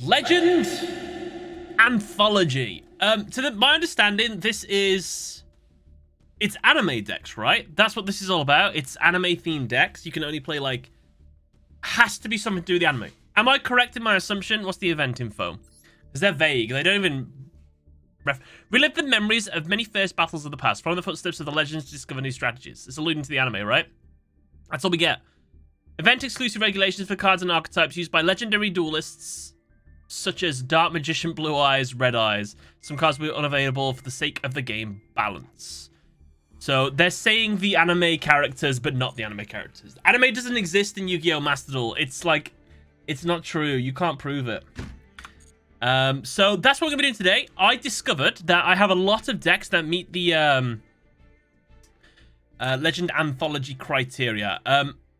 Legend Anthology. My understanding, it's anime decks, right? That's what this is all about. It's anime-themed decks. You can only play, like, has to be something to do with the anime. Am I correct in my assumption? What's the event info? Because they're vague. They don't even... Relive the memories of many first battles of the past. Follow the footsteps of the legends to discover new strategies. It's alluding to the anime, right? That's all we get. Event-exclusive regulations for cards and archetypes used by legendary duelists, such as Dark Magician, Blue Eyes, Red Eyes. Some cards will be unavailable for the sake of the game balance. So they're saying the anime characters, but not the anime characters. Anime doesn't exist in Yu-Gi-Oh! Master Duel. It's like, it's not true. You can't prove it. So that's what we're going to be doing today. I discovered that I have a lot of decks that meet the Legend Anthology criteria.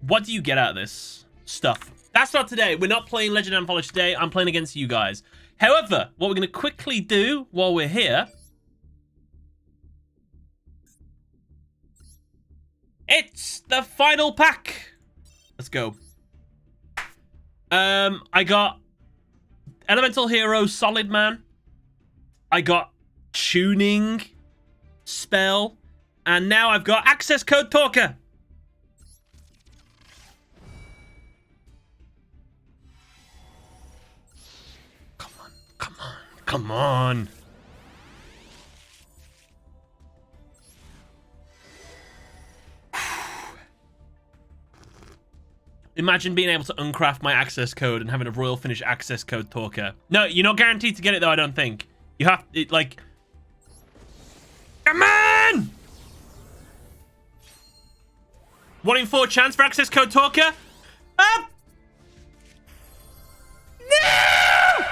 What do you get out of this stuff? That's not today. We're not playing Legend Anthology today. I'm playing against you guys. However, what we're going to quickly do while we're here... It's the final pack. Let's go. I got Elemental Hero Solid Man. I got Tuning Spell. And now I've got Access Code Talker. Come on, come on, come on. Imagine being able to uncraft my access code and having a Royal Finish access code talker. No, you're not guaranteed to get it though, I don't think. You have it like... Come on! 1 in 4 chance for access code talker. Up! No!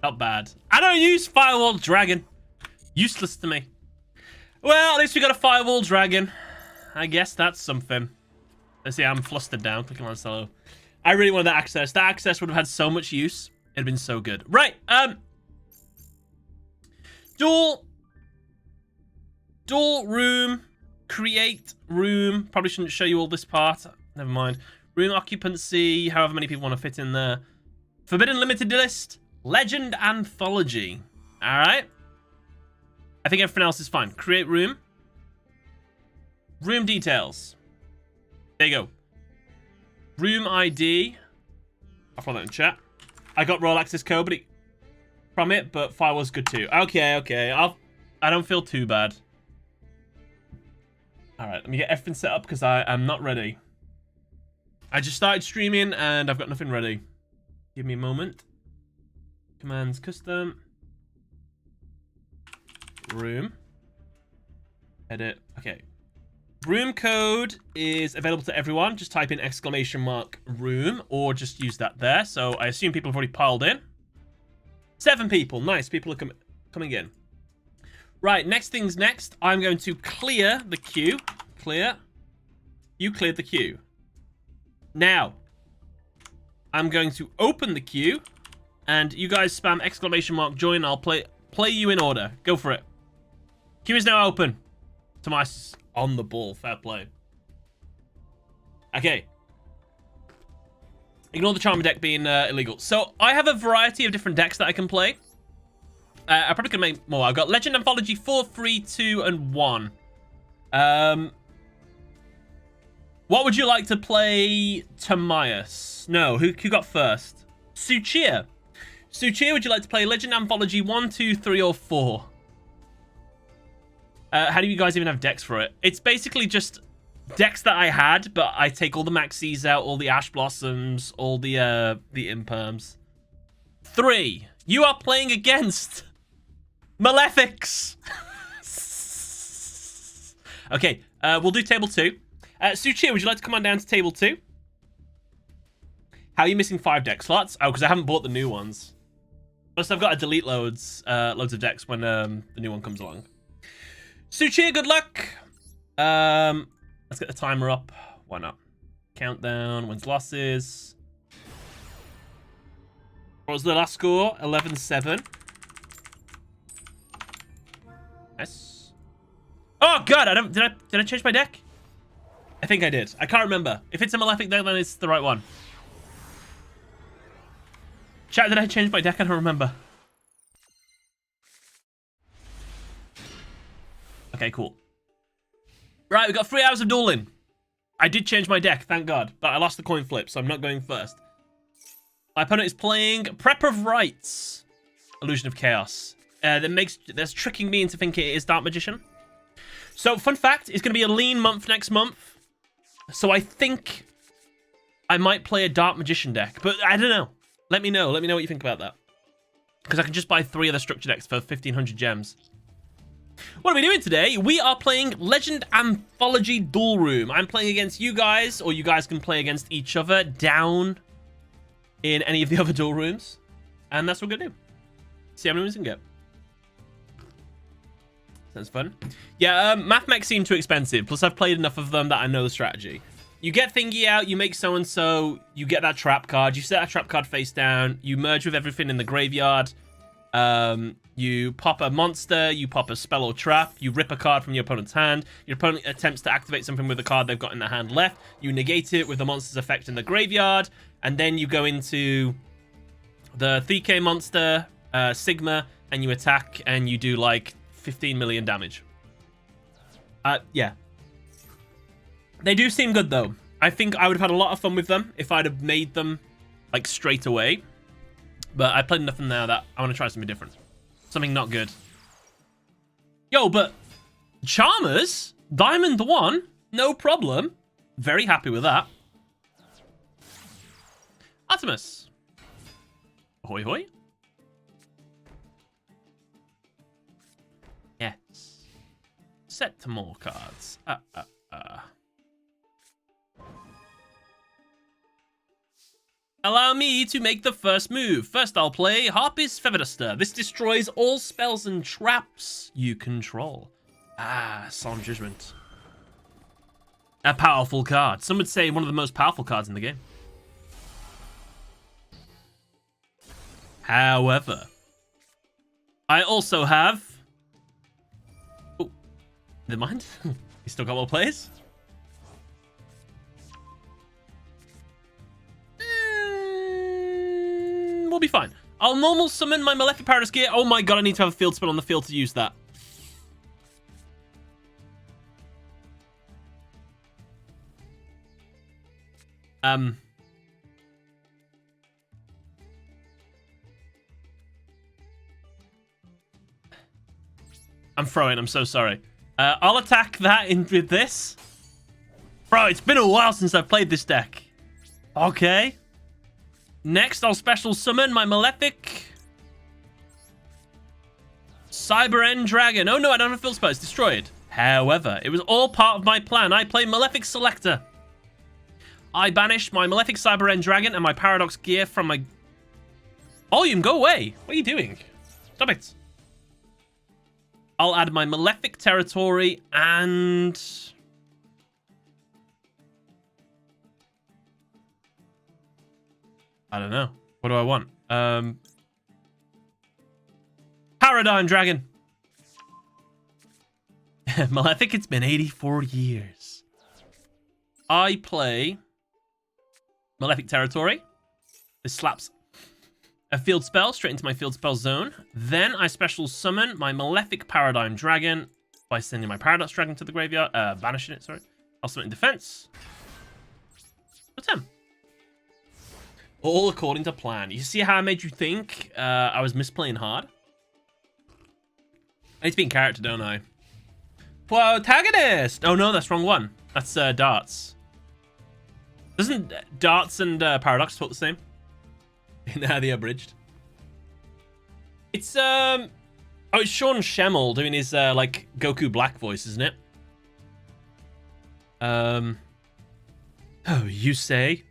Not bad. I don't use Firewall Dragon. Useless to me. Well, at least we got a Firewall Dragon. I guess that's something. Let's see, I'm flustered down. Clicking on solo. I really wanted that access. That access would have had so much use. It'd been so good. Right. Duel room. Create room. Probably shouldn't show you all this part. Never mind. Room occupancy. However many people want to fit in there. Forbidden limited list. Legend Anthology. Alright. I think everything else is fine. Create room. Room details. There you go. Room ID. I'll follow that in chat. I got Royal Access Code from it, but Firewall's good too. Okay, okay. I don't feel too bad. Alright, let me get everything set up because I am not ready. I just started streaming and I've got nothing ready. Give me a moment. Commands custom. Room. Edit. Okay. Room code is available to everyone. Just type in !room or just use that there. So I assume people have already piled in. 7 people. Nice. People are coming in. Right. Next thing's next. I'm going to clear the queue. Clear. You cleared the queue. Now, I'm going to open the queue. And you guys spam !join. I'll play you in order. Go for it. Queue is now open. Tomias on the ball. Fair play. Okay. Ignore the Charmer deck being illegal. So I have a variety of different decks that I can play. I probably could make more. I've got Legend Anthology 4, 3, 2, and 1. What would you like to play, Tomias? No, who got first? Suchia. Suchia, would you like to play Legend Anthology 1, 2, 3, or 4? How do you guys even have decks for it? It's basically just decks that I had, but I take all the Maxis out, all the Ash Blossoms, all the Imperms. 3. You are playing against Malefics. Okay, we'll do table 2. Suchia, would you like to come on down to table 2? How are you missing 5 deck slots? Oh, because I haven't bought the new ones. Plus, I've got to delete loads of decks when the new one comes along. Suchia, good luck. Let's get the timer up. Why not? Countdown, wins, losses. What was the last score? 11-7. Nice. Oh god, did I change my deck? I think I did. I can't remember. If it's a Malefic deck, then it's the right one. Chat, did I change my deck? I don't remember. Okay, cool. Right, we got 3 hours of dueling. I did change my deck, thank God. But I lost the coin flip, so I'm not going first. My opponent is playing Prep of Rites. Illusion of Chaos. That's tricking me into thinking it is Dark Magician. So, fun fact, it's going to be a lean month next month. So I think I might play a Dark Magician deck. But I don't know. Let me know. Let me know what you think about that. Because I can just buy 3 other structure decks for 1,500 gems. What are we doing today? We are playing Legend Anthology Duel Room. I'm playing against you guys, or you guys can play against each other down in any of the other duel rooms. And that's what we're going to do. See how many wins we can get. Sounds fun. Yeah, math mechs seem too expensive. Plus, I've played enough of them that I know the strategy. You get thingy out, you make so-and-so, you get that trap card, you set that trap card face down, you merge with everything in the graveyard, you pop a monster, you pop a spell or trap, you rip a card from your opponent's hand, your opponent attempts to activate something with the card they've got in their hand left, you negate it with the monster's effect in the graveyard, and then you go into the 3k monster, Sigma, and you attack, and you do like 15 million damage. Yeah. They do seem good, though. I think I would have had a lot of fun with them if I'd have made them, like, straight away. But I played enough of them now that I want to try something different. Something not good. Yo, but Charmers, Diamond 1, no problem. Very happy with that. Artemis. Ahoy, hoy. Yes. Set to more cards. Allow me to make the first move. First, I'll play Harpy's Featherduster. This destroys all spells and traps you control. Solemn Judgment. A powerful card. Some would say one of the most powerful cards in the game. However, I also have... Oh, never mind. You still got more players? We'll be fine. I'll normal summon my Malefic Paradox Gear. Oh my god, I need to have a field spell on the field to use that. I'm throwing, I'm so sorry. I'll attack that in with this. Bro, it's been a while since I've played this deck. Okay. Next, I'll special summon my Malefic Cyber End Dragon. Oh no, I don't have a field spell. It's destroyed. However, it was all part of my plan. I play Malefic Selector. I banish my Malefic Cyber End Dragon and my Paradox Gear from my... Volume, go away. What are you doing? Stop it. I'll add my Malefic Territory and... I don't know. What do I want? Paradigm Dragon. Malefic, it's been 84 years. I play Malefic Territory. This slaps a field spell straight into my field spell zone. Then I special summon my Malefic Paradigm Dragon by sending my Paradox Dragon to the graveyard. Banishing it, sorry. I'll summon it in defense. What's him? All according to plan. You see how I made you think I was misplaying hard? I need to be in character, don't I? Protagonist! Oh no, that's the wrong one. That's Darts. Doesn't Darts and Paradox talk the same? Now the abridged. It's oh, it's Sean Schemmel doing his like Goku Black voice, isn't it? Oh, you say?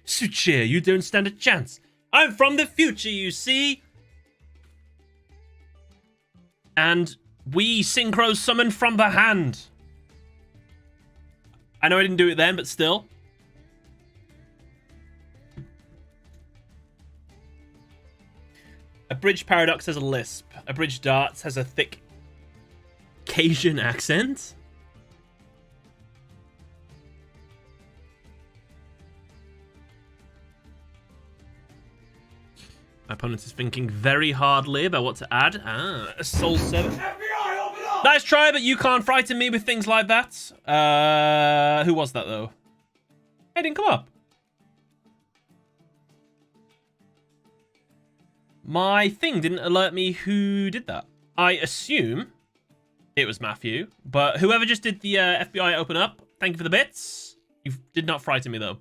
Suche, you don't stand a chance. I'm from the future, you see. And we synchro summon from the hand. I know I didn't do it then, but still. A Bridge Paradox has a lisp. A Bridge Darts has a thick Cajun accent? My opponent is thinking very hardly about what to add. Ah, a Soul 7. FBI, open up! Nice try, but you can't frighten me with things like that. Who was that, though? Hey, didn't come up. My thing didn't alert me who did that. I assume it was Matthew, but whoever just did the FBI open up, thank you for the bits. You did not frighten me, though.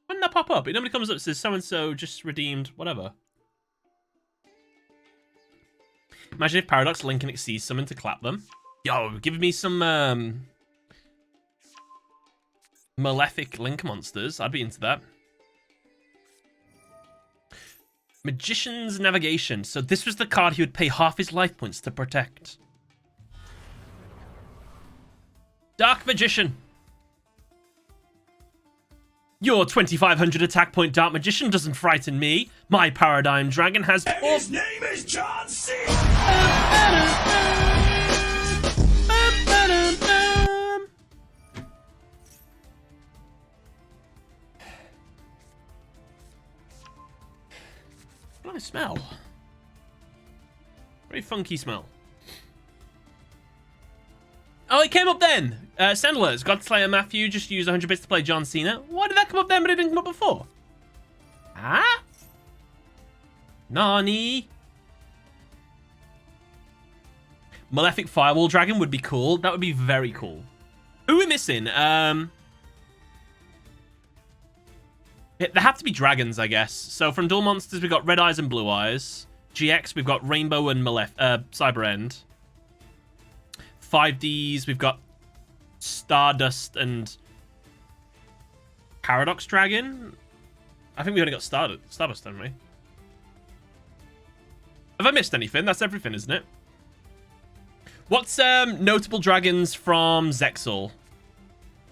When did that pop up? It normally comes up and says so-and-so just redeemed whatever. Imagine if Paradox Link and Exceed summon to clap them. Yo, give me some Malefic Link monsters. I'd be into that. Magician's Navigation. So this was the card he would pay half his life points to protect. Dark Magician. Your 2500 attack point Dark Magician doesn't frighten me. My Paradigm Dragon has... And his name is John C. What do I smell? Very funky smell. Oh, it came up then. Sandler's Godslayer Matthew just used 100 bits to play John Cena. Why did that come up then, but it didn't come up before? Ah? Nani? Malefic Firewall Dragon would be cool. That would be very cool. Who are we missing? There have to be dragons, I guess. So from Duel Monsters, we've got Red Eyes and Blue Eyes. GX, we've got Rainbow and Cyber End. 5Ds, we've got Stardust and Paradox Dragon. I think we only got Stardust, haven't we? Have I missed anything? That's everything, isn't it? What's notable dragons from Zexal?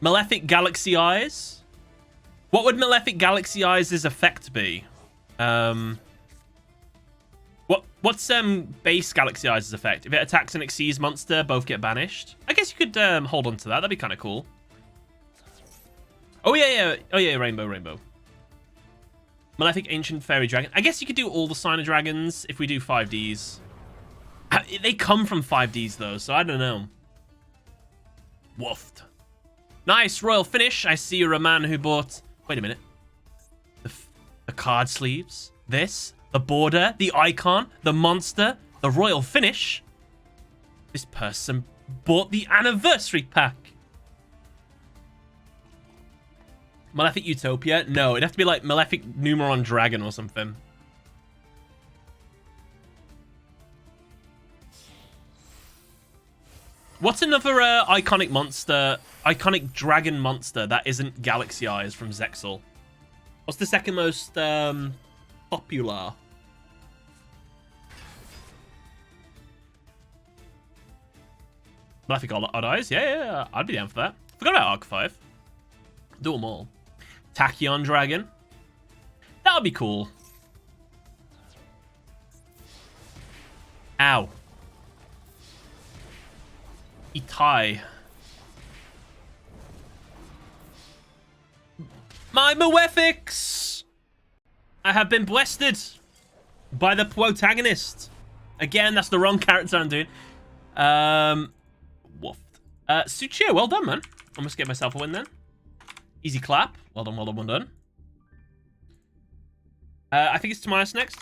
Malefic Galaxy Eyes. What would Malefic Galaxy Eyes' effect be? What's base Galaxy Eyes' effect? If it attacks an Xyz monster, both get banished. I guess you could hold on to that. That'd be kind of cool. Oh yeah. Oh yeah, Rainbow. Malefic Ancient Fairy Dragon. I guess you could do all the Sign of Dragons if we do 5Ds. They come from 5Ds though, so I don't know. Woofed. Nice royal finish. I see you're a man who bought... Wait a minute. The card sleeves. This. The border, the icon, the monster, the royal finish. This person bought the anniversary pack. Malefic Utopia? No, it'd have to be like Malefic Numeron Dragon or something. What's another iconic monster, iconic dragon monster that isn't Galaxy Eyes from Zexal? What's the second most popular? Malefic Odd Eyes? Yeah, I'd be down for that. Forgot about Arc 5. Do them all. Tachyon Dragon. That would be cool. Ow. Itai. My Malefics! I have been blessed by the protagonist. Again, that's the wrong character I'm doing. Woofed. Suchio, well done, man. Almost get myself a win then. Easy clap. Well done. I think it's Tomias next.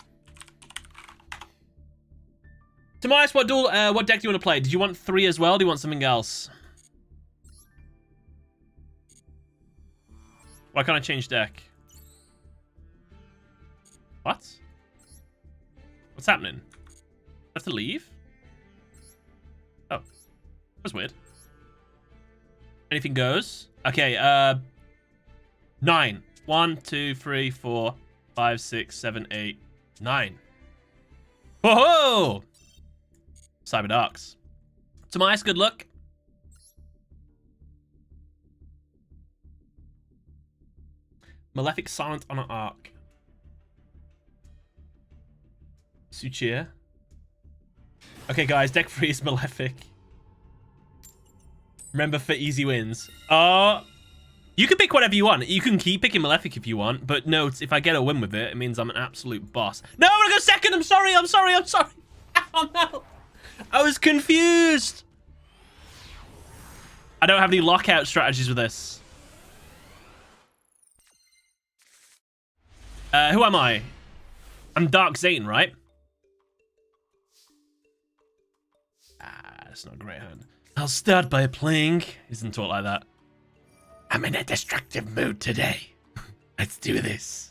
Tomias, what deck do you want to play? Did you want 3 as well? Do you want something else? Why can't I change deck? What? What's happening? I have to leave? Oh. That's weird. Anything goes. Okay, 9. 1, 2, 3, 4, 5, 6, 7, 8, 9. Whoa! Cyber Darks. Tomias, good luck. Malefic Silent on an Arc. Suchia. Okay, guys, deck free is Malefic. Remember for easy wins. You can pick whatever you want. You can keep picking Malefic if you want, but note, if I get a win with it, it means I'm an absolute boss. No, I'm gonna go second. I'm sorry. Oh, no. I was confused. I don't have any lockout strategies with this. Who am I? I'm Dark Zane, right? That's not a great hand. I'll start by playing. Isn't taught like that. I'm in a destructive mood today. Let's do this.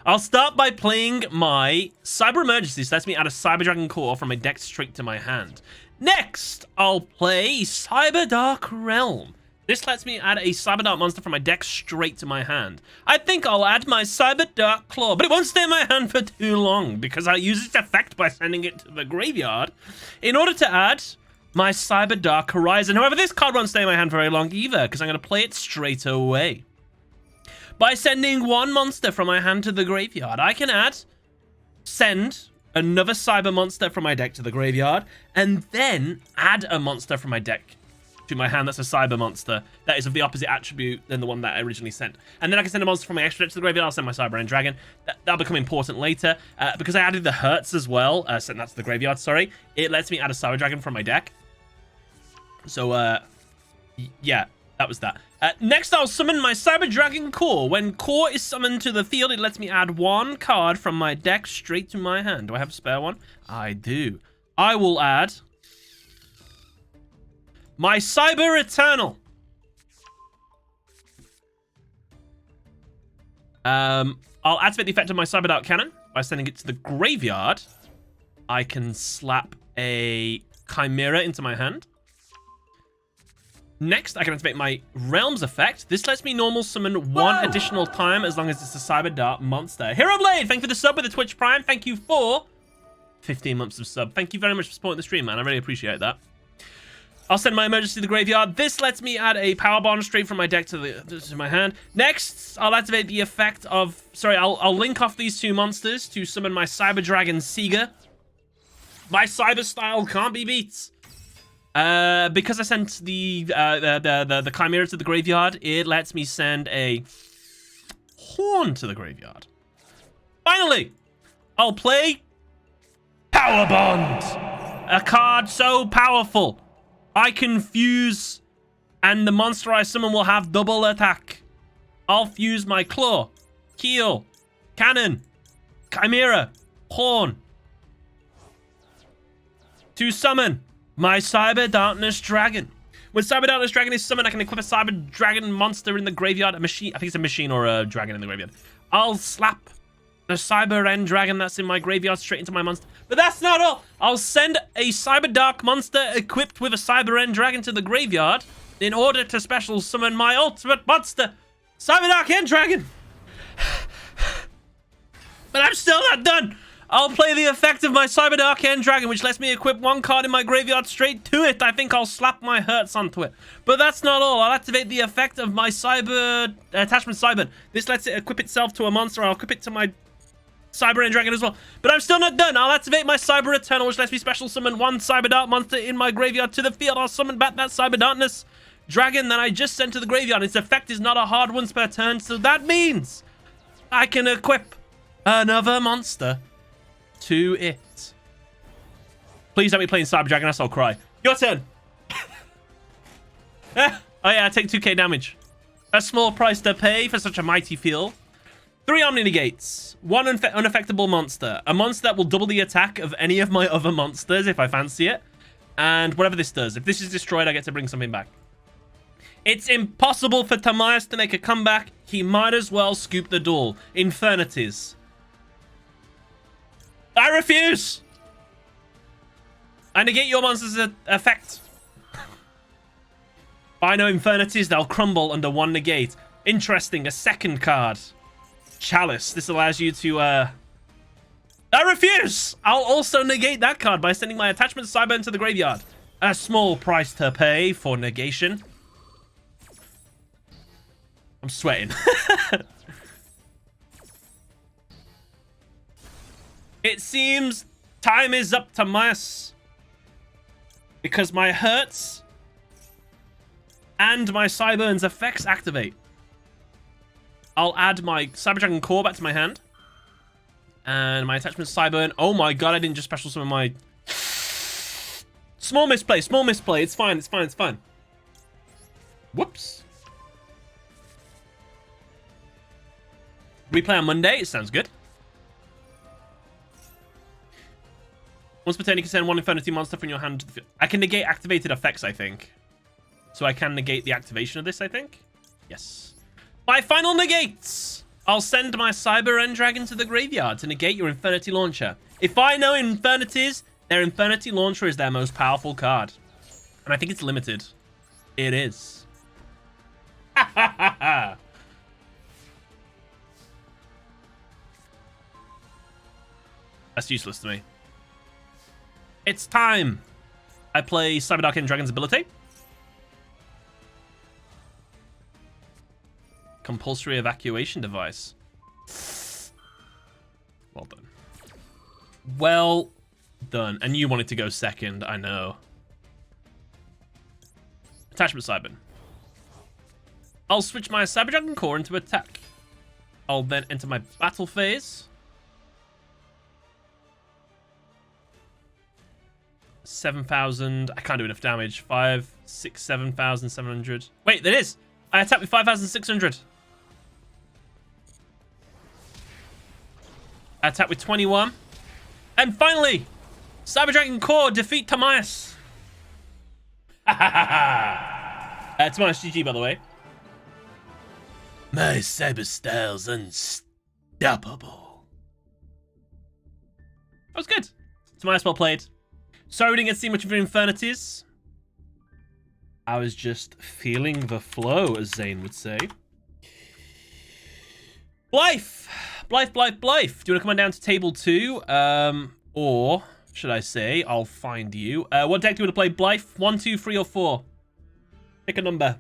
I'll start by playing my Cyber Emergency. So lets me add a Cyber Dragon Core from my deck straight to my hand. Next, I'll play Cyber Dark Realm. This lets me add a Cyber Dark monster from my deck straight to my hand. I think I'll add my Cyber Dark Claw, but it won't stay in my hand for too long because I use its effect by sending it to the graveyard in order to add my Cyber Dark Horizon. However, this card won't stay in my hand for very long either because I'm going to play it straight away. By sending one monster from my hand to the graveyard, I can send another Cyber monster from my deck to the graveyard, and then add a monster from my deck to my hand that's a Cyber monster that is of the opposite attribute than the one that I originally sent. And then I can send a monster from my extra deck to the graveyard. I'll send my Cyber End Dragon. That'll become important later. Because I added the Hurts as well, sent that to the graveyard, sorry. It lets me add a Cyber Dragon from my deck. So, yeah, that was that. Next, I'll summon my Cyber Dragon Core. When Core is summoned to the field, it lets me add one card from my deck straight to my hand. Do I have a spare one? I do. I will add my Cyber Eternal. I'll activate the effect of my Cyber Dark Cannon by sending it to the graveyard. I can slap a Chimera into my hand. Next, I can activate my Realms effect. This lets me normal summon one additional time as long as it's a Cyber Dark monster. Hero Blade, thank you for the sub with the Twitch Prime. Thank you for 15 months of sub. Thank you very much for supporting the stream, man. I really appreciate that. I'll send my Emergency to the graveyard. This lets me add a Power Bond straight from my deck to my hand. Next, I'll activate the effect of... Sorry, I'll link off these two monsters to summon my Cyber Dragon Seeger. My Cyber style can't be beat. Because I sent the Chimera to the graveyard, it lets me send a Horn to the graveyard. Finally, I'll play Power Bond. A card so powerful, I can fuse, and the monster I summon will have double attack. I'll fuse my Claw, Keel, Cannon, Chimera, Horn to summon my Cyber Darkness Dragon. When Cyber Darkness Dragon is summoned, I can equip a Cyber Dragon monster in the graveyard. A machine. I think it's a machine or a dragon in the graveyard. I'll slap the Cyber End Dragon that's in my graveyard straight into my monster. But that's not all. I'll send a Cyber Dark monster equipped with a Cyber End Dragon to the graveyard in order to special summon my ultimate monster, Cyber Dark End Dragon. But I'm still not done. I'll play the effect of my Cyber Dark End Dragon, which lets me equip one card in my graveyard straight to it. I think I'll slap my Hurts onto it. But that's not all. I'll activate the effect of my Cyber Attachment Cyber. This lets it equip itself to a monster. I'll equip it to my Cyber End Dragon as well. But I'm still not done. I'll activate my Cyber Eternal, which lets me special summon one Cyber Dark monster in my graveyard to the field. I'll summon back that Cyber Darkness Dragon that I just sent to the graveyard. Its effect is not a hard once per turn, so that means I can equip another monster to it. Please don't be playing Cyber Dragon, else I'll cry. Your turn. Oh yeah, I take 2k damage. A small price to pay for such a mighty field. 3 Omni Negates. 1 unaffectable monster. A monster that will double the attack of any of my other monsters if I fancy it. And whatever this does. If this is destroyed, I get to bring something back. It's impossible for Tomias to make a comeback. He might as well scoop the Duel. Infernities. I refuse! I negate your monster's effect. I know Infernities, they'll crumble under 1 negate. Interesting, a second card. Chalice. This allows you to, I refuse! I'll also negate that card by sending my Attachment Cyber into the graveyard. A small price to pay for negation. I'm sweating. It seems time is up, Tomias. Because my hurts and my Cyburn's effects activate. I'll add my Cyber Dragon Core back to my hand. And my attachment Cyburn. Oh my god, I didn't just special summon my... Small misplay, small misplay. It's fine, it's fine, it's fine. Whoops. Replay on Monday. It sounds good. Once per turn, you can send one Infinity monster from your hand to the field. I can negate activated effects, I think. So I can negate the activation of this, I think. Yes. My final negates! I'll send my Cyber End Dragon to the graveyard to negate your Infinity Launcher. If I know Infinities, their Infinity Launcher is their most powerful card. And I think it's limited. It is. Ha ha ha ha! That's useless to me. It's time! I play Cyber Dark End Dragon's ability. Compulsory evacuation device. Well done. Well done. And you wanted to go second, I know. Attachment Cybern. I'll switch my Cyber Dragon Core into attack. I'll then enter my battle phase. 7,000. I can't do enough damage. 5, 6, 7,700. Wait, there is. I attack with 5,600. I attack with 21. And finally, Cyber Dragon Core defeat Tomias. Tomias GG, by the way. My cyber style's unstoppable. That was good. Tomias, well played. Sorry we didn't get to see much of your Infinities. I was just feeling the flow, as Zane would say. Blythe! Blythe. Do you want to come on down to table 2? Or, should I say, I'll find you. What deck do you want to play? Blythe? 1, 2, 3, or 4? Pick a number.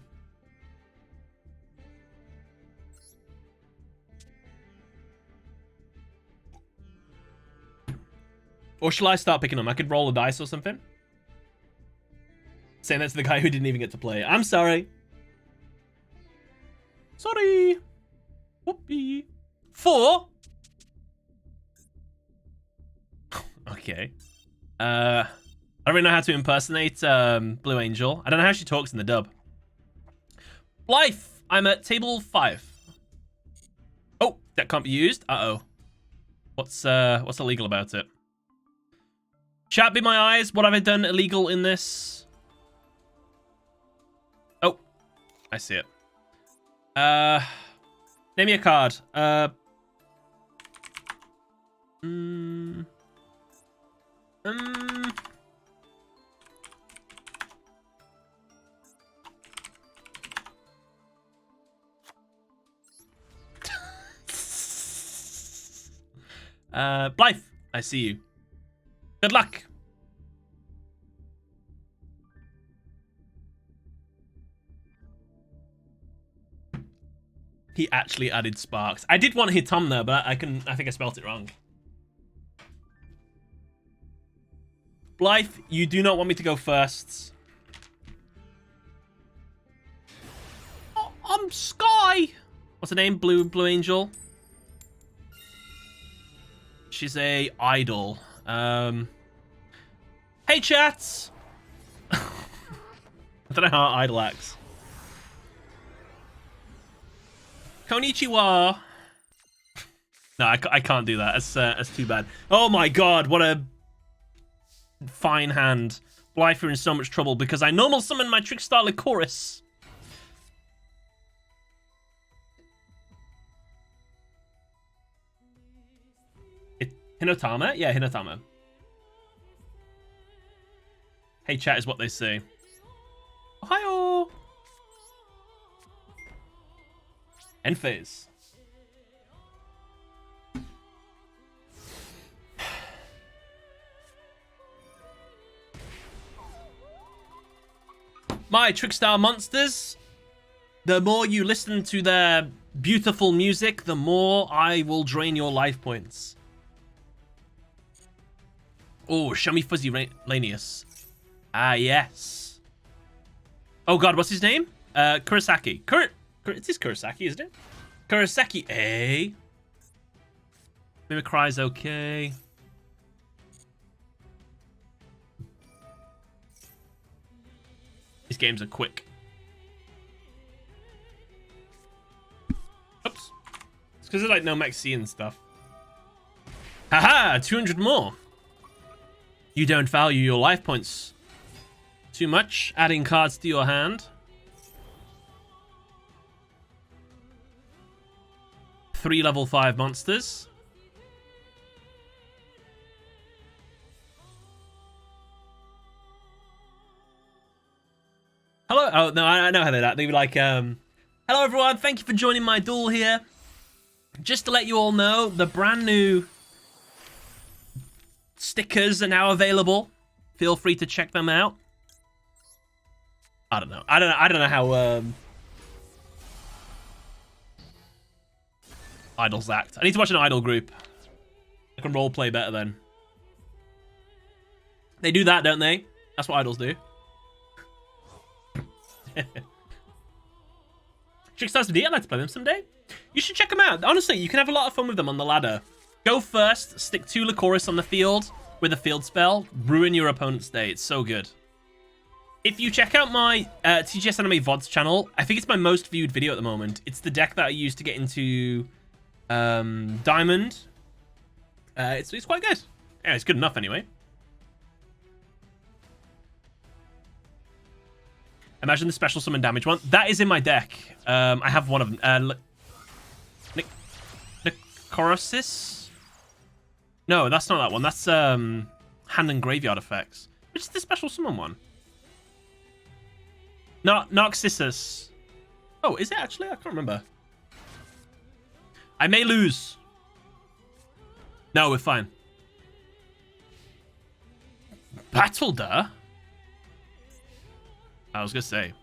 Or shall I start picking them? I could roll a dice or something. Saying that to the guy who didn't even get to play. I'm sorry. Sorry. Whoopee. 4? Okay. I don't really know how to impersonate Blue Angel. I don't know how she talks in the dub. Blythe, I'm at table 5. Oh, that can't be used. Uh-oh. What's illegal about it? Chat, be my eyes. What have I done illegal in this? Oh, I see it. Name me a card. Blythe, I see you. Good luck. He actually added sparks. I did want Hitom there, but I think I spelt it wrong. Blythe, you do not want me to go first. Oh, I'm Sky. What's her name? Blue Angel. She's a idol. Hey, chats. I don't know how idol acts. Konnichiwa. No, I can't do that. That's too bad. Oh my god, what a fine hand. Blythe, you're in so much trouble because I normal summon my Trickstar Lycoris. Hinotama? Yeah, Hinotama. Hey, chat is what they say. Ohio! End phase. My Trickstar monsters, the more you listen to their beautiful music, the more I will drain your life points. Oh, show me Fuzzy Lanius. Ah, yes. Oh, God, what's his name? Kurosaki. It is Kurosaki, isn't it? Kurosaki, eh? Mimicry's okay. These games are quick. Oops. It's because there's like no Mexi and stuff. Haha, 200 more. You don't value your life points too much, adding cards to your hand. 3 level 5 monsters. Hello. Oh, no, I know how they're that. They were like, hello, everyone. Thank you for joining my duel here. Just to let you all know, the brand new stickers are now available. Feel free to check them out. I don't know. I don't know how idols act. I need to watch an idol group. I can roleplay better then. They do that, don't they? That's what idols do. Trickstars D, I'd like to play them someday. You should check them out. Honestly, you can have a lot of fun with them on the ladder. Go first, stick 2 Lycoris on the field with a field spell, ruin your opponent's day. It's so good. If you check out my TGS Anime VODs channel, I think it's my most viewed video at the moment. It's the deck that I used to get into Diamond. It's quite good. Yeah, it's good enough anyway. Imagine the special summon damage one. That is in my deck. I have one of them. Necrosis? No, that's not that one. That's hand and graveyard effects. Which is the special summon one? Narcissus. Oh, is it actually? I can't remember. I may lose. No, we're fine. Battle duh? I was gonna say.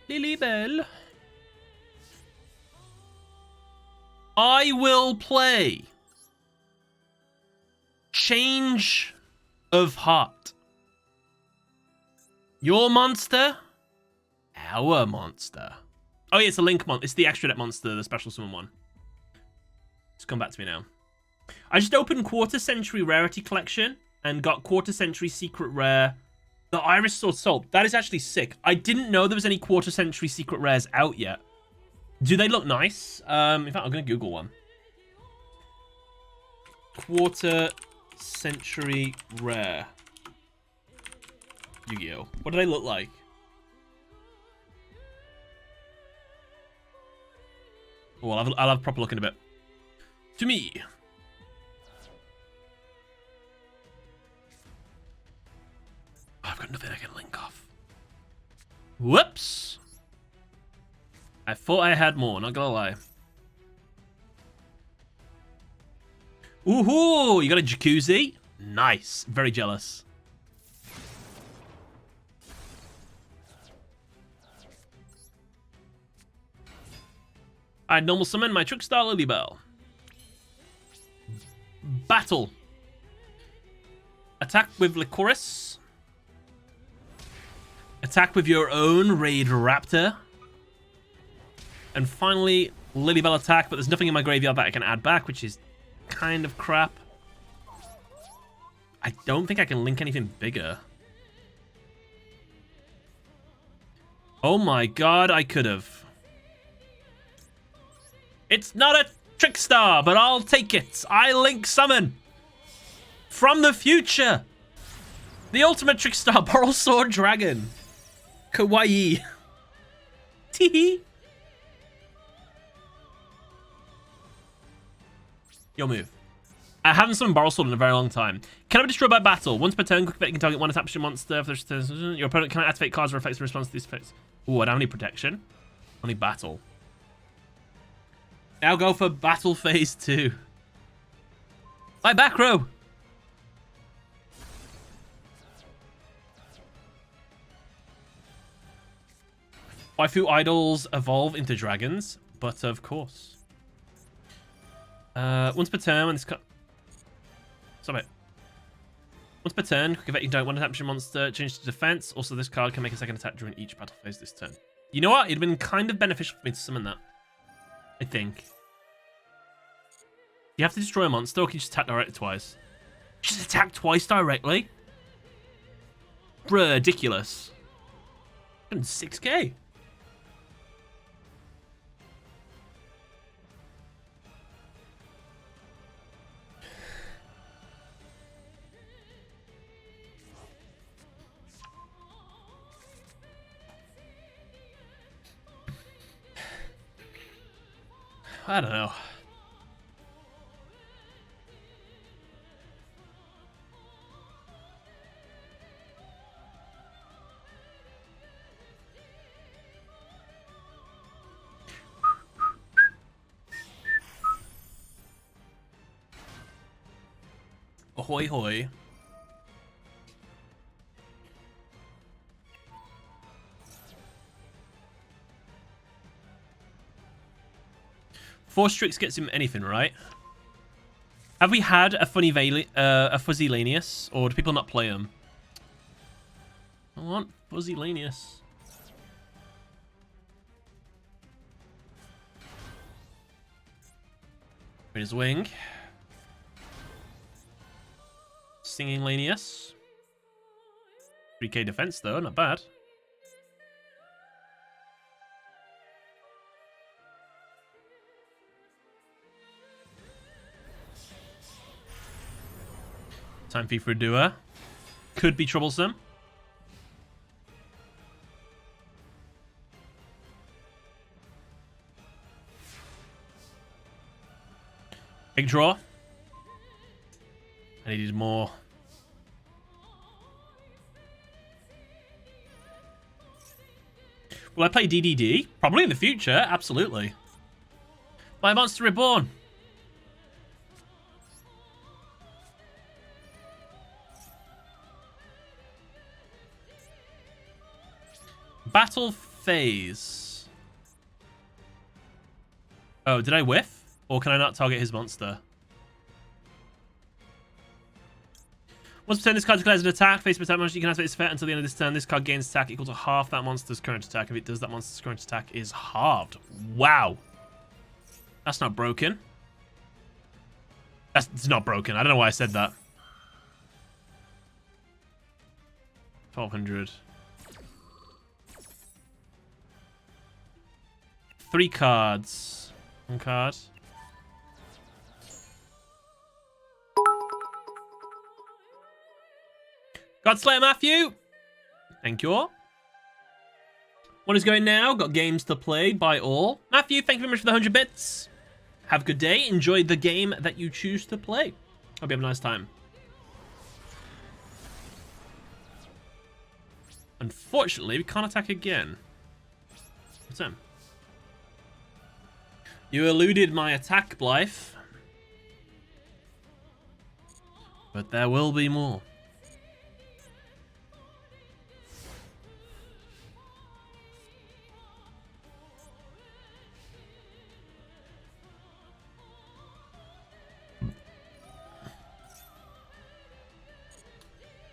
Lilybell. I will play Change of Heart. Your monster, our monster. Oh yeah, it's a link monster. It's the extra deck monster, the special summon one. It's come back to me now. I just opened Quarter Century Rarity Collection and got Quarter Century Secret Rare, the Iris Sword Salt. That is actually sick. I didn't know there was any Quarter Century Secret Rares out yet. Do they look nice? In fact, I'm going to Google one. Quarter Century Rare. Yu-Gi-Oh! What do they look like? Oh, I'll have a proper look in a bit. To me. I've got nothing I can link off. Whoops. I thought I had more, not gonna lie. Ooh, you got a jacuzzi? Nice. Very jealous. I'd normal summon my Trickstar Lilybell. Battle. Attack with Lycoris. Attack with your own Raid Raptor. And finally, Lilybell attack, but there's nothing in my graveyard that I can add back, which is kind of crap. I don't think I can link anything bigger. Oh my god, I could have. It's not a Trickstar, but I'll take it. I link summon. From the future. The ultimate Trickstar, Boral Sword Dragon. Kawaii. Teehee. Your move. I haven't summoned Boral Sword in a very long time. Cannot be destroyed by battle. Once per turn, quick effect, you can target one attached monster. If there's your opponent cannot activate cards or effects in response to these effects. Ooh, I don't need protection. Only battle. Now go for battle phase 2. My back row. Waifu idols evolve into dragons, but of course. Once per turn, when this card... Stop it. Once per turn, quick effect, you don't want to tap your monster, change to defense. Also, this card can make a second attack during each battle phase this turn. You know what? It'd been kind of beneficial for me to summon that. I think. You have to destroy a monster, or can you just attack directly twice? Just attack twice directly? Bruh, ridiculous. 6k. I don't know. Ahoy hoy. Four Strix gets him anything, right? Have we had a funny a Fuzzy Lanius, or do people not play him? I want Fuzzy Lanius. With his wing. Singing Lanius. 3k defense though, not bad. Time for a doer. Could be troublesome. Big draw. I needed more. Will I play DDD? Probably in the future, absolutely. My Monster Reborn. Battle phase. Oh, did I whiff? Or can I not target his monster? Once per turn, this card declares an attack. Face per attack monster, you can activate this effect until the end of this turn. This card gains attack equal to half that monster's current attack. If it does, that monster's current attack is halved. Wow. That's not broken. It's not broken. I don't know why I said that. 1200. 3 cards. 1 card. Godslayer Matthew. Thank you all. What is going now? Got games to play by all. Matthew, thank you very much for the 100 bits. Have a good day. Enjoy the game that you choose to play. Hope you have a nice time. Unfortunately, we can't attack again. What's that? You eluded my attack, Blythe. But there will be more.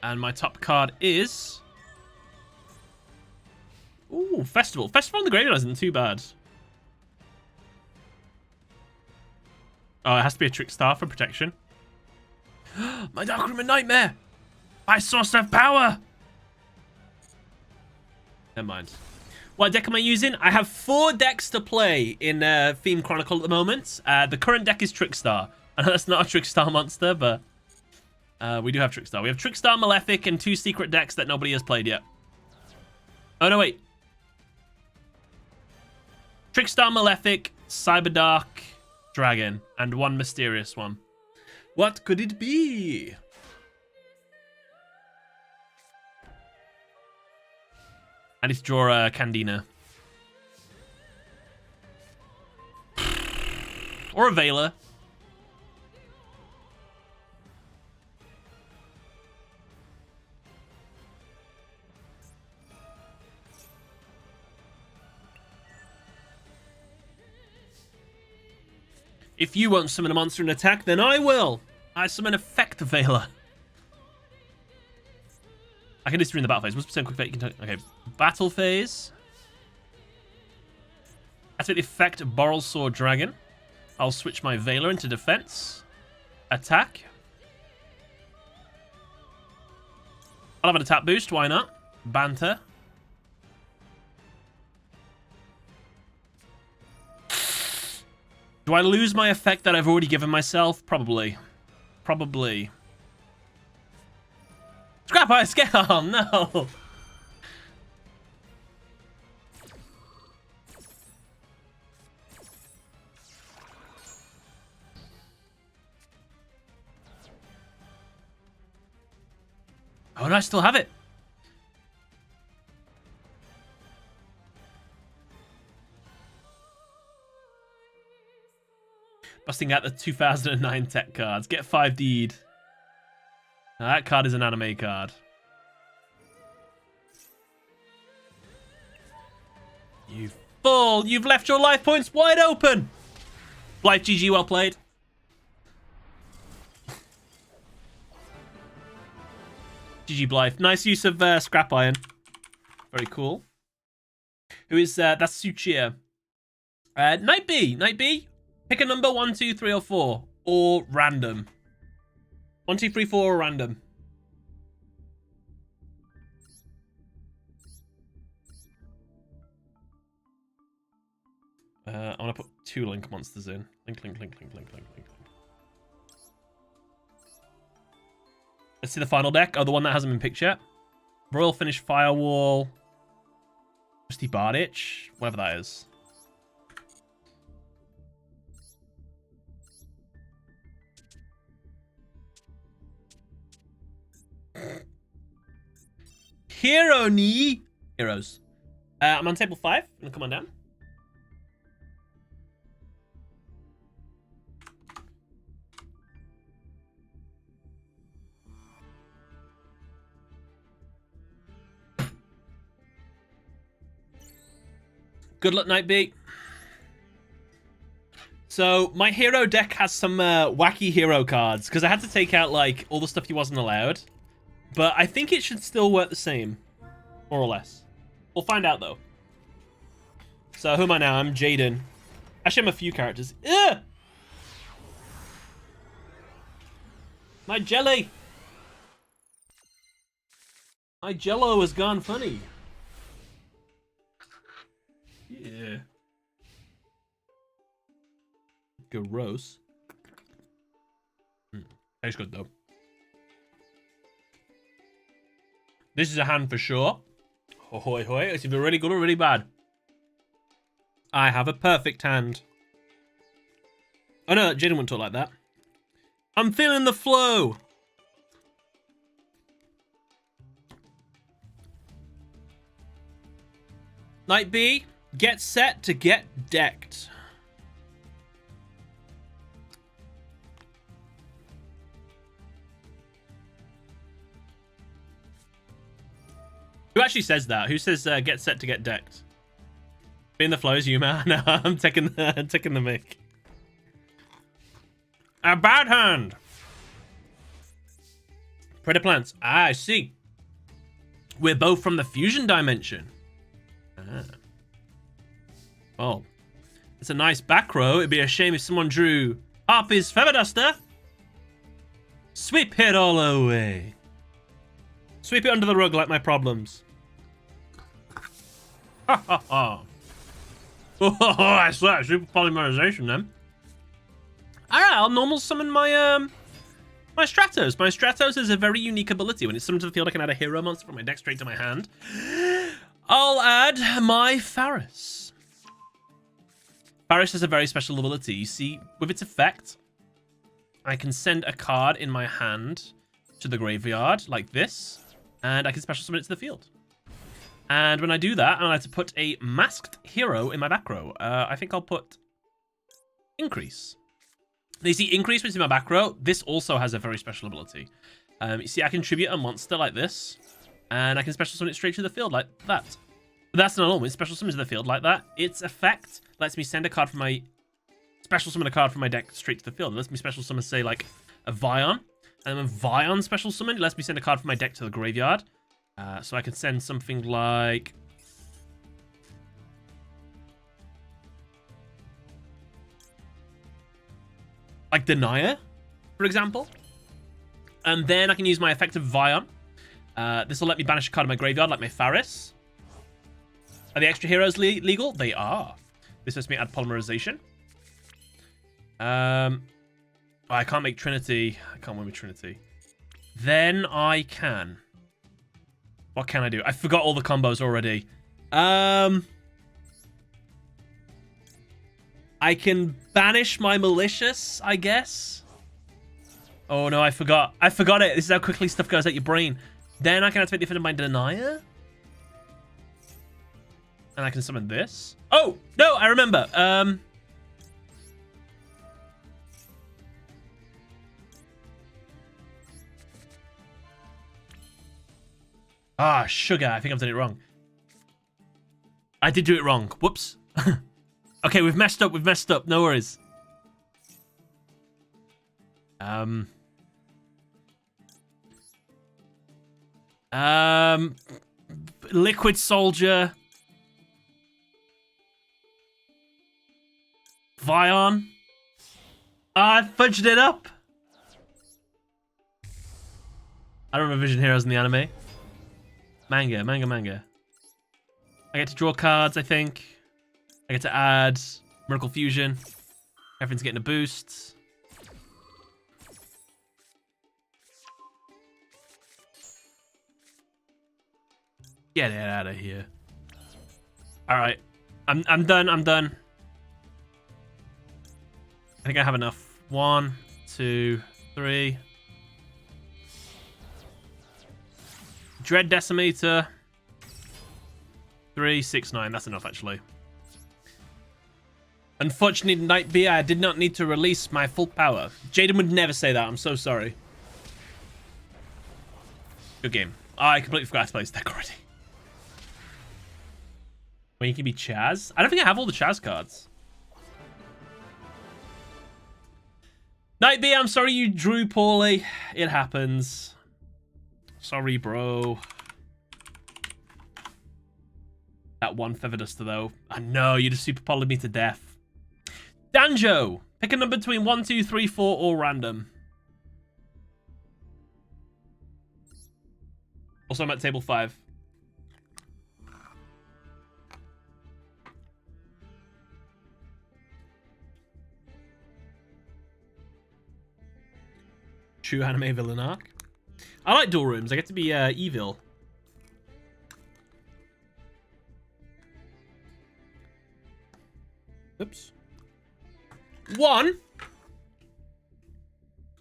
And my top card is... Ooh, Festival. Festival on the graveyard isn't too bad. Oh, it has to be a Trickstar for protection. My Dark Room and Nightmare! My source of power! Never mind. What deck am I using? I have 4 decks to play in Theme Chronicle at the moment. The current deck is Trickstar. I know that's not a Trickstar monster, but we do have Trickstar. We have Trickstar, Malefic, and 2 secret decks that nobody has played yet. Oh, no, wait. Trickstar, Malefic, Cyberdark, Dragon, and 1 mysterious one. What could it be? I need to draw a Candina. Or a Veiler. If you won't summon a monster and attack, then I will. I summon Effect Veiler. I can do this during the battle phase. 1% quick fate. Okay, battle phase. Activate the effect Boral Sword Dragon. I'll switch my Veiler into defense. Attack. I'll have an attack boost. Why not? Banter. Do I lose my effect that I've already given myself? Probably. Probably. Scrap Ice Scale! Oh, no! Oh, no, I still have it. Busting out the 2009 tech cards. Get 5D'd. Now, that card is an anime card. You fool! You've left your life points wide open! Blythe, GG, well played. GG, Blythe. Nice use of scrap iron. Very cool. Who is that's Suchia. Knight B. Knight B. Pick a number 1, 2, 3, or 4. Or random. 1, 2, 3, 4, or random. I want to put 2 link monsters in. Link, link, link, link, link, link, link. Let's see the final deck. Oh, the one that hasn't been picked yet. Royal Finish Firewall. Rusty Bandage. Whatever that is. Hero knee. Heroes. I'm on table 5. I'm gonna come on down. Good luck, Knight B. So, my hero deck has some wacky hero cards, because I had to take out, like, all the stuff he wasn't allowed. But I think it should still work the same, more or less. We'll find out, though. So, who am I now? I'm Jaden. Actually, I'm a few characters. Ugh! My jelly! My jello has gone funny. Yeah. Gross. Tastes good though. This is a hand for sure. Hoy hoy. It's either really good or really bad. I have a perfect hand. Oh no, Jaden wouldn't talk like that. I'm feeling the flow. Knight B. Get set to get decked. Who actually says that? Who says get set to get decked? Being the flow is you, man. No, I'm taking the mic. A bad hand. Predator plants. Ah, I see. We're both from the fusion dimension. Ah. Oh, it's a nice back row. It'd be a shame if someone drew Harpy's Feather Duster. Sweep it all away. Sweep it under the rug like my problems. Ha ha ha. Oh, I swear, super polymerization then. Alright, I'll normal summon my my Stratos. My Stratos is a very unique ability. When it's summoned to the field, I can add a hero monster from my deck straight to my hand. I'll add my Faris. Faris has a very special ability. You see, with its effect, I can send a card in my hand to the graveyard, like this, and I can special summon it to the field. And when I do that, I like to put a masked hero in my back row. I think I'll put Increase. Now, you see, Increase was in my back row. This also has a very special ability. You see, I can tribute a monster like this, and I can special summon it straight to the field like that. But that's not all. When special summons to the field like that, its effect lets me send a card from my special summon a card from my deck straight to the field. It lets me special summon, say, like, a Vion. And then when Vion special summon, it lets me send a card from my deck to the graveyard. So I can send something like... like Denier, for example. And then I can use my effective Vion. This will let me banish a card in my graveyard, like my Faris. Are the extra heroes legal? They are. This lets me add polymerization. I can't make Trinity. I can't win with Trinity. Then I can. What can I do? I forgot all the combos already. I can banish my Malicious, I guess. Oh no, I forgot. I forgot it. This is how quickly stuff goes out your brain. Then I can activate the effect of my Denier. And I can summon this. Oh, no, I remember. Sugar. I think I've done it wrong. I did do it wrong. Whoops. Okay, we've messed up. We've messed up. No worries. Liquid Soldier. Vion. I fudged it up. I don't remember Vision Heroes in the anime. Manga. I get to draw cards, I think. I get to add Miracle Fusion. Everything's getting a boost. Get it out of here. Alright. I'm done. I think I have enough. 1, 2, 3. Dread Decimator. 3, 6, 9. That's enough, actually. Unfortunately, Night Beer, I did not need to release my full power. Jaden would never say that. I'm so sorry. Good game. Oh, I completely forgot to play this deck already. When you can be Chaz? I don't think I have all the Chaz cards. Night Beer, I'm sorry you drew poorly. It happens. Sorry, bro. That one Feather Duster, though. I know, you just super polyed me to death. Danjo! Pick a number between 1, 2, 3, 4, or random. Also, I'm at table 5. True anime villain arc. I like dual rooms. I get to be evil. Oops. 1.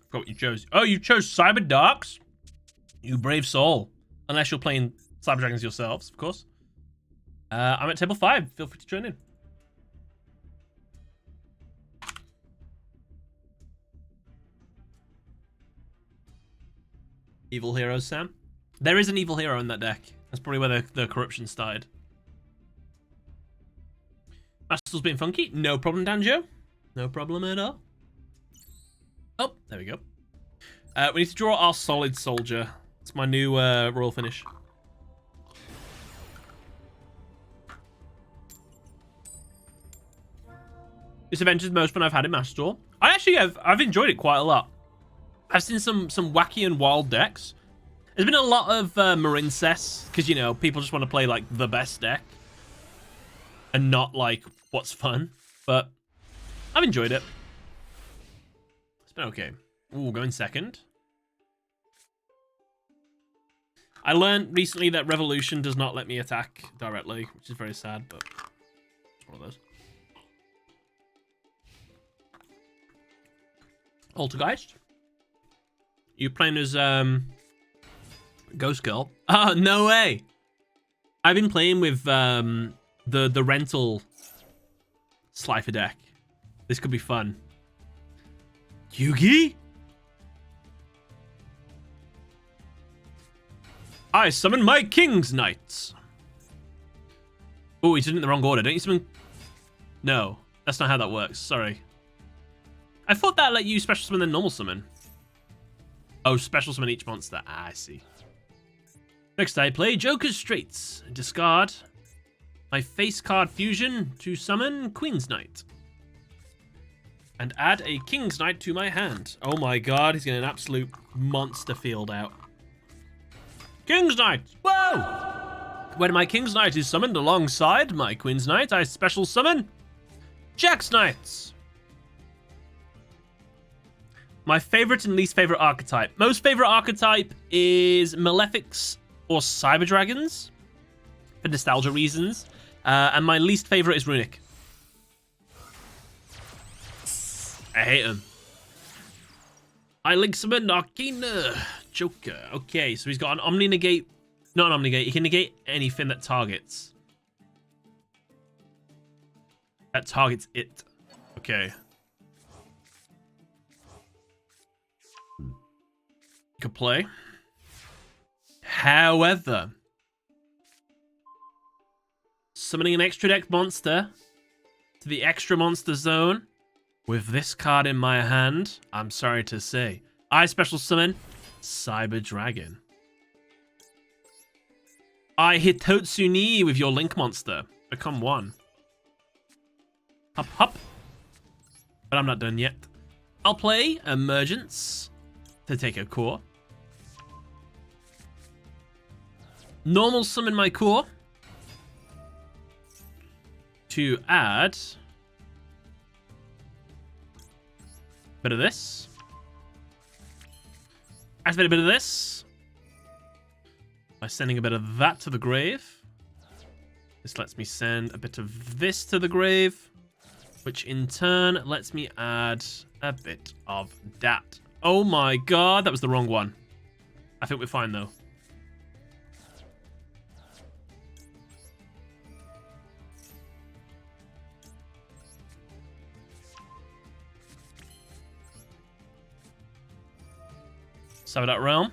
Forgot what you chose. Oh, you chose Cyber Darks? You brave soul. Unless you're playing Cyber Dragons yourselves, of course. I'm at table 5. Feel free to join in. Evil heroes, Sam. There is an evil hero in that deck. That's probably where the corruption started. Master's being funky. No problem, Danjo. No problem at all. Oh, there we go. We need to draw our Solid Soldier. It's my new royal finish. This event is the most fun I've had in Master Duel. I've enjoyed it quite a lot. I've seen some wacky and wild decks. There's been a lot of Marincess, because, you know, people just want to play, like, the best deck. And not, like, what's fun. But I've enjoyed it. It's been okay. Ooh, going second. I learned recently that Revolution does not let me attack directly, which is very sad, but it's one of those. Altergeist. You playing as Ghost Girl? Oh, no way! I've been playing with the rental Slifer deck. This could be fun. Yugi? I summon my King's Knights. Oh, he's in the wrong order. Don't you summon... No, that's not how that works. Sorry. I thought that let you special summon the normal summon. Oh, special summon each monster. Ah, I see. Next, I play Joker's Straits. Discard my face card fusion to summon Queen's Knight. And add a King's Knight to my hand. Oh my god, he's getting an absolute monster field out. King's Knight! Whoa! When my King's Knight is summoned alongside my Queen's Knight, I special summon Jack's Knights. My favorite and least favorite archetype. Most favorite archetype is Malefics or Cyber Dragons for nostalgia reasons. And my least favorite is Runic. I hate him. I link summon Arcana Joker. Okay, so he's got an Omni Negate. Not an Omni Negate. He can negate anything that targets. That targets it. Okay. Could play. However, summoning an extra deck monster to the extra monster zone with this card in my hand, I'm sorry to say, I special summon Cyber Dragon. I Hitotsu-ni with your Link monster. Become one. Hop, hop. But I'm not done yet. I'll play Emergence to take a core. Normal summon my core to add a bit of this. Activate a bit of this by sending a bit of that to the grave. This lets me send a bit of this to the grave, which in turn lets me add a bit of that. Oh my god, that was the wrong one. I think we're fine though. Sabbath Realm.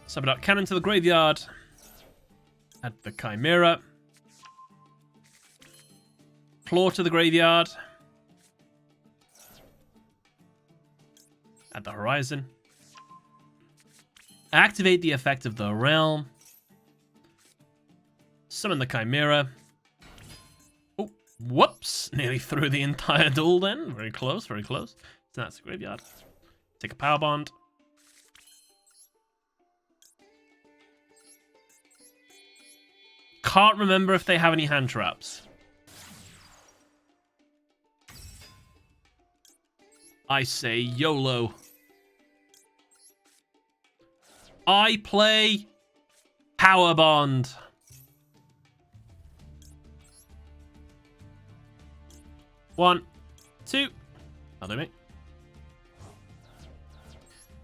Sabbath Cannon to the graveyard. Add the Chimera. Claw to the graveyard. Add the Horizon. Activate the effect of the realm. Summon the Chimera. Oh, whoops. Nearly threw the entire duel then. Very close, very close. So that's the graveyard. Take a power bond. Can't remember if they have any hand traps. I say YOLO. I play Power Bond. One, two. I'll do me.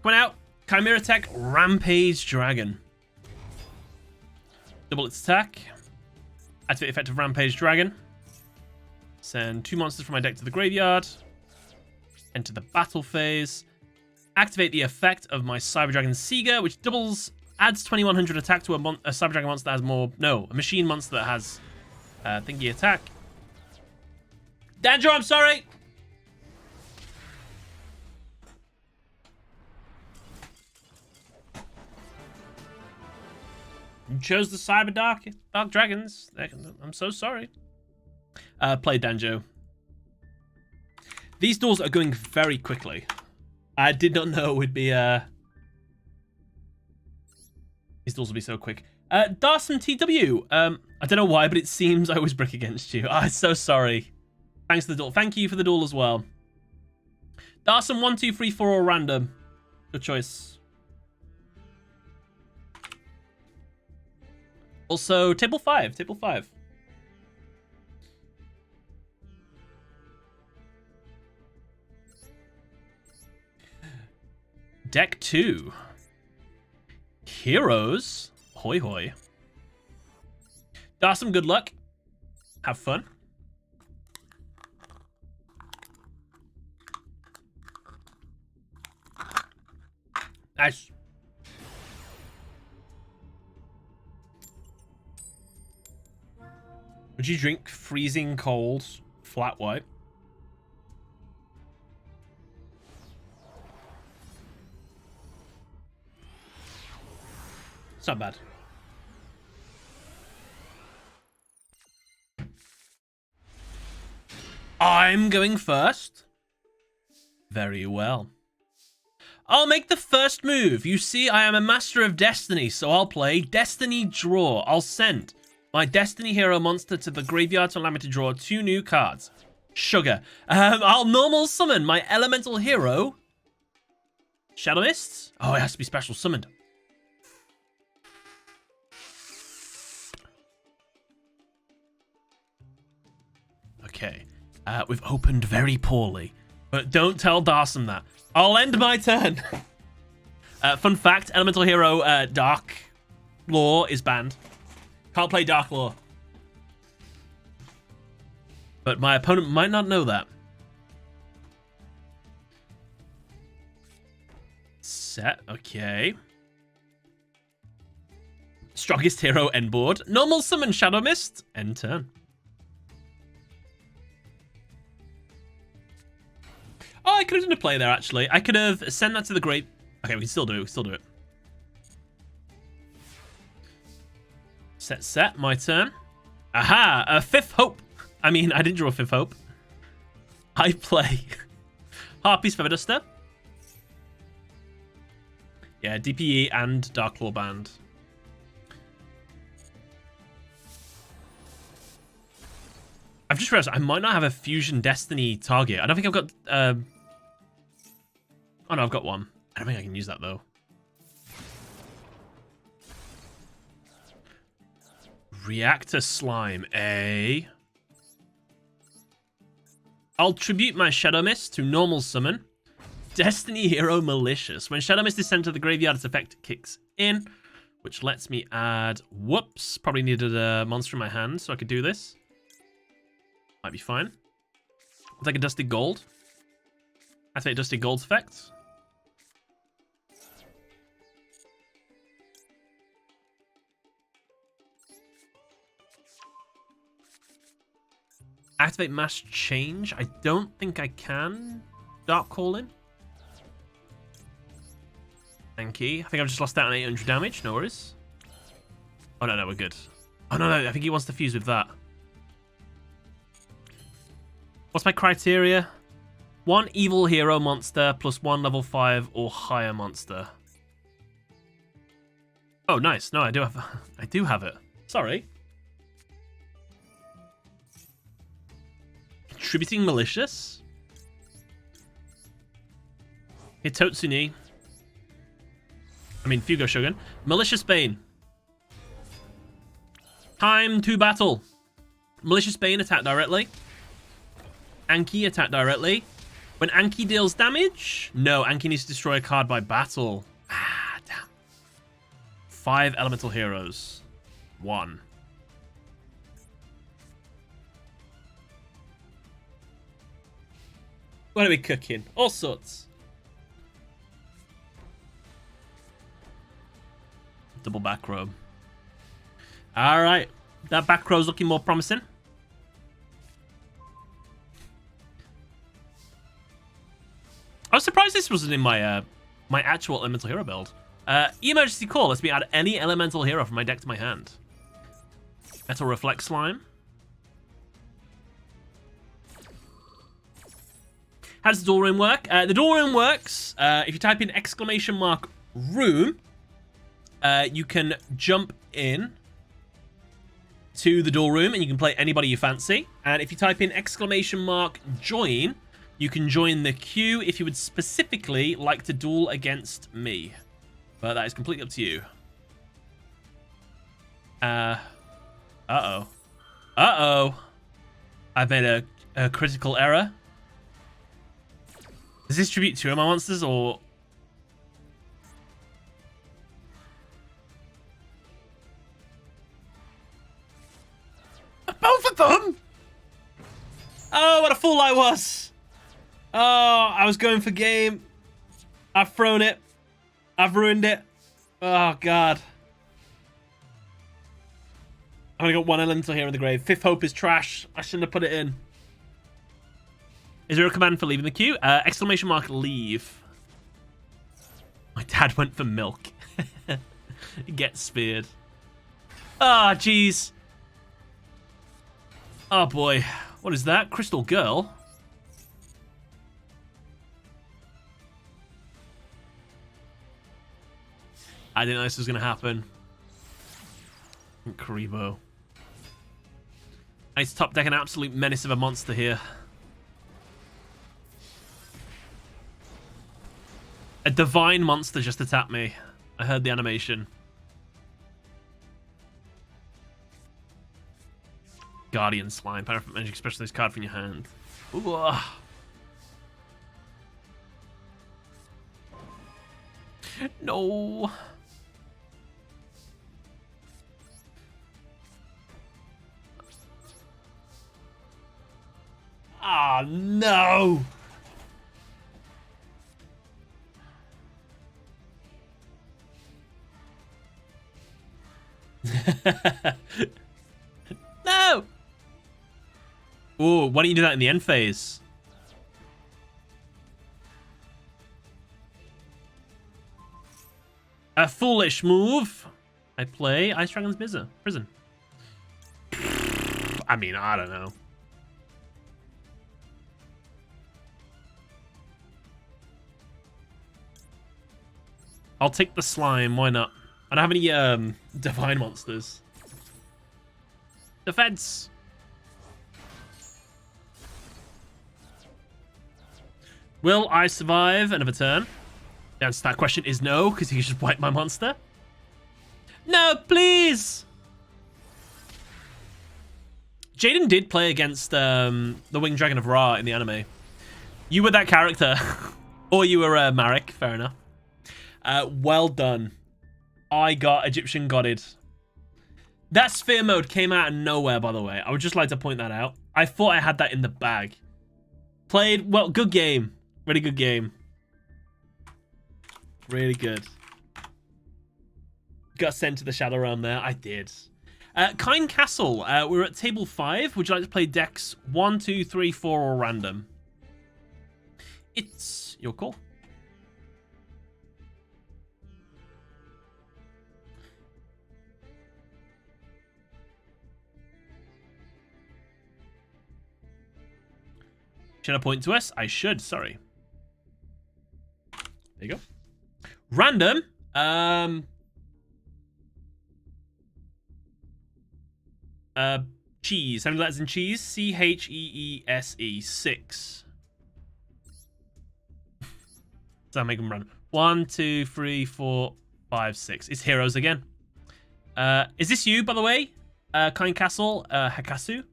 Coming out. Chimera Tech Rampage Dragon. Double its attack. Activate effect of Rampage Dragon. Send 2 monsters from my deck to the graveyard. Enter the battle phase. Activate the effect of my Cyber Dragon Seeger, which adds 2100 attack to a Cyber Dragon monster that has more. No, a machine monster that has thingy attack. Danjo, I'm sorry. You chose the Cyber Dark Dragons. I'm so sorry. Play Danjo. These duels are going very quickly. I did not know it would be these duels will be so quick. Darson TW. I don't know why, but it seems I always brick against you. I'm so sorry. Thanks for the duel. Thank you for the duel as well. Darson 1, 2, 3, 4 or random. Good choice. Also, table 5. Table 5. Deck 2. Heroes. Hoi hoi. Darson, good luck. Have fun. Nice. Would you drink freezing cold flat white? It's not bad. I'm going first. Very well. I'll make the first move. You see, I am a master of destiny, so I'll play Destiny Draw. I'll send my Destiny Hero monster to the graveyard to allow me to draw 2 new cards. Sugar. I'll normal summon my elemental hero. Shadow Mist? Oh, it has to be special summoned. Okay. We've opened very poorly. But don't tell Darson that. I'll end my turn. Fun fact, elemental hero Dark Law is banned. Can't play Dark Law. But my opponent might not know that. Set, okay. Strongest hero end board. Normal summon Shadow Mist. End turn. Oh, I could have done a play there, actually. I could have sent that to the grave. Okay, we can still do it. We can still do it. Set. My turn. Aha! A 5th hope. I mean, I didn't draw a 5th hope. I play Harpy's Feather Duster. Yeah, DPE and Dark Claw Band. I've just realized I might not have a Fusion Destiny target. I don't think I've got... Oh, no, I've got one. I don't think I can use that, though. Reactor Slime, A. I'll tribute my Shadow Mist to normal summon. Destiny Hero Malicious. When Shadow Mist is sent to the graveyard, its effect kicks in, which lets me add... Whoops. Probably needed a monster in my hand so I could do this. Might be fine. I'll take a Dusty Gold. Activate Dusty Gold's effect. Activate Mass Change. I don't think I can Dark Call in. Thank you. I think I've just lost out on 800 damage. No worries. Oh, no, we're good. Oh, no, I think he wants to fuse with that. What's my criteria? 1 evil hero monster plus 1 level 5 or higher monster. Oh, nice. No, I do have it. Sorry. Contributing Malicious. Hitotsuni. I mean, Fugo Shogun. Malicious Bane. Time to battle. Malicious Bane attack directly. Anki attack directly. When Anki deals damage... No, Anki needs to destroy a card by battle. Ah, damn. 5 elemental heroes. 1. What are we cooking? All sorts. Double back row. Alright. That back row is looking more promising. I was surprised this wasn't in my my actual elemental hero build. Emergency Call lets me add any elemental hero from my deck to my hand. Metal Reflect Slime. How does the duel room work? The duel room works if you type in !room, you can jump in to the duel room and you can play anybody you fancy. And if you type in !join, you can join the queue if you would specifically like to duel against me. But that is completely up to you. Uh-oh. Uh-oh. I've made a critical error. Does this tribute 2 of my monsters, or... Both of them? Oh, what a fool I was. Oh, I was going for game. I've thrown it. I've ruined it. Oh, God. only got one elemental here in the grave. Fifth Hope is trash. I shouldn't have put it in. Is there a command for leaving the queue? Exclamation mark leave. My dad went for milk. Get speared. Ah, oh, jeez. Oh boy. What is that? Crystal Girl? I didn't know this was going to happen. Karibo. Nice top deck, an absolute menace of a monster here. A divine monster just attacked me. I heard the animation. Guardian Slime. Power of Magic Specialist card from your hand. Ooh. No. Ah, oh, no. No. Ooh, why don't you do that in the end phase? A foolish move. I play Ice Dragon's Prison. I mean, I don't know. I'll take the slime. Why not? I don't have any divine monsters. Defense. Will I survive another turn? The answer to that question is no, because he just wiped my monster. No, please! Jaden did play against the Winged Dragon of Ra in the anime. You were that character. Or you were Marek, fair enough. Well done. I got Egyptian Godded. That sphere mode came out of nowhere, by the way. I would just like to point that out. I thought I had that in the bag. Played, well, good game. Really good game. Really good. Got sent to the Shadow Realm there. I did. Kind Castle. We're at table 5. Would you like to play decks 1, 2, 3, 4, or random? It's your call. Should I point to us? I should, sorry. There you go. Random. Cheese. How many letters in cheese? C-H-E-E-S-E. 6. Does that make them random? 1, 2, 3, 4, 5, 6. It's heroes again. Is this you, by the way? Kind Castle, Akatsu?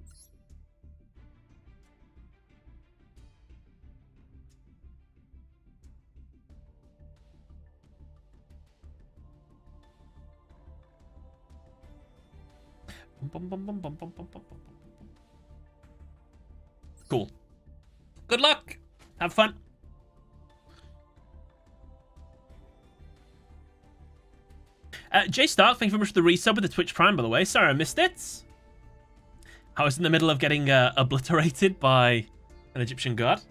Cool. Good luck. Have fun. Jay Stark, thank you very much for the resub with the Twitch Prime, by the way. Sorry I missed it. I was in the middle of getting obliterated by an Egyptian god.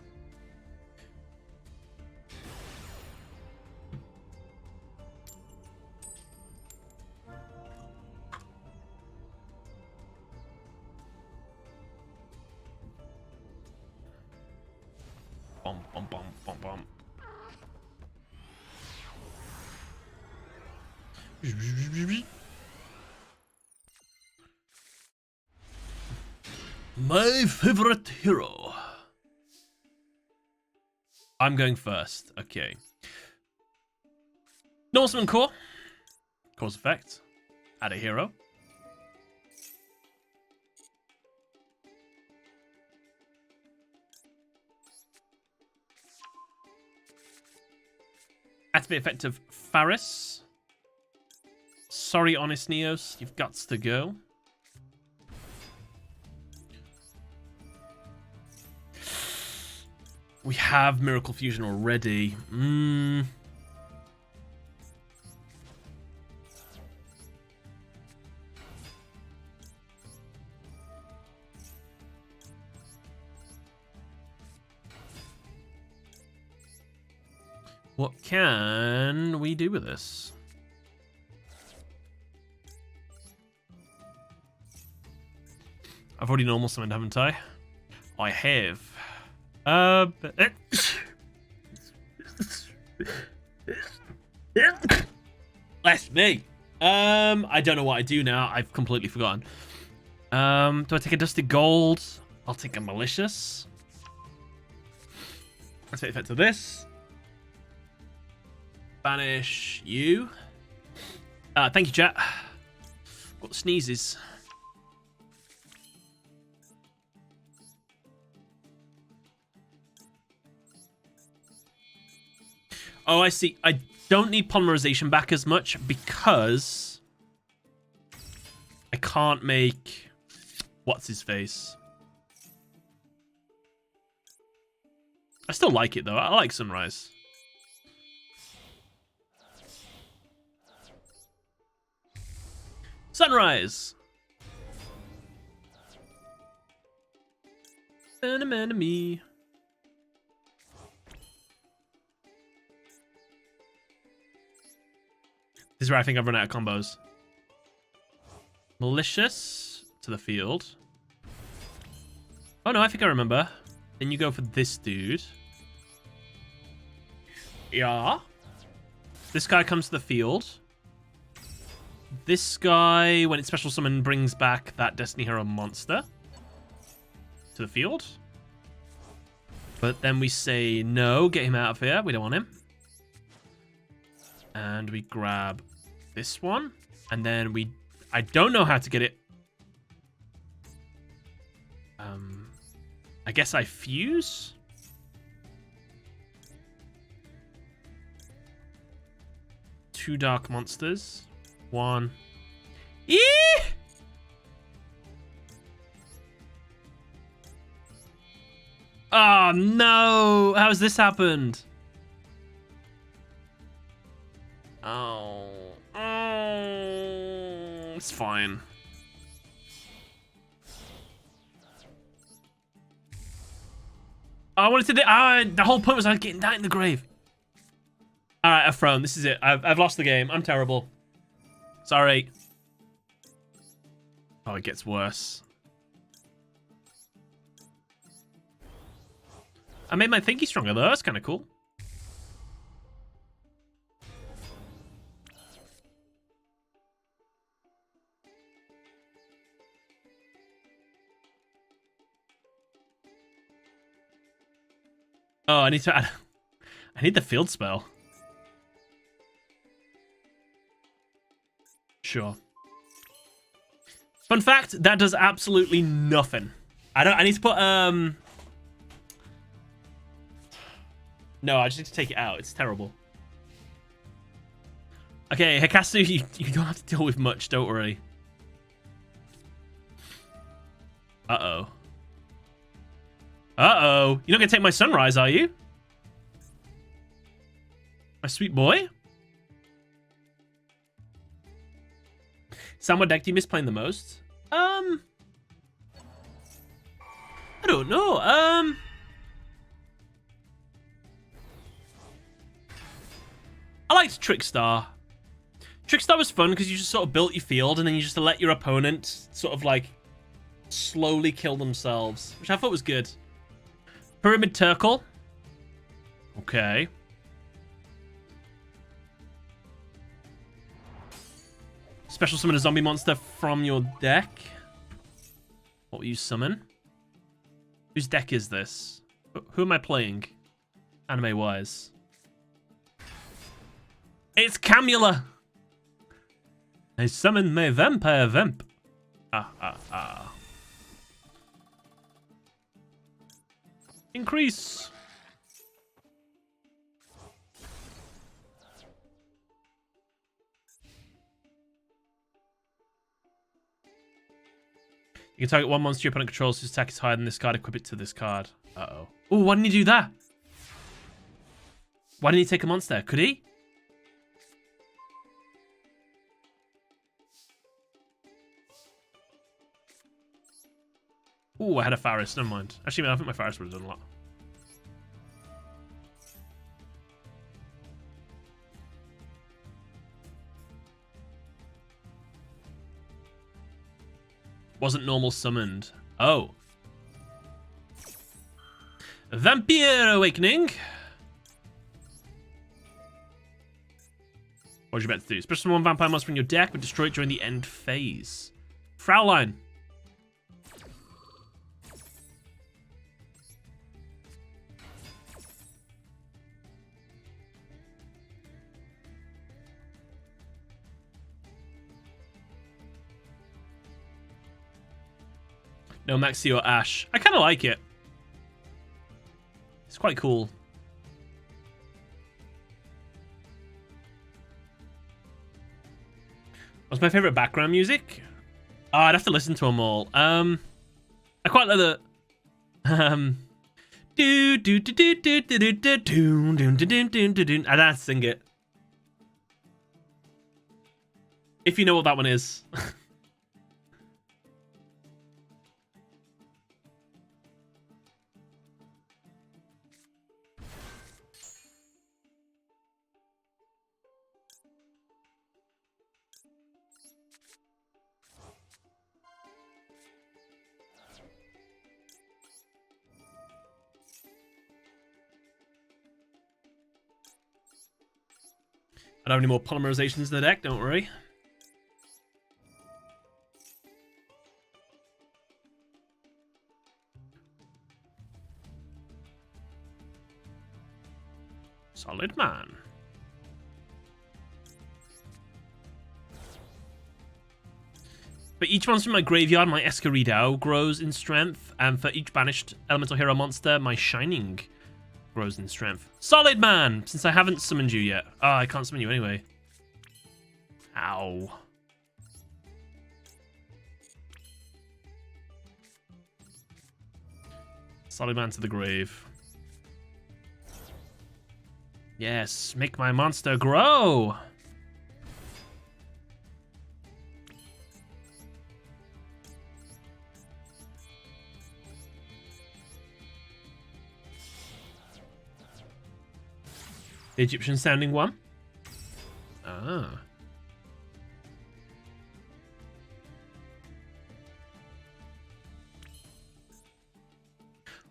My favorite hero. I'm going first. Okay. Norseman Core. Cause effect. Add a hero. Activate effect of Faris. Sorry, Honest Neos. You've got to go. We have Miracle Fusion already. What can we do with this? I've already normal summoned, haven't I? I have. Bless me. I don't know what I do now. I've completely forgotten. Do I take a dusty gold? I'll take a malicious. Let's take effect to this. Banish you. Thank you, chat. Got the sneezes. Oh, I see. I don't need polymerization back as much because I can't make... What's his face? I still like it, though. I like Sunrise. Sunrise! Enemy. This is where I think I've run out of combos. Malicious to the field. Oh no, I think I remember. Then you go for this dude. Yeah. This guy comes to the field. This guy, when it's special summon, brings back that Destiny Hero monster to the field. But then we say, no, get him out of here. We don't want him. And we grab this one. And then we... I don't know how to get it. I guess I fuse? Two dark monsters. One. Eee! Oh, no. How's this happened? Oh. It's fine. I wanted to... the whole point was I was getting that in the grave. Alright, I've thrown. This is it. I've lost the game. I'm terrible. Sorry. Oh, it gets worse. I made my thingy stronger, though. That's kind of cool. Oh, I need to add... I need the field spell. Sure. Fun fact, that does absolutely nothing. I need to put, No, I just need to take it out. It's terrible. Okay, Akatsu, you don't have to deal with much, don't worry. Uh-oh. Uh-oh. You're not gonna take my Sunrise, are you? My sweet boy? Sam, what deck do you miss playing the most? I don't know. I liked Trickstar. Trickstar was fun because you just sort of built your field and then you just let your opponent sort of like slowly kill themselves, which I thought was good. Pyramid Turkle. Okay. Special summon a zombie monster from your deck. What will you summon? Whose deck is this? Who am I playing? Anime-wise. It's Camula! I summon my vampire vamp. Increase. You can target one monster your opponent controls whose attack is higher than this card. Equip it to this card. Uh-oh. Oh, why didn't he do that? Why didn't he take a monster? Could he? Oh, I had a Faris. Never mind. Actually, I think my Faris would have done a lot. Wasn't normal summoned. Oh. Vampire Awakening. What would you bet to do? Special summon one vampire monster from your deck, but destroy it during the end phase. Fraulein. No Maxi or Ash. I kind of like it. It's quite cool. What's my favorite background music? Oh, I'd have to listen to them all. I quite like the do do do do do do do do do do do do do do. I'd have to sing it. If you know what that one is. I don't have any more polymerizations in the deck, don't worry. Solid man. For each monster in my graveyard, my Escaridao grows in strength, and for each banished elemental hero monster, my Shining grows in strength. Solid man! Since I haven't summoned you yet. Oh, I can't summon you anyway. Ow. Solid man to the grave. Yes, make my monster grow! The Egyptian sounding one? Ah.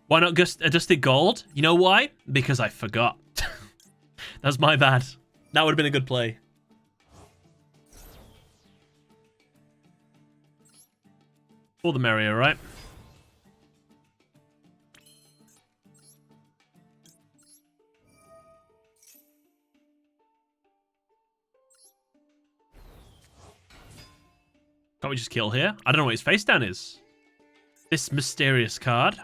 Why not just a Dusted Gold? You know why? Because I forgot. That's my bad. That would have been a good play. All the merrier, right? Can't we just kill here? I don't know what his face down is. This mysterious card.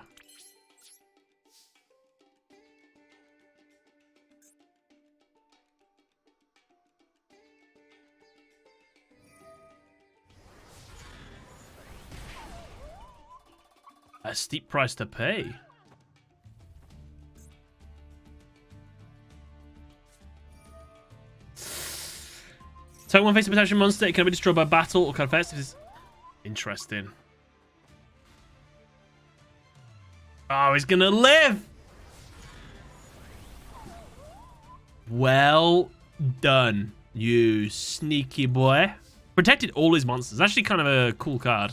A steep price to pay. So one face a potential monster, it can be destroyed by battle or card effects. This is interesting. Oh, he's gonna live! Well done, you sneaky boy. Protected all his monsters. Actually kind of a cool card.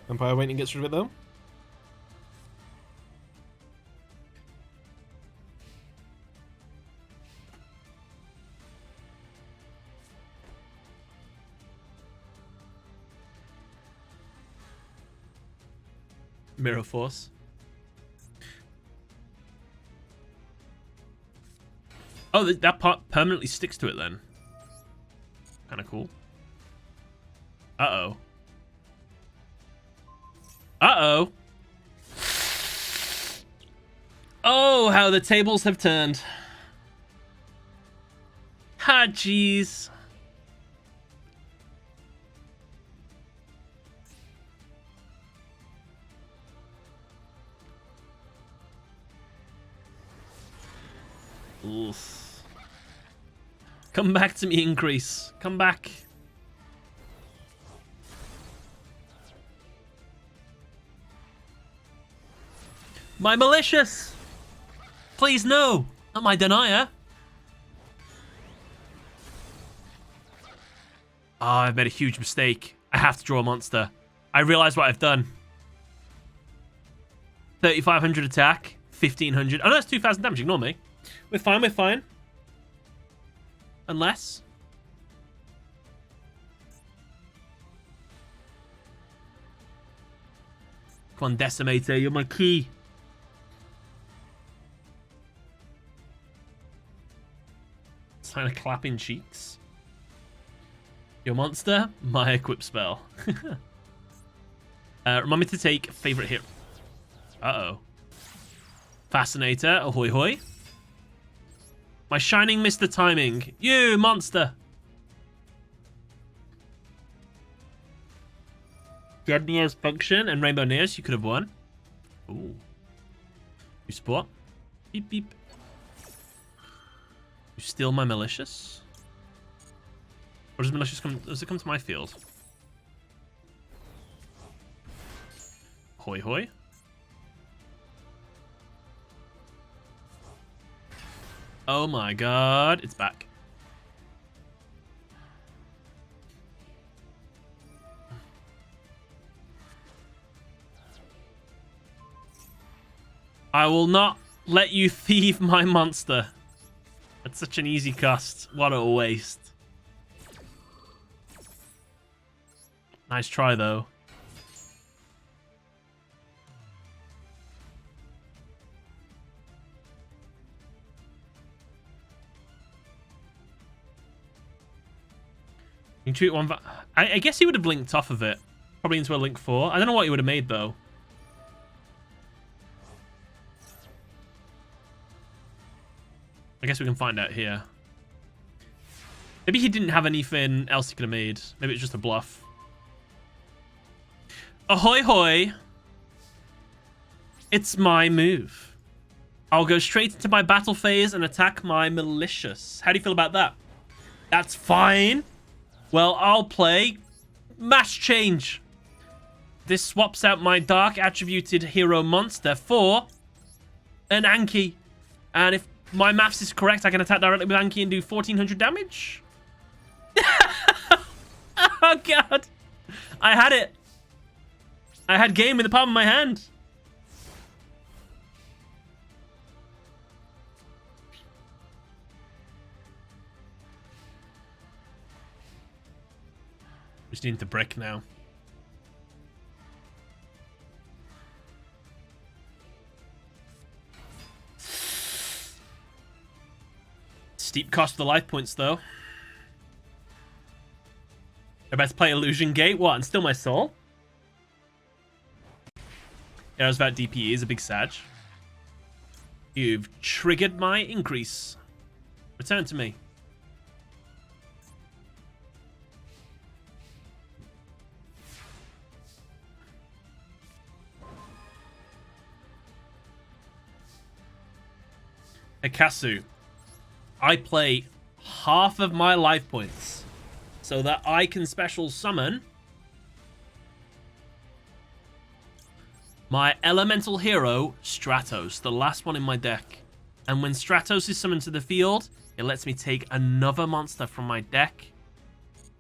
Empire Waiting gets rid of it though. Mirror Force. Oh, that part permanently sticks to it then. Kind of cool. Uh-oh. Uh-oh. Oh, how the tables have turned. Ha, jeez. Oof. Come back to me, Increase. Come back. My malicious! Please, no! Not my denier! I've made a huge mistake. I have to draw a monster. I realize what I've done. 3,500 attack, 1,500. Oh, no, that's 2,000 damage. Ignore me. We're fine, we're fine. Unless... Come on, Decimator, you're my key. Sign of clapping cheeks. Your monster, my equip spell. Remind me to take favorite hero. Uh-oh. Fascinator, ahoy hoy. My shining Mr. Timing. You, monster. If you had Neo's function and Rainbow Neos, you could have won. Ooh. You support. Beep, beep. You steal my Malicious? Or does Malicious come... Does it come to my field? Hoy hoy. Oh my god, it's back. I will not let you thieve my monster. That's such an easy cost. What a waste. Nice try, though. You can treat one... I guess he would have linked off of it. Probably into a link 4. I don't know what he would have made, though. I guess we can find out here. Maybe he didn't have anything else he could have made. Maybe it's just a bluff. Ahoy hoy. It's my move. I'll go straight into my battle phase and attack my Malicious. How do you feel about that? That's fine. Well, I'll play Mass Change. This swaps out my dark attributed hero monster for an Anki. And if my maths is correct, I can attack directly with Anki and do 1,400 damage. Oh, God. I had it. I had game in the palm of my hand. Just need to brick now. Steep cost for the life points, though. I best play Illusion Gate. What? And steal my soul? Yeah, I was about DPE is a big sag. You've triggered my increase. Return to me. Akatsu. I play half of my life points so that I can special summon my elemental hero, Stratos, the last one in my deck. And when Stratos is summoned to the field, it lets me take another monster from my deck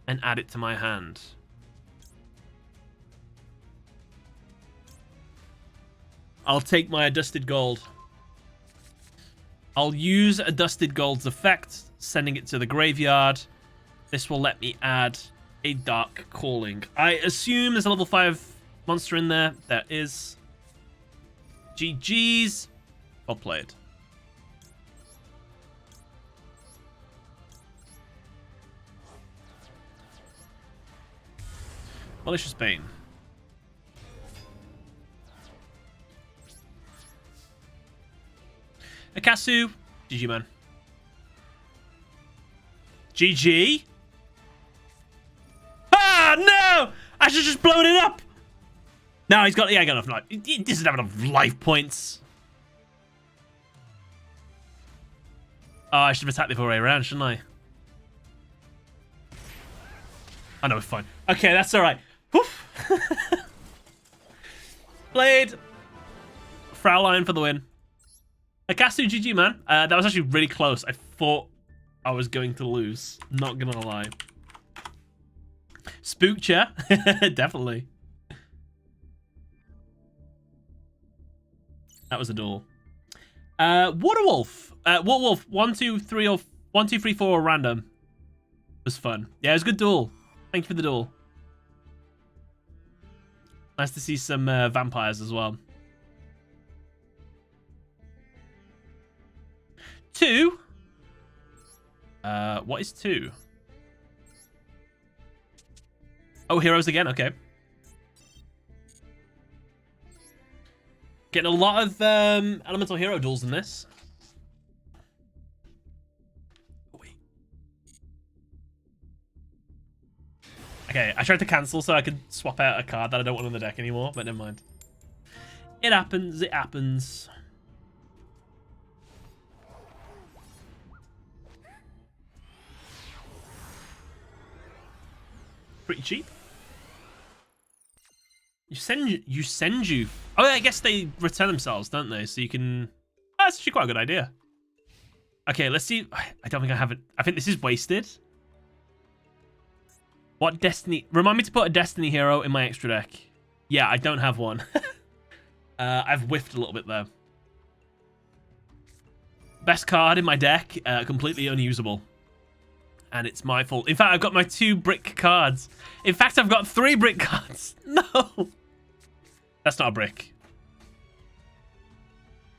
and add it to my hand. I'll take my Adusted Gold. I'll use Adusted Gold's effect, sending it to the graveyard. This will let me add a Dark Calling. I assume there's a level 5 monster in there. There is. GG's. Well played. Malicious Bane. Akatsu. GG, man. GG? Ah, no! I should just blown it up! No, he's got... Yeah, I got enough life. He doesn't have enough life points. Oh, I should have attacked the other way around, shouldn't I? I know, it's fine. Okay, that's alright. Played. Fraulein for the win. Akatsu, GG, man. That was actually really close. I thought I was going to lose. Not gonna lie. Spooked ya. Definitely. That was a duel. Waterwolf. Waterwolf, 1, 2, 3, or 1, 2, 3, 4 or random. Was fun. Yeah, it was a good duel. Thank you for the duel. Nice to see some vampires as well. 2. What is 2? Oh, heroes again. Okay. Getting a lot of elemental hero duels in this. Oh, wait. Okay, I tried to cancel so I could swap out a card that I don't want on the deck anymore, but never mind. It happens. It happens. Pretty cheap. You send you. Oh, I guess they return themselves, don't they? So you can. Oh, that's actually quite a good idea. Okay, let's see. I don't think I have it. I think this is wasted. What Destiny? Remind me to put a Destiny hero in my extra deck. Yeah, I don't have one. I've whiffed a little bit there. Best card in my deck, completely unusable. And it's my fault. In fact, I've got my 2 brick cards. In fact, I've got 3 brick cards. No. That's not a brick.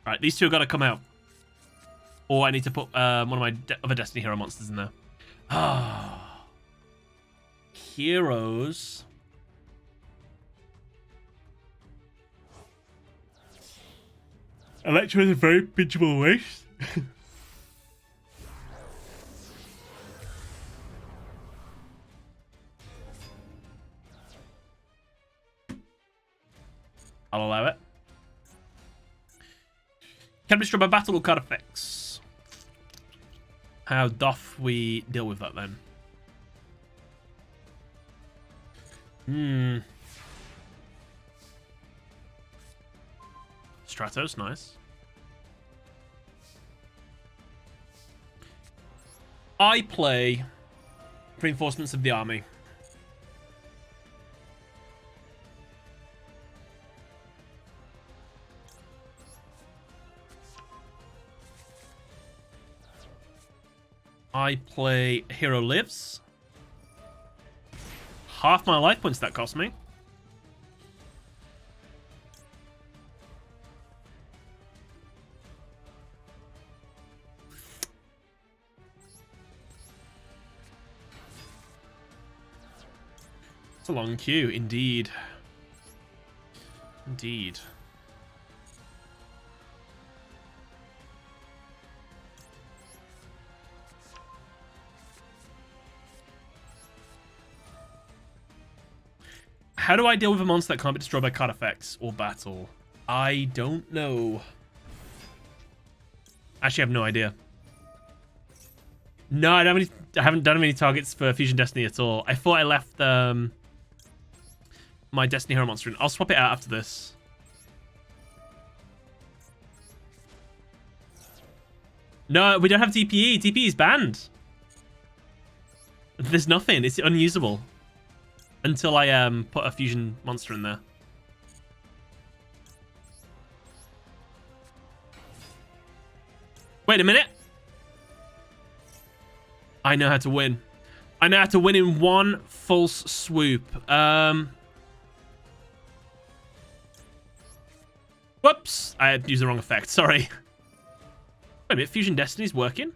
All right, these 2 have got to come out. Or I need to put one of my other Destiny hero monsters in there. Ah. Heroes. Electro is a very pinchable waste. I'll allow it. Can be destroyed by battle or card effects. How doth we deal with that then? Stratos, nice. I play Reinforcements of the Army. I play Hero Lives. Half my life points that cost me. It's a long queue, indeed. Indeed. How do I deal with a monster that can't be destroyed by card effects or battle? I don't know. Actually, I have no idea. No, I haven't done any targets for Fusion Destiny at all. I thought I left my Destiny Hero monster in. I'll swap it out after this. No, we don't have DPE. DPE is banned. There's nothing. It's unusable. Until I put a fusion monster in there. Wait a minute. I know how to win. I know how to win in one false swoop. Whoops. I used the wrong effect. Sorry. Wait a minute. Fusion Destiny's working?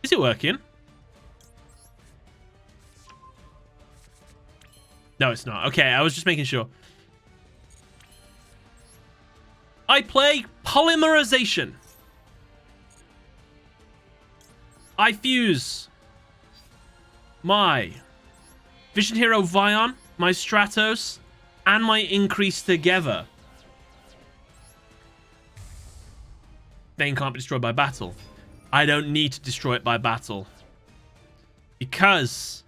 Is it working? No, it's not. Okay, I was just making sure. I play Polymerization. I fuse my Vision Hero Vion, my Stratos, and my Increase together. Bane can't be destroyed by battle. I don't need to destroy it by battle. Because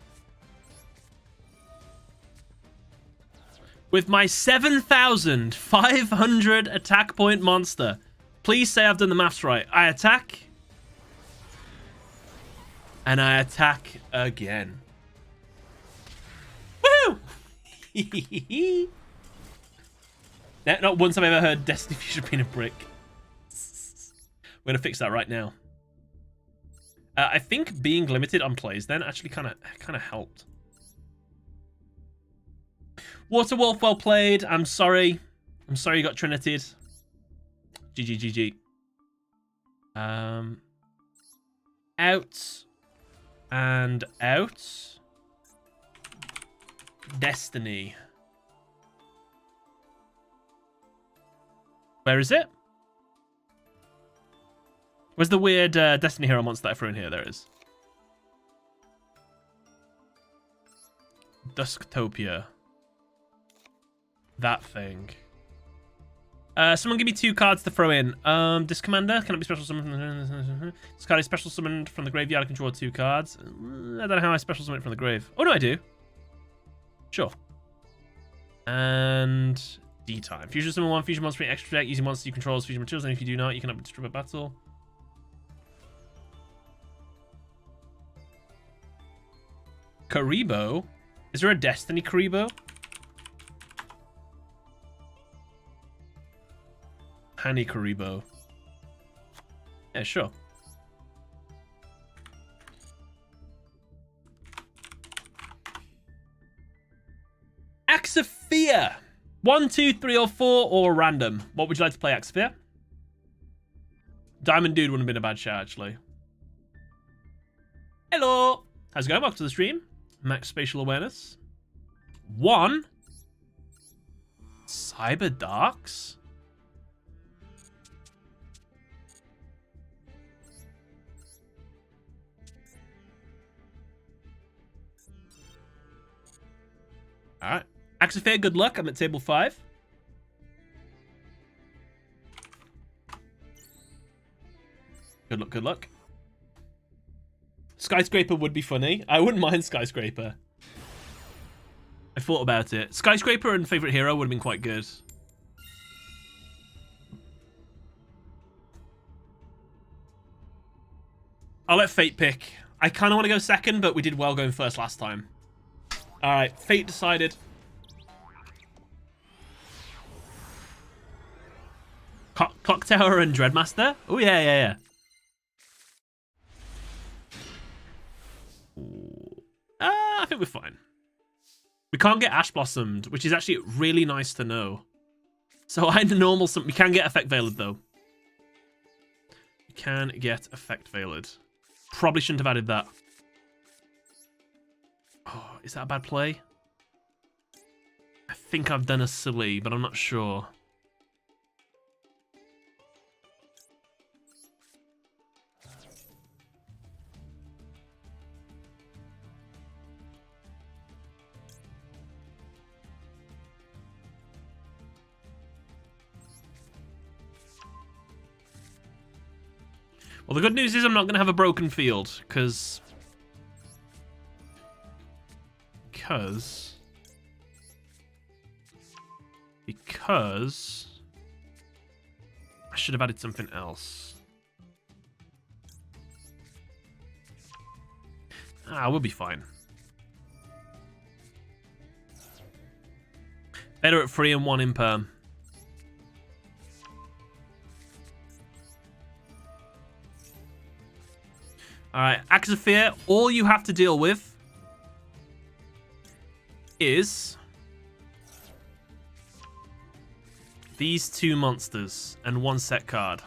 with my 7,500 attack point monster, please say I've done the maths right. I attack. And I attack again. Woohoo! Not once have I ever heard Destiny Fusion being a brick. We're gonna fix that right now. I think being limited on plays then actually kind of helped. Waterwolf, well played. I'm sorry you got trinited. GG. Out and out. Destiny. Where is it? Where's the weird Destiny hero monster that I threw in here? There it is. Dusktopia. That thing. Someone give me 2 cards to throw in. This commander, can it be special summoned? This card is special summoned from the graveyard. I can draw 2 cards. I don't know how I special summon it from the grave. Oh, no, I do. Sure. And D-time. Fusion summon 1 fusion monster, extra deck, using monsters you control as fusion materials, and if you do not, you can up destroy a battle. Karibo? Is there a Destiny Karibo? Hani Karibo. Yeah, sure. Axophia! 1, 2, 3, or 4, or random. What would you like to play, Axophia? Diamond Dude wouldn't have been a bad shout, actually. Hello! How's it going? Welcome to the stream. Max Spatial Awareness. 1. Cyber Darks? Alright. Axophia, good luck. I'm at table 5. Good luck, good luck. Skyscraper would be funny. I wouldn't mind Skyscraper. I thought about it. Skyscraper and Favorite Hero would have been quite good. I'll let Fate pick. I kind of want to go second, but we did well going first last time. Alright, Fate decided. Clock Tower and Dreadmaster? Oh, yeah. I think we're fine. We can't get Ash Blossomed, which is actually really nice to know. So I had the normal... We can get Effect Veiled, though. We can get Effect Veiled. Probably shouldn't have added that. Oh, is that a bad play? I think I've done a silly, but I'm not sure. Well, the good news is I'm not going to have a broken field, because I should have added something else. We'll be fine. Better at 3 and 1 in perm. Alright, Axophia, all you have to deal with is these 2 monsters and 1 set card.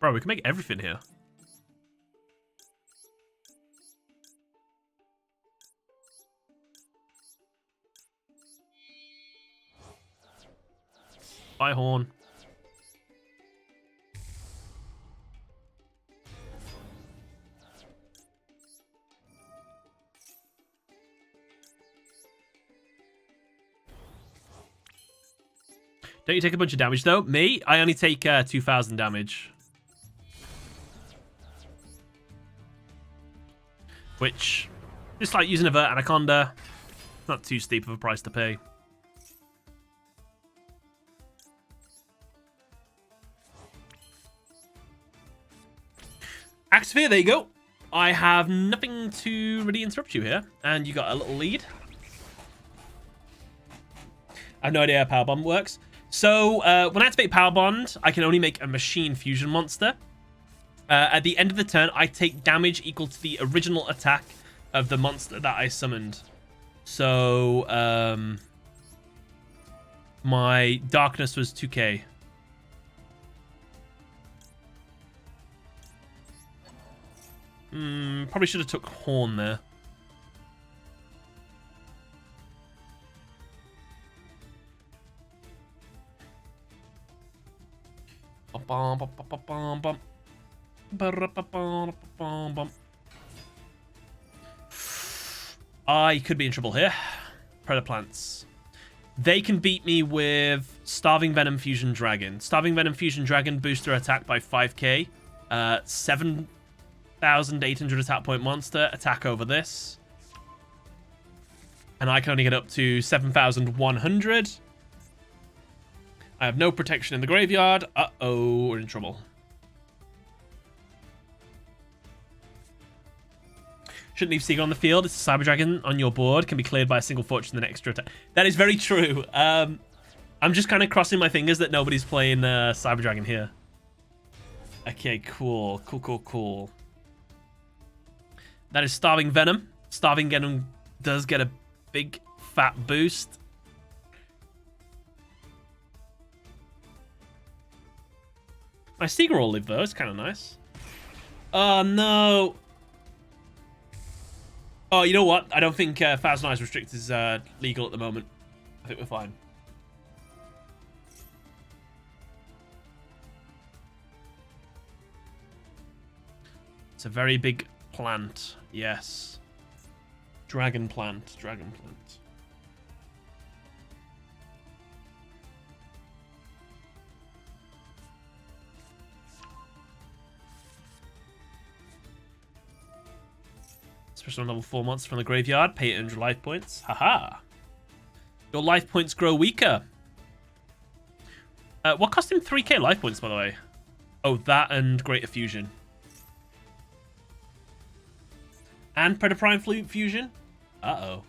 Bro, we can make everything here. Bye, Horn. Don't you take a bunch of damage, though? Me? I only take 2,000 damage. which, just like using Avert Anaconda, not too steep of a price to pay. Axphere, there you go. I have nothing to really interrupt you here, and you got a little lead. I have no idea how Power Bond works. So, when I activate Power Bond, I can only make a machine fusion monster. At the end of the turn, I take damage equal to the original attack of the monster that I summoned. So, my darkness was 2k. Probably should have took Horn there. I could be in trouble here. Predator Plants. They can beat me with Starving Venom Fusion Dragon. Starving Venom Fusion Dragon boosts their attack by 5k. 7,800 attack point monster. Attack over this. And I can only get up to 7,100. I have no protection in the graveyard. Uh-oh, we're in trouble. Shouldn't leave Seagull on the field. It's a Cyber Dragon on your board. Can be cleared by a single fortune and an extra attack. That is very true. I'm just kind of crossing my fingers that nobody's playing Cyber Dragon here. Okay, cool. Cool. That is Starving Venom. Starving Venom does get a big fat boost. My Seagull will live though. It's kind of nice. Oh no. Oh, you know what? I don't think Thousand Eyes Restrict is legal at the moment. I think we're fine. It's a very big plant. Yes. Dragon plant. Dragon plant. Special level 4 monster from the graveyard. Pay 800 life points. Haha. Your life points grow weaker. What cost him 3k life points, by the way? Oh, that and Greater Fusion. And Predator Prime Fusion? Uh-oh.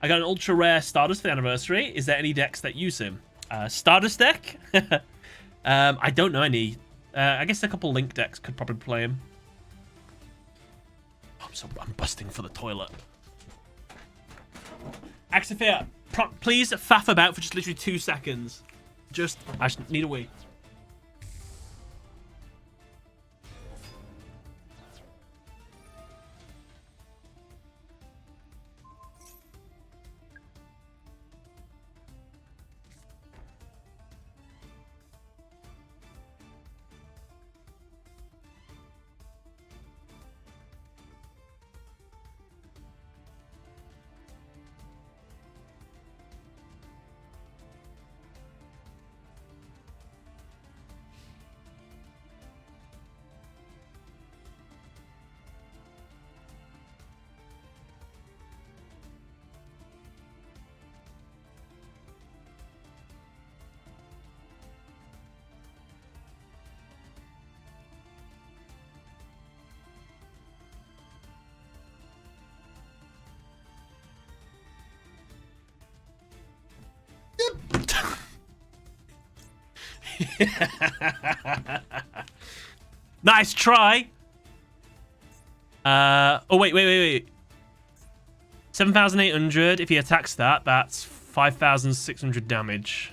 I got an ultra rare Stardust for the anniversary. Is there any decks that use him? Stardust deck? I don't know any. I guess a couple Link decks could probably play him. I'm busting for the toilet. Axophia, please faff about for just literally 2 seconds. I just need a wee. Nice try. Oh, wait. 7,800. If he attacks that, that's 5,600 damage.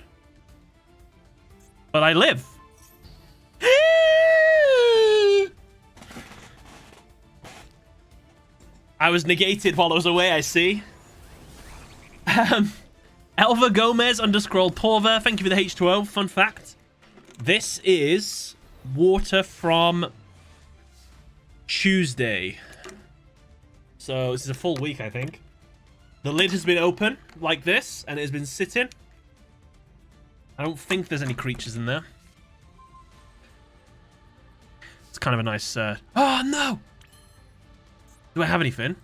But I live. I was negated while I was away, I see. Elva Gomez _ Porver. Thank you for the H2O. Fun fact. This is water from Tuesday. So this is a full week, I think. The lid has been open like this, and it has been sitting. I don't think there's any creatures in there. It's kind of a nice... Oh, no! Do I have anything?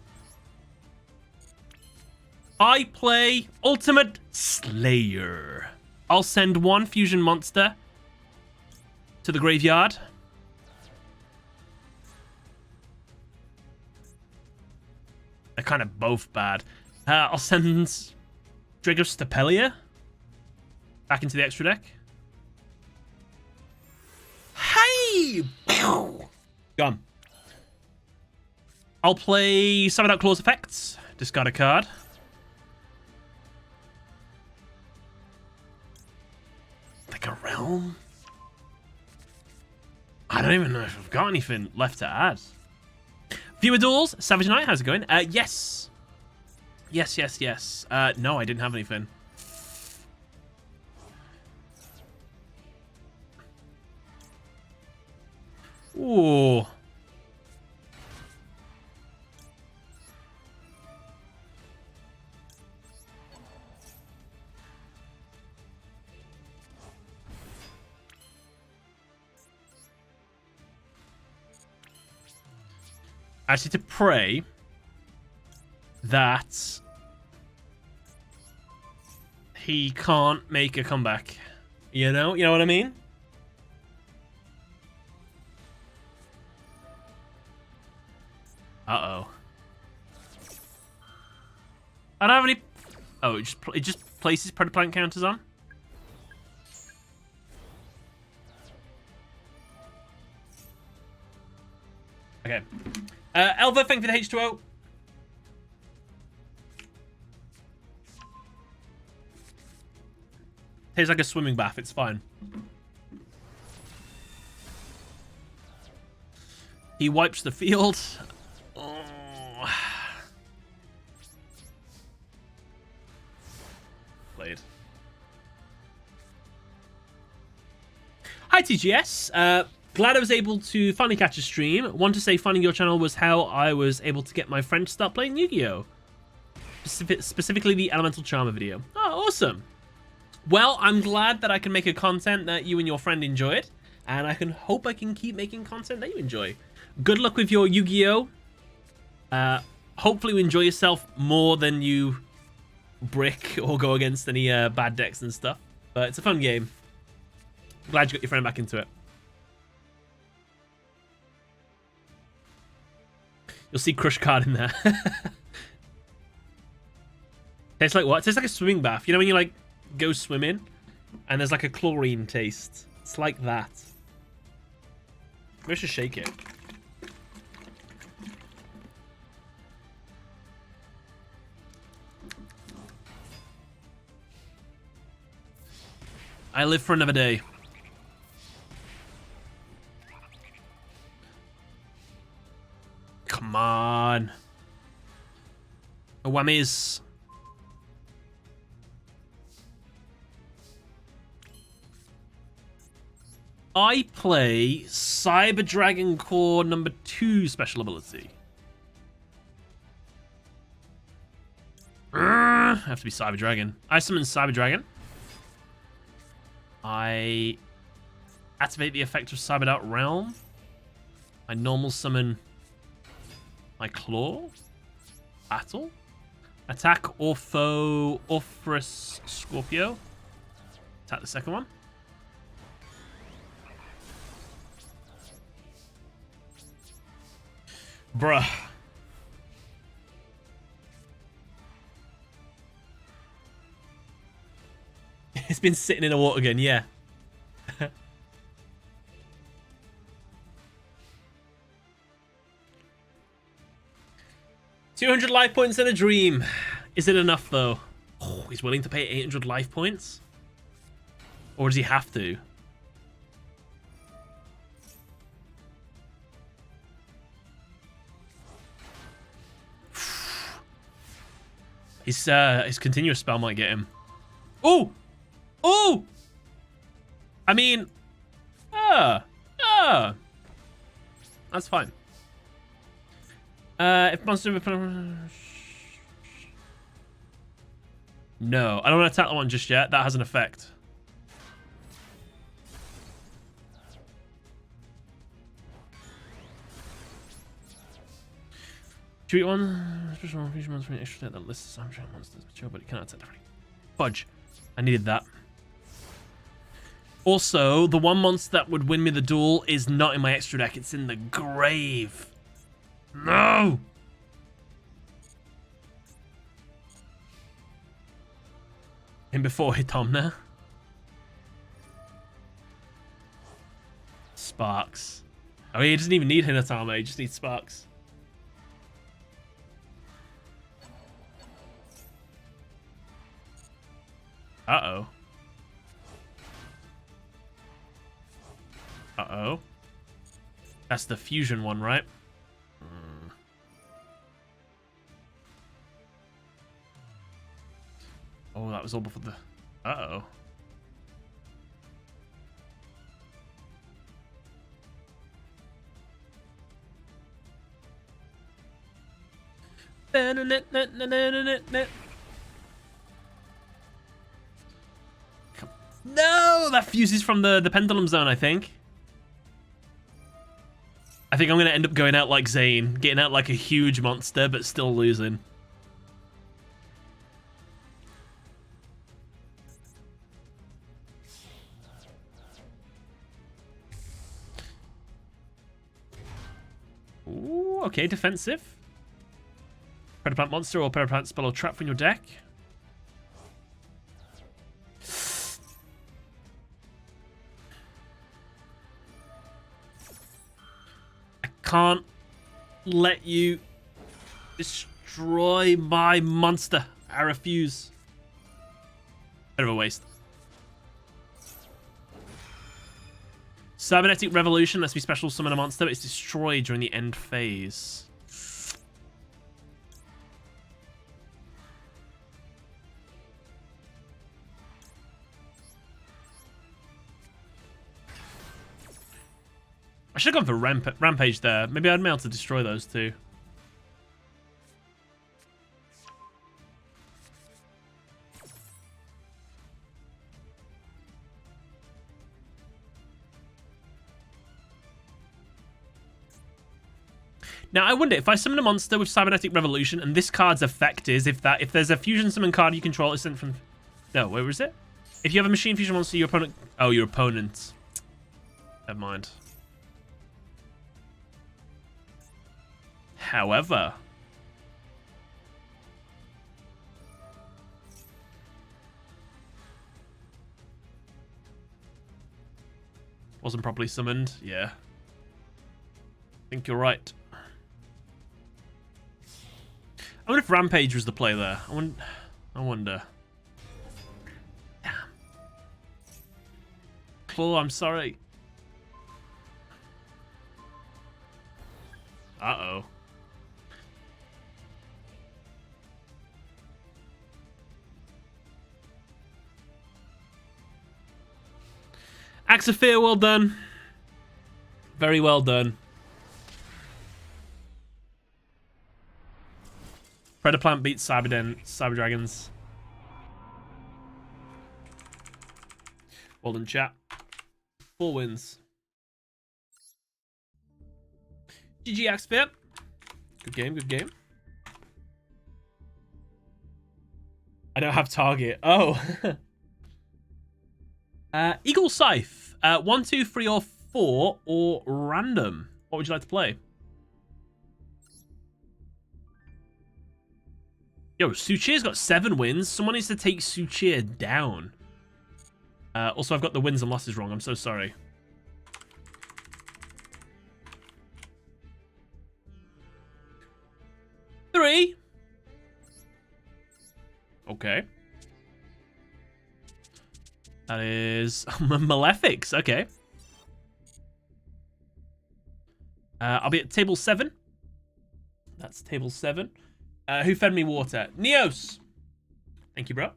I play Ultimate Slayer. I'll send one fusion monster to the graveyard. They're kind of both bad. I'll send Drago Stapelia back into the extra deck. Hey! Gone. I'll play Summon Out Claws effects. Discard a card. Like a realm? I don't even know if I've got anything left to add. Viewer Duels, Savage Knight, how's it going? Yes. Yes. No, I didn't have anything. Ooh. Actually, to pray that he can't make a comeback. You know what I mean? Uh-oh. I don't have any... Oh, it just places Predator Plant counters on? Okay. Elva, thank you for the H2O. Tastes like a swimming bath, it's fine. He wipes the field. Oh. Played. Hi, TGS. Glad I was able to finally catch a stream. Want to say finding your channel was how I was able to get my friend to start playing Yu-Gi-Oh! Specifically the Elemental Charmer video. Oh, awesome. Well, I'm glad that I can make a content that you and your friend enjoyed. And I hope I can keep making content that you enjoy. Good luck with your Yu-Gi-Oh! Hopefully you enjoy yourself more than you brick or go against any bad decks and stuff. But it's a fun game. Glad you got your friend back into it. You'll see Crush card in there. Tastes like what? It tastes like a swimming bath. You know when you like go swimming and there's like a chlorine taste? It's like that. Maybe I should shake it. I live for another day. Come on. Whammies. I play Cyber Dragon Core number 2 special ability. Have to be Cyber Dragon. I summon Cyber Dragon. I activate the effect of Cyber Dart Realm. I normal summon my Claw. Battle. Attack Orpheus Scorpio. Attack the second one. Bruh. It's been sitting in a water gun, yeah. 200 life points in a dream. Is it enough, though? Oh, he's willing to pay 800 life points? Or does he have to? His continuous spell might get him. Ooh! Ooh! I mean... That's fine. If monster... No, I don't want to attack that one just yet. That has an effect. Treat one. Special fusion monster extra state that lists some monsters mature, but it cannot attack differently. Fudge. I needed that. Also, the one monster that would win me the duel is not in my extra deck. It's in the grave. No! In before Hitomna. Sparks. Oh, he doesn't even need Hinatama. He just needs Sparks. Uh-oh. Uh-oh. That's the fusion one, right? Oh, that was all before the... Uh-oh. No! That fuses from the pendulum zone, I think. I think I'm going to end up going out like Zane. Getting out like a huge monster, but still losing. Ooh, okay, defensive. Predaplant monster or Predaplant spell or trap from your deck. I can't let you destroy my monster. I refuse. Bit of a waste. Cybernetic Revolution lets me special summon a monster, but it's destroyed during the end phase. I should have gone for Rampage there. Maybe I'd be able to destroy those two. Now, I wonder, if I summon a monster with Cybernetic Revolution, and this card's effect is, if there's a fusion summon card you control, it's sent from... No, where was it? If you have a machine fusion monster, your opponent... Oh, your opponent. Never mind. However... Wasn't properly summoned? Yeah. I think you're right. I wonder if Rampage was the play there. I wonder. Damn. Claw, I'm sorry. Uh-oh. Axe of Fear, well done. Very well done. Predaplant beats Cyber Dragons. Well done, chat. 4 wins. GG Axe Fear. Good game, good game. I don't have target. Oh. Eagle Scythe. 1, 2, 3, or 4, or random. What would you like to play? Yo, Suchir's got 7 wins. Someone needs to take Suchir down. Also, I've got the wins and losses wrong. I'm so sorry. Three. Okay. That is Malefics. Okay. I'll be at table 7. That's table 7. Who fed me water? Neos! Thank you, bro.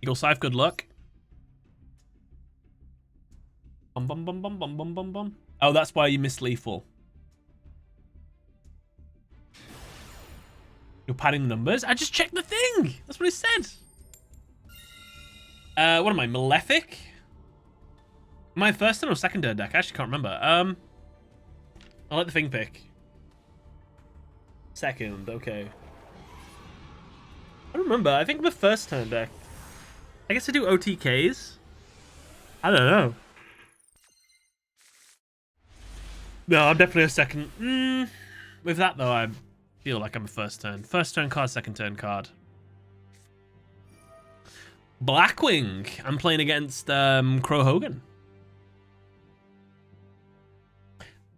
Eagle Scythe, good luck. Bum, bum, bum, bum, bum, bum, bum, bum. Oh, that's why you missed Lethal. You're padding the numbers? I just checked the thing! That's what it said. What am I, Malefic? My first turn or second turn deck? I actually can't remember. I like the thing pick. Second, okay. I don't remember. I think the first turn deck. I guess I do OTKs. I don't know. No, I'm definitely a second. With that, though, I feel like I'm a first turn. First turn card, second turn card. Blackwing. I'm playing against Crow Hogan.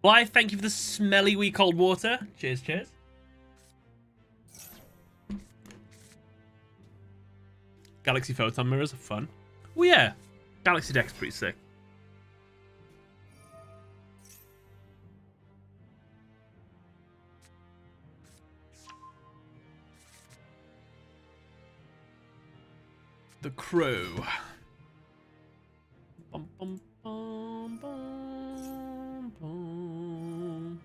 Blythe, thank you for the smelly wee cold water. Cheers, cheers. Galaxy Photon mirrors are fun. Oh yeah, Galaxy deck's pretty sick. The Crow. Bum, bum, bum, bum, bum.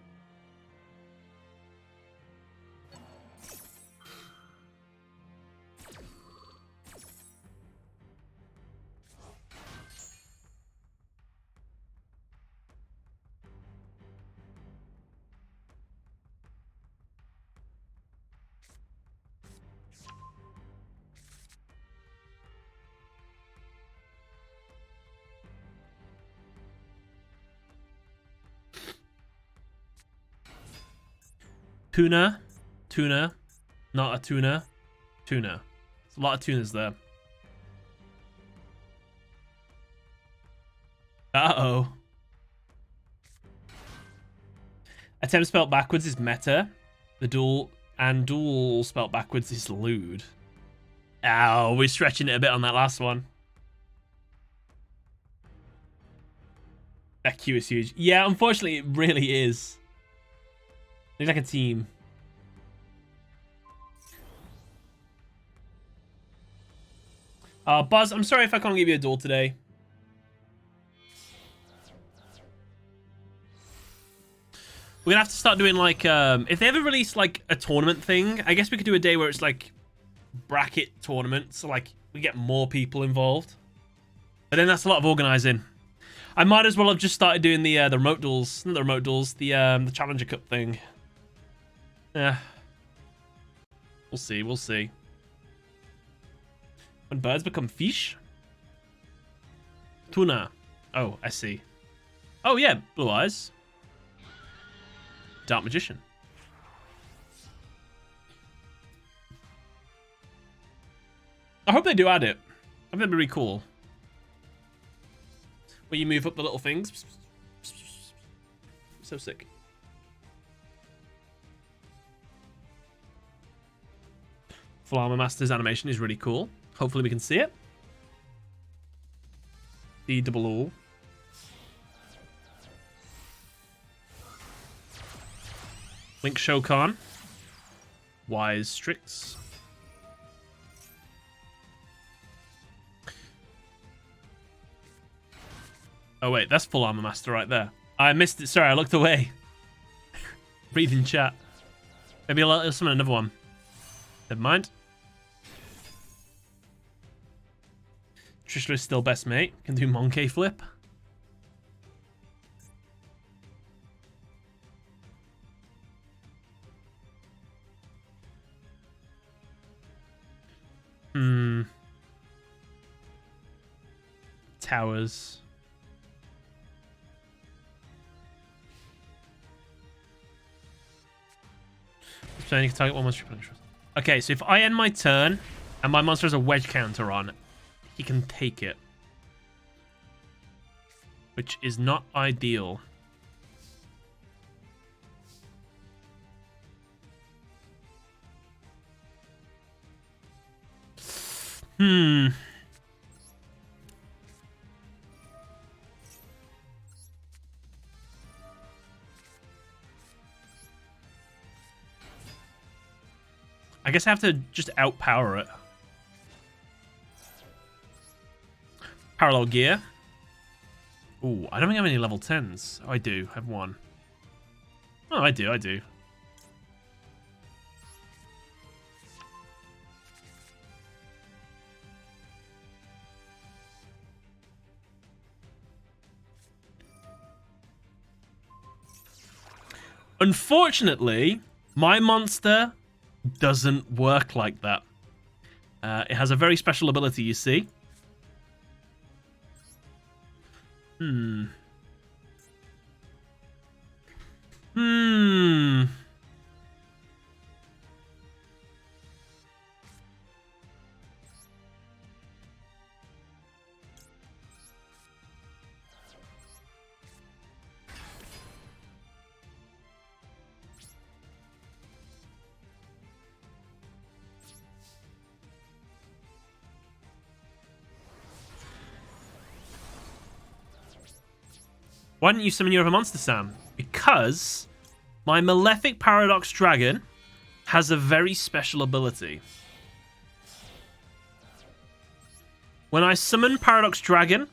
Tuna, tuna, not a tuna, tuna. There's a lot of tunas there. Uh-oh. Attempt spelled backwards is meta. The duel spelled backwards is lewd. Ow, we're stretching it a bit on that last one. That Q is huge. Yeah, unfortunately, it really is. It's like a team. Buzz, I'm sorry if I can't give you a duel today. We're gonna have to start doing like, if they ever release like a tournament thing, I guess we could do a day where it's like bracket tournaments, so like we get more people involved. But then that's a lot of organizing. I might as well have just started doing the remote duels, not the remote duels, the Challenger Cup thing. Yeah. We'll see, we'll see. When birds become fish? Tuna. Oh, I see. Oh yeah, blue eyes. Dark Magician. I hope they do add it. I think that'd be really cool. Where you move up the little things. So sick. Full Armor Master's animation is really cool. Hopefully we can see it. The double O. Link Shokan. Wise Strix. Oh wait, that's Full Armor Master right there. I missed it. Sorry, I looked away. Breathe in chat. Maybe I'll summon another one. Never mind. Trishula is still best mate. Can do Monkey Flip. Towers. So you can target one monster. Okay, so if I end my turn and my monster has a wedge counter on, he can take it. Which is not ideal. I guess I have to just outpower it. Parallel Gear. Ooh, I don't think I have any level 10s. Oh, I do. I have one. Oh, I do. Unfortunately, my monster doesn't work like that. It has a very special ability, you see. Hmm. Why didn't you summon your other monster, Sam? Because my Malefic Paradox Dragon has a very special ability. When I summon Paradox Dragon,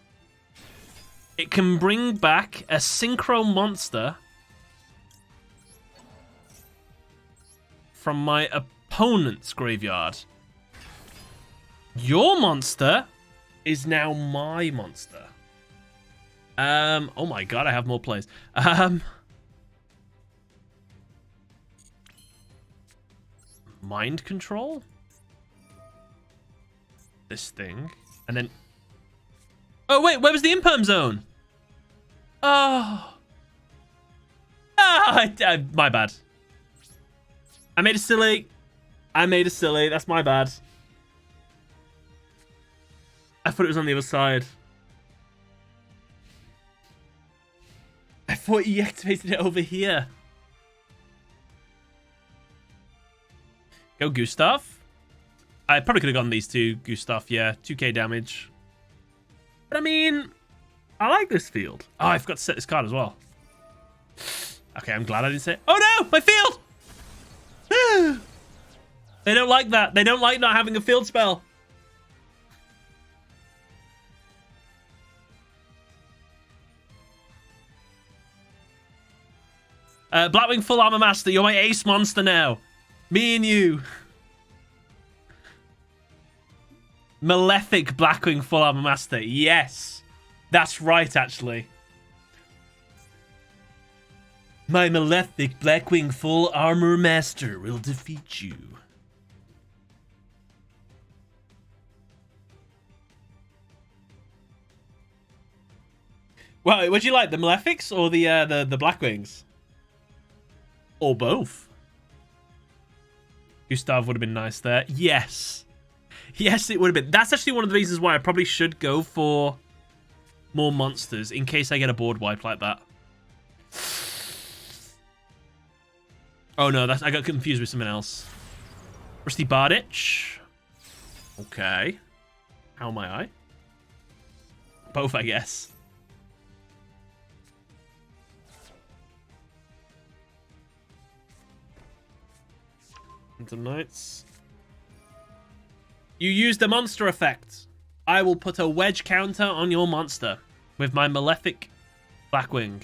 it can bring back a synchro monster from my opponent's graveyard. Your monster is now my monster. Oh my god, I have more plays. Mind control? This thing. And then... Oh wait, where was the imperm zone? Oh. My bad. I made a silly. That's my bad. I thought it was on the other side. I thought you activated it over here. Go Gustav. I probably could have gone these two. Gustav, yeah. 2k damage. But I mean, I like this field. Oh, I forgot to set this card as well. Okay, I'm glad I didn't say it. Oh no, my field! They don't like that. They don't like not having a field spell. Blackwing Full Armor Master, you're my ace monster now. Me and you. Malefic Blackwing Full Armor Master. Yes. That's right, actually. My Malefic Blackwing Full Armor Master will defeat you. Well, would you like the Malefics or the Blackwings? Or both? Gustav would have been nice there. Yes. Yes, it would have been. That's actually one of the reasons why I probably should go for more monsters in case I get a board wipe like that. Oh no, I got confused with something else. Rusty Bandage. Okay. How am I? Both, I guess. Into Knights. You used the monster effect. I will put a wedge counter on your monster with my Malefic Blackwing.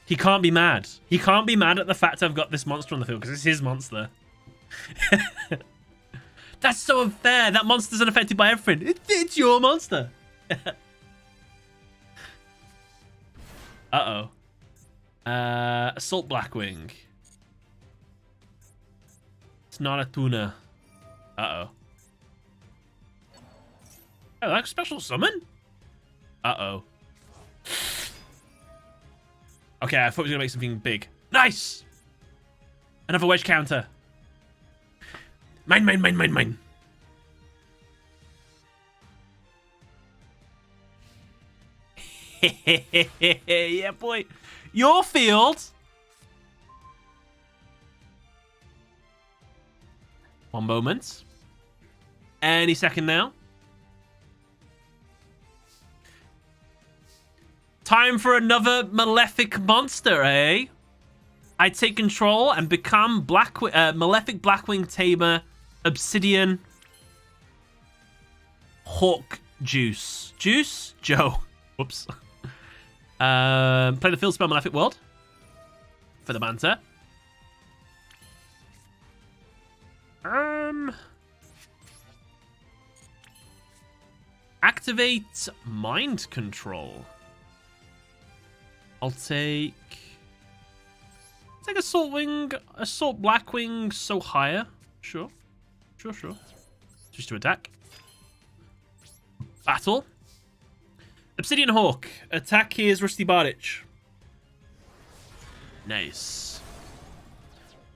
He can't be mad. He can't be mad at the fact I've got this monster on the field because it's his monster. That's so unfair. That monster's unaffected by everything. It's your monster. Uh-oh. Assault Blackwing. It's not a tuna. Uh-oh. Oh, that's special summon? Uh-oh. Okay, I thought we were going to make something big. Nice! Another wedge counter. Mine, mine, mine, mine, mine. Yeah, boy. Your field. One moment. Any second now. Time for another Malefic monster, eh? I take control and become Malefic Blackwing Tamer Obsidian Hawk Juice. Juice? Joe. Whoops. Play the field spell Malefic World for the banter. activate Mind Control. I'll take Assault Wing, Assault Blackwing, so higher. Sure. Just to attack. Battle. Obsidian Hawk. Attack is Rusty Bandage. Nice.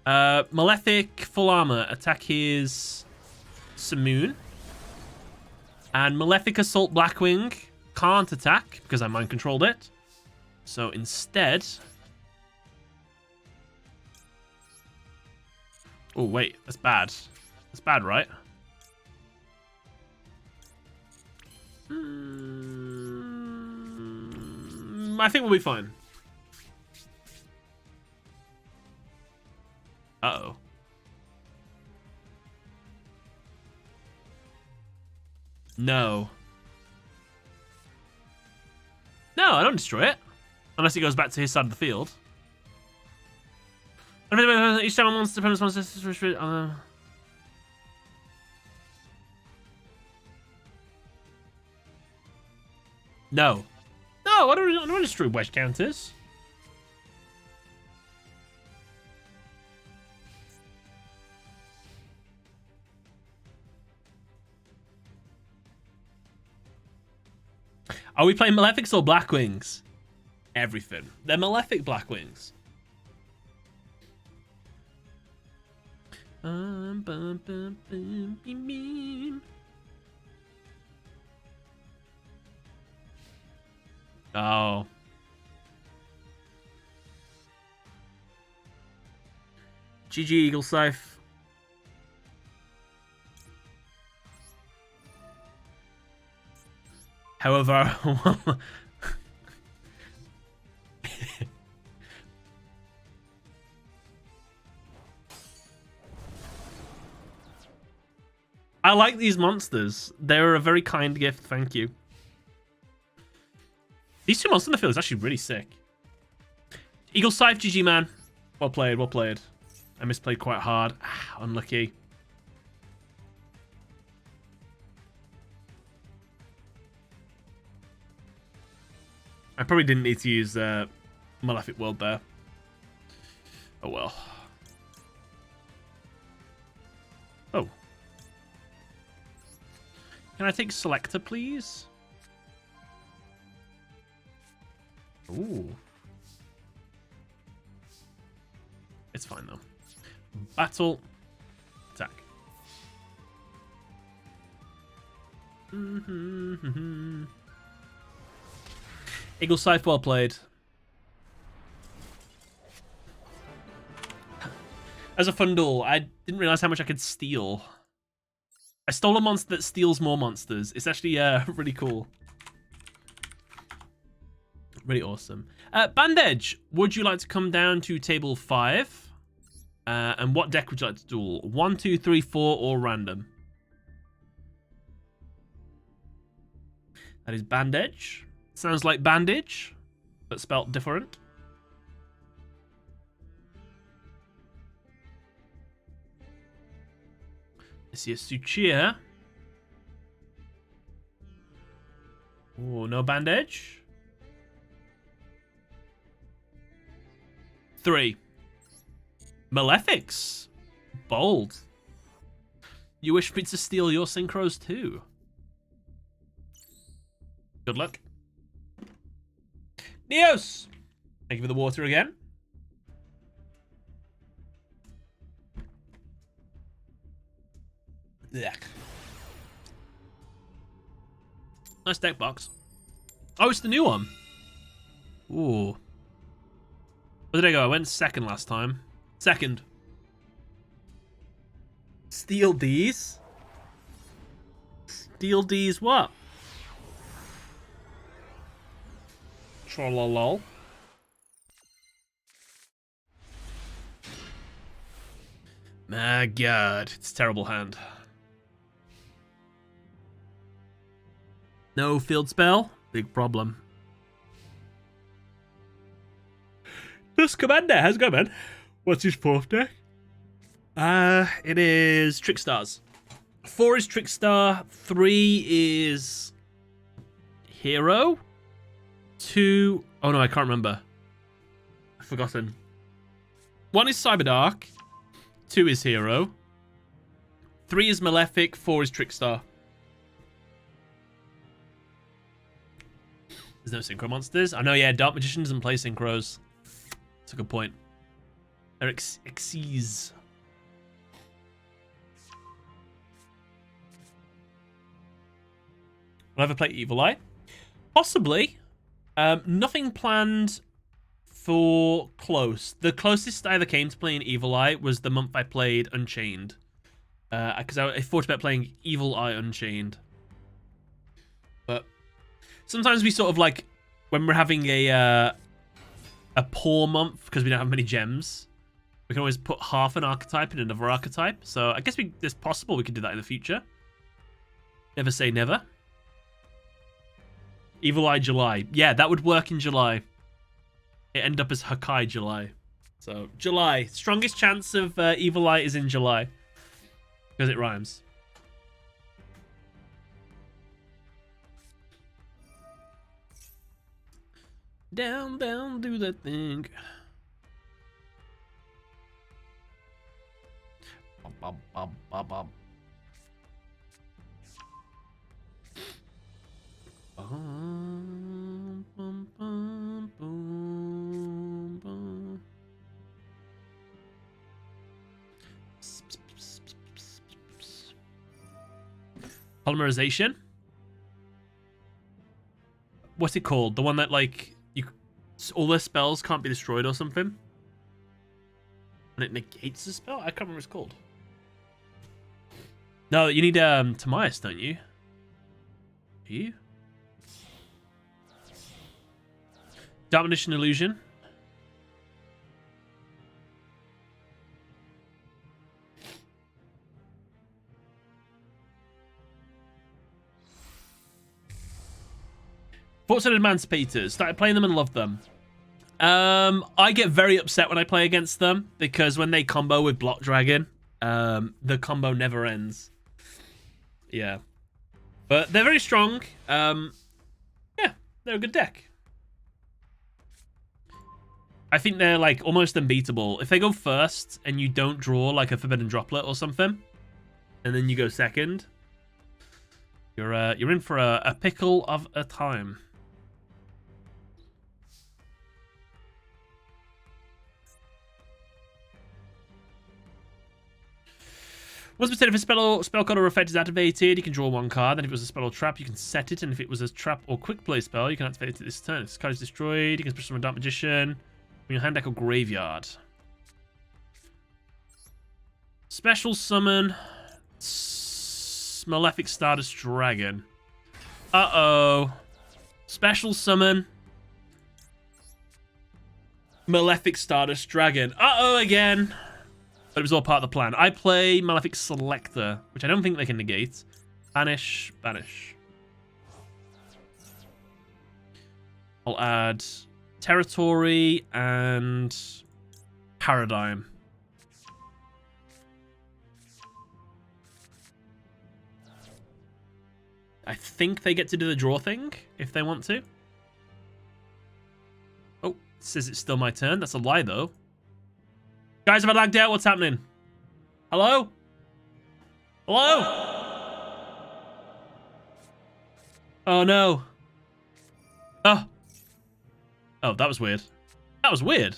Malefic Full Armor. Attack is Simoon. And Malefic Assault Blackwing can't attack because I mind controlled it. So instead... Oh, wait. That's bad. That's bad, right? I think we'll be fine. Uh-oh. No. No, I don't destroy it. Unless it goes back to his side of the field. Each time a monster depends on No. No, I don't destroy wedge counters. Are we playing Malefics or Blackwings? Everything. They're Malefic Blackwings. Oh. GG Eagle Scythe. However, I like these monsters. They're a very kind gift, thank you. These two monsters in the field is actually really sick. Eagle Scythe, GG man. Well played, well played. I misplayed quite hard. Ah, unlucky. I probably didn't need to use Malefic World there. Oh well. Oh. Can I take Selector, please? Ooh. It's fine, though. Battle. Attack. Eagle Scythe, well played. As a fun duel, I didn't realize how much I could steal. I stole a monster that steals more monsters. It's actually really cool. Really awesome. Bandage, would you like to come down to table 5? And what deck would you like to duel? 1, 2, 3, 4, or random? That is Bandage. Sounds like Bandage, but spelt different. I see a Suchia. Oh, no Bandage. 3. Malefics. Bold. You wish me to steal your synchros too. Good luck. Neos! Thank you for the water again. Yuck. Nice deck box. Oh, it's the new one. Ooh. Where did I go? I went second last time. Second. Steal D's? Steal D's what? Trollolol. My god, it's a terrible hand. No field spell? Big problem. This commander, how's it going, man? What's his 4th deck? It is Trickstars. 4 is Trickstar, 3 is hero. 2... Oh, no, I can't remember. I've forgotten. 1 is Cyberdark. 2 is hero. 3 is Malefic. 4 is Trickstar. There's no synchro monsters. I know, yeah, Dark Magician doesn't play synchros. That's a good point. They're Xyz. Will I ever play Evil Eye? Possibly. Nothing planned for close. The closest I ever came to playing Evil Eye was the month I played Unchained. Because I thought about playing Evil Eye Unchained. But sometimes we sort of like, when we're having a poor month because we don't have many gems, we can always put half an archetype in another archetype. So I guess it's possible we could do that in the future. Never say never. Evil Eye July. Yeah, that would work in July. It ended up as Hakai July. So, July. Strongest chance of Evil Eye is in July. Because it rhymes. Down, down, do that thing. Bum, bum, bum, bum. Bum, bum, bum, bum, bum. Polymerization? What's it called? The one that, like, all their spells can't be destroyed or something? And it negates the spell? I can't remember what it's called. No, you need Tomias, don't you? Do you? Domination Illusion. Thoughts on Emancipators. Started playing them and loved them. I get very upset when I play against them because when they combo with Block Dragon, the combo never ends. Yeah. But they're very strong. Yeah, they're a good deck. I think they're like almost unbeatable. If they go first and you don't draw like a Forbidden Droplet or something, and then you go second, you're in for a pickle of a time. Once percent if a spell card or effect is activated, you can draw 1 card. Then if it was a spell or trap, you can set it. And if it was a trap or quick play spell, you can activate it this turn. If this card is destroyed, you can special summon Dark Magician from your hand deck or graveyard. Special summon Malefic Stardust Dragon. Uh-oh. Special summon Malefic Stardust Dragon. Uh-oh again. But it was all part of the plan. I play Malefic Selector, which I don't think they can negate. Banish, banish. I'll add Territory and Paradigm. I think they get to do the draw thing, if they want to. Oh, it says it's still my turn. That's a lie, though. Guys, have I lagged out? What's happening? Hello? Hello? Oh, no. Oh. Oh, that was weird. That was weird.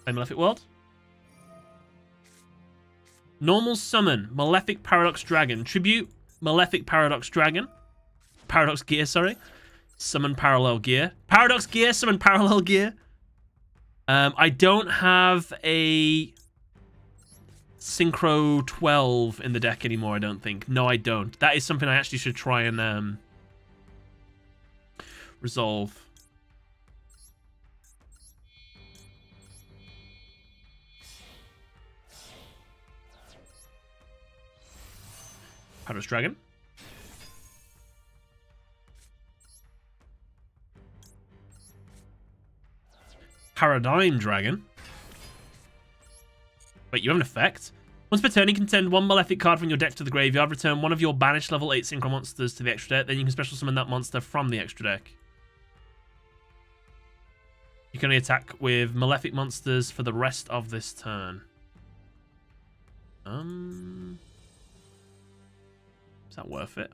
Play Malefic World. Normal summon. Malefic Paradox Dragon. Tribute. Malefic Paradox Dragon. Paradox Gear, sorry. Summon Parallel Gear. Paradox Gear, summon Parallel Gear. I don't have a Synchro 12 in the deck anymore, I don't think. No, I don't. That is something I actually should try and resolve. Paradox Dragon. Paradigm Dragon. Wait, you have an effect? Once per turn, you can send one Malefic card from your deck to the graveyard. Return one of your banished level 8 synchro monsters to the extra deck. Then you can special summon that monster from the extra deck. You can only attack with Malefic monsters for the rest of this turn. Is that worth it?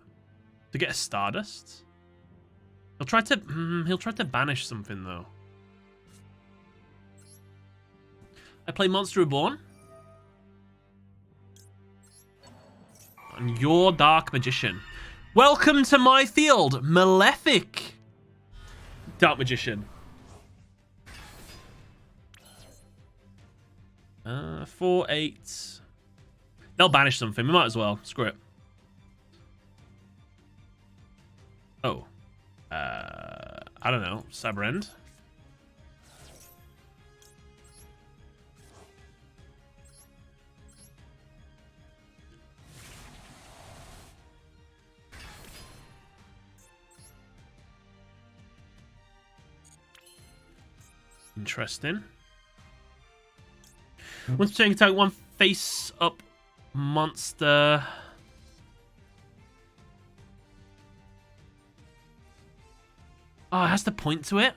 To get a Stardust? He'll try to banish something though. I play Monster Reborn. And your Dark Magician. Welcome to my field, Malefic Dark Magician. 4, 8. They'll banish something. We might as well. Screw it. Oh. I don't know. Sabrend. Interesting. Once you attack one face-up monster. Oh, it has to point to it?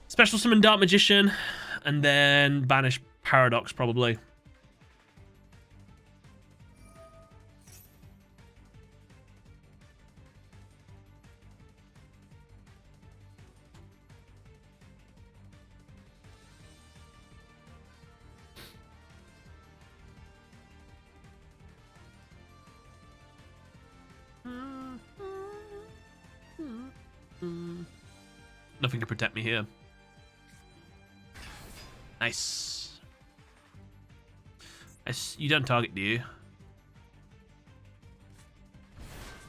Special summon Dark Magician, and then banish Paradox, probably. Nothing can protect me here. Nice. You don't target, do you?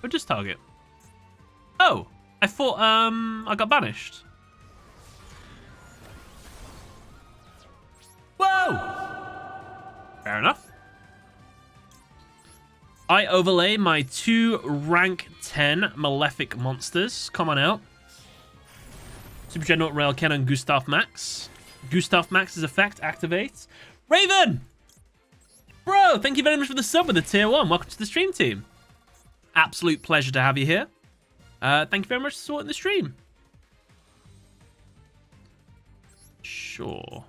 Or just target? Oh, I thought I got banished. Whoa! Fair enough. I overlay my 2 rank 10 Malefic monsters. Come on out. Super General Rail Cannon Gustav Max. Gustav Max's effect activates. Raven! Bro, thank you very much for the sub with the tier 1. Welcome to the stream team. Absolute pleasure to have you here. Thank you very much for supporting the stream. Sure.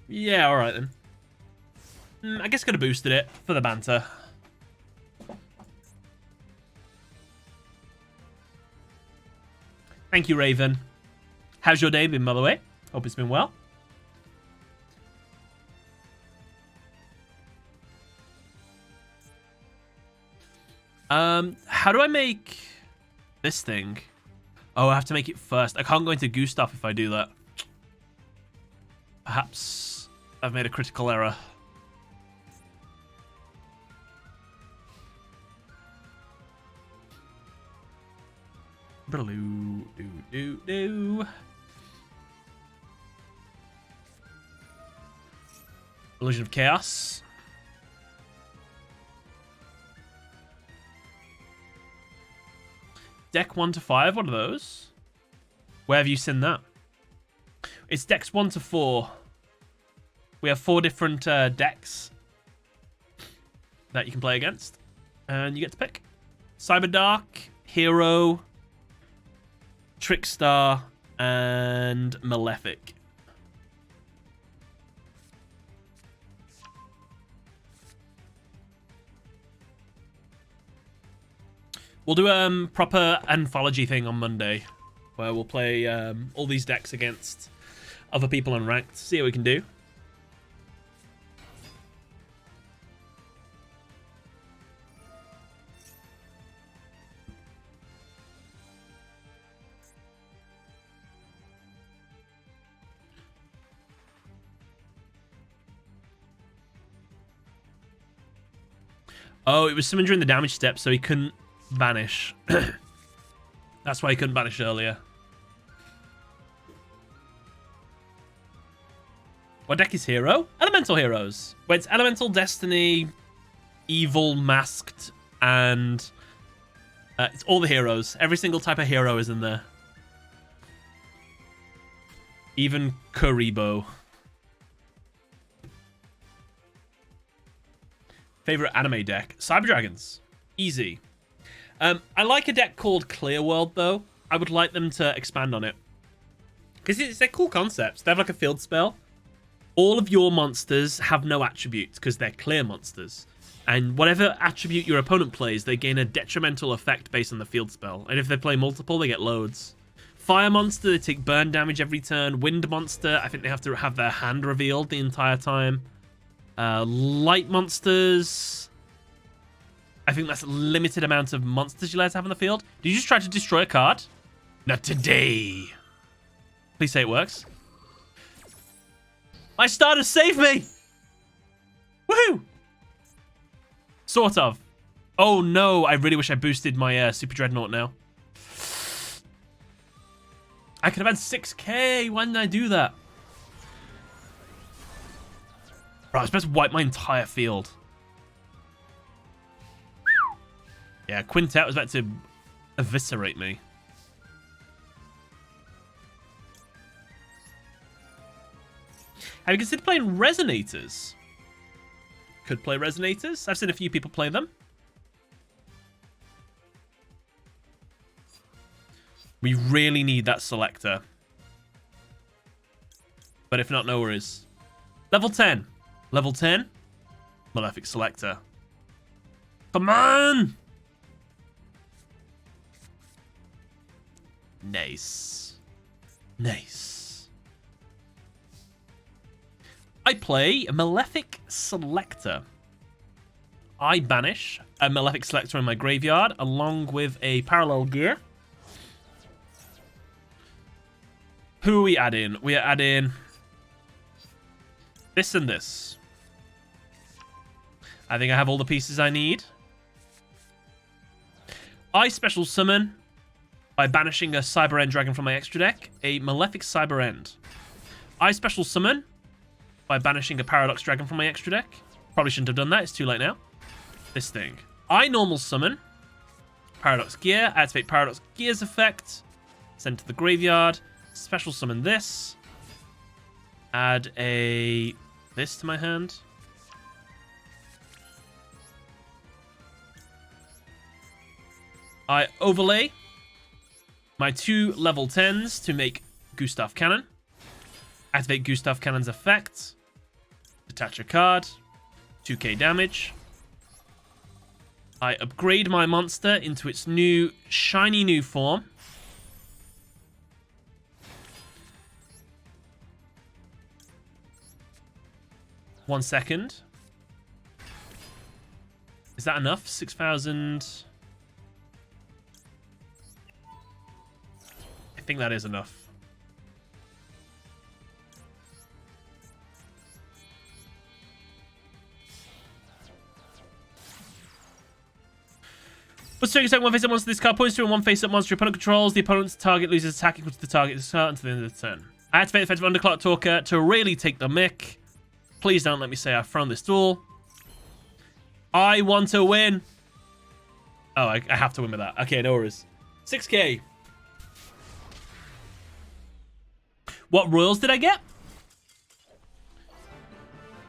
Yeah, alright then. I guess could have boosted it for the banter. Thank you, Raven. How's your day been, by the way? Hope it's been well. How do I make this thing? Oh, I have to make it first. I can't go into Gustav if I do that. Perhaps I've made a critical error. Illusion of Chaos. Deck 1 to 5. What are those? Where have you seen that? It's decks 1 to 4. We have 4 different decks that you can play against, and you get to pick Cyberdark, Hero, Trickstar, and Malefic. We'll do a proper Anthology thing on Monday, where we'll play all these decks against other people unranked. See what we can do. Oh, it was summoned during the damage step, so he couldn't banish. That's why he couldn't banish earlier. What deck is hero? Elemental heroes. Where it's Elemental Destiny, Evil Masked, and it's all the heroes. Every single type of hero is in there. Even Kuribo. Favorite anime deck? Cyber Dragons. Easy. I like a deck called Clear World, though. I would like them to expand on it. Because they're cool concepts. They have like a field spell. All of your monsters have no attributes because they're clear monsters. And whatever attribute your opponent plays, they gain a detrimental effect based on the field spell. And if they play multiple, they get loads. Fire monster, they take burn damage every turn. Wind monster, I think they have to have their hand revealed the entire time. Light monsters, I think that's a limited amount of monsters you're allowed to have on the field. Did you just try to destroy a card? Not today. Please say it works. My starter saved me! Woohoo! Sort of. Oh no, I really wish I boosted my Super Dreadnought now. I could have had 6k. Why didn't I do that? Bro, I was supposed to wipe my entire field. Yeah, Quintet was about to eviscerate me. Have you considered playing Resonators? Could play Resonators. I've seen a few people play them. We really need that selector. But if not, no worries. Level 10. Level 10. Malefic Selector. Come on! Nice. Nice. I play a Malefic Selector. I banish a Malefic Selector in my graveyard along with a Parallel Gear. Who are we adding? We are adding this and this. I think I have all the pieces I need. I special summon by banishing a Cyber End Dragon from my extra deck, a Malefic Cyber End. I special summon by banishing a Paradox Dragon from my extra deck. Probably shouldn't have done that. It's too late now. This thing. I normal summon Paradox Gear. Activate Paradox Gear's effect. Send to the graveyard. Special summon this. Add this to my hand. I overlay my 2 level 10s to make Gustav Cannon. Activate Gustav Cannon's effect. Detach a card. 2k damage. I upgrade my monster into its new, shiny new form. One second. Is that enough? 6,000. I think that is enough. What's doing one face-up monster this card points to and one face-up monster your opponent controls. The opponent's target loses attack equal to the target until the end of the turn. I activate effective Underclock Talker to really take the mick. Please don't let me say I've thrown this duel. I want to win. Oh, I have to win with that. Okay, no worries. 6k. What royals did I get?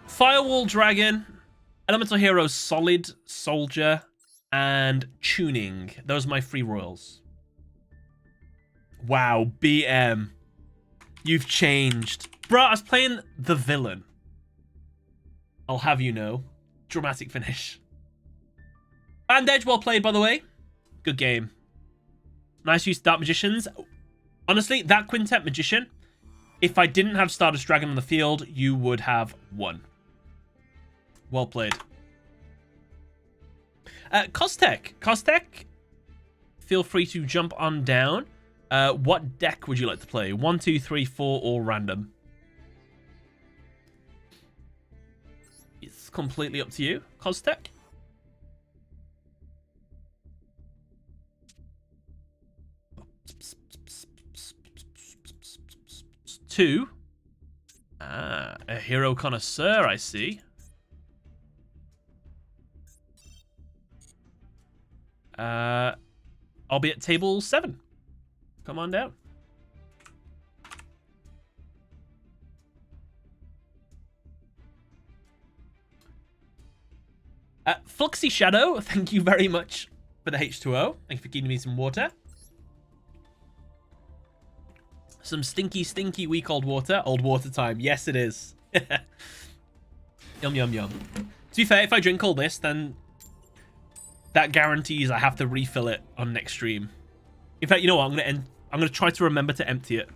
Firewall Dragon, Elemental Hero Solid Soldier, and Tuning. Those are my 3 royals. Wow, BM. You've changed. Bro, I was playing the villain. I'll have you know. Dramatic finish. Bandage, well played, by the way. Good game. Nice use of Dark Magicians. Honestly, that Quintet Magician, if I didn't have Stardust Dragon on the field, you would have won. Well played. Cos Tech. Cos Tech, feel free to jump on down. What deck would you like to play? 1, 2, 3, 4, or random? It's completely up to you, Cos Tech. H2. Ah, a hero connoisseur, I see. I'll be at table 7. Come on down. Foxy Shadow, thank you very much for the H2O. Thank you for giving me some water. Some stinky, stinky wee cold water. Old water time. Yes, it is. Yum, yum, yum. To be fair, if I drink all this, then that guarantees I have to refill it on next stream. In fact, you know what? I'm gonna try to remember to empty it.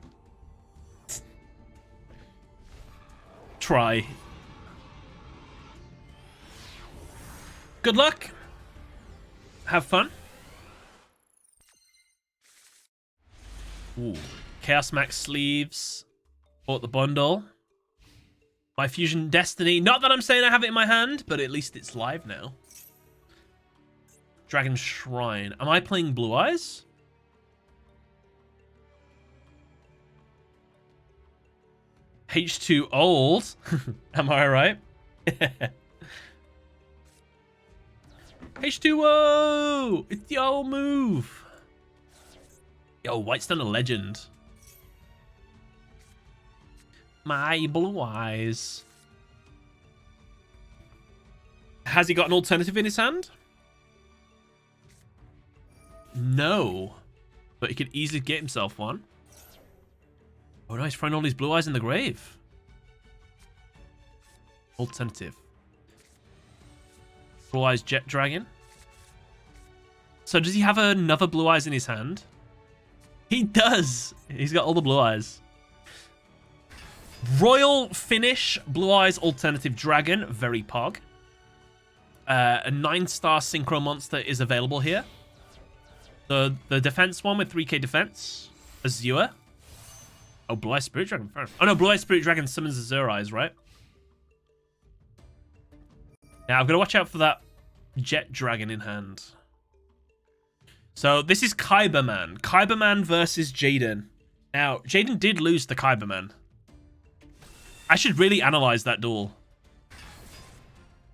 Try. Good luck. Have fun. Ooh. Chaos Max sleeves. Bought the bundle. My Fusion Destiny. Not that I'm saying I have it in my hand, but at least it's live now. Dragon Shrine. Am I playing Blue Eyes? H2 old. Am I right? H2O! It's the old move. Yo, White's done a legend. My Blue Eyes. Has he got an alternative in his hand? No. But he could easily get himself one. Oh no, he's throwing all these Blue Eyes in the grave. Alternative. Blue Eyes Jet Dragon. So does he have another Blue Eyes in his hand? He does. He's got all the Blue Eyes. Royal Finish Blue Eyes Alternative Dragon. Very pog. A 9-star Synchro Monster is available here. The defense one with 3k defense. Azure. Oh, Blue Eyes Spirit Dragon. Oh no, Blue Eyes Spirit Dragon summons Azure Eyes, right? Now, I've got to watch out for that Jet Dragon in hand. So, this is Kyberman. Kyberman versus Jaden. Now, Jaden did lose the Kyberman. I should really analyze that duel.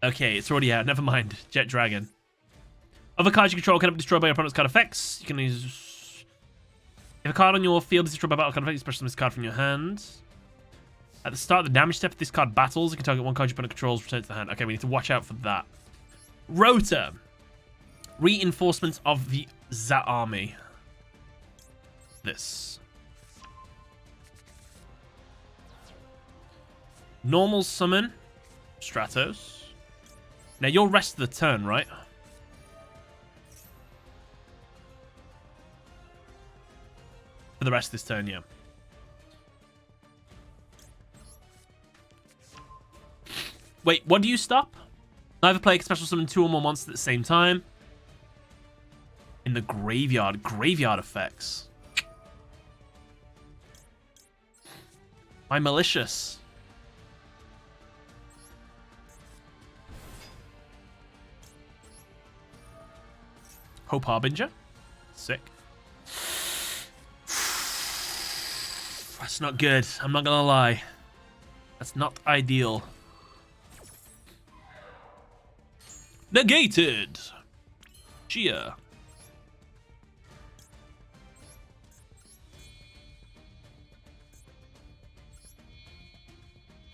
Okay, it's already out. Never mind. Jet Dragon. Other cards you control cannot be destroyed by your opponent's card effects. You can use... If a card on your field is destroyed by battle card effects, you special this card from your hand. At the start of the damage step, if this card battles, you can target one card your opponent controls, return it to the hand. Okay, we need to watch out for that. Rota. Reinforcements of the Za army. This. Normal summon. Stratos. Now, you're rest of the turn, right? For the rest of this turn, yeah. Wait, what do you stop? Neither player can special summon 2 or more monsters at the same time. In the graveyard. Graveyard effects. My malicious. Hope Harbinger. Sick. That's not good. I'm not gonna lie. That's not ideal. Negated. Gia.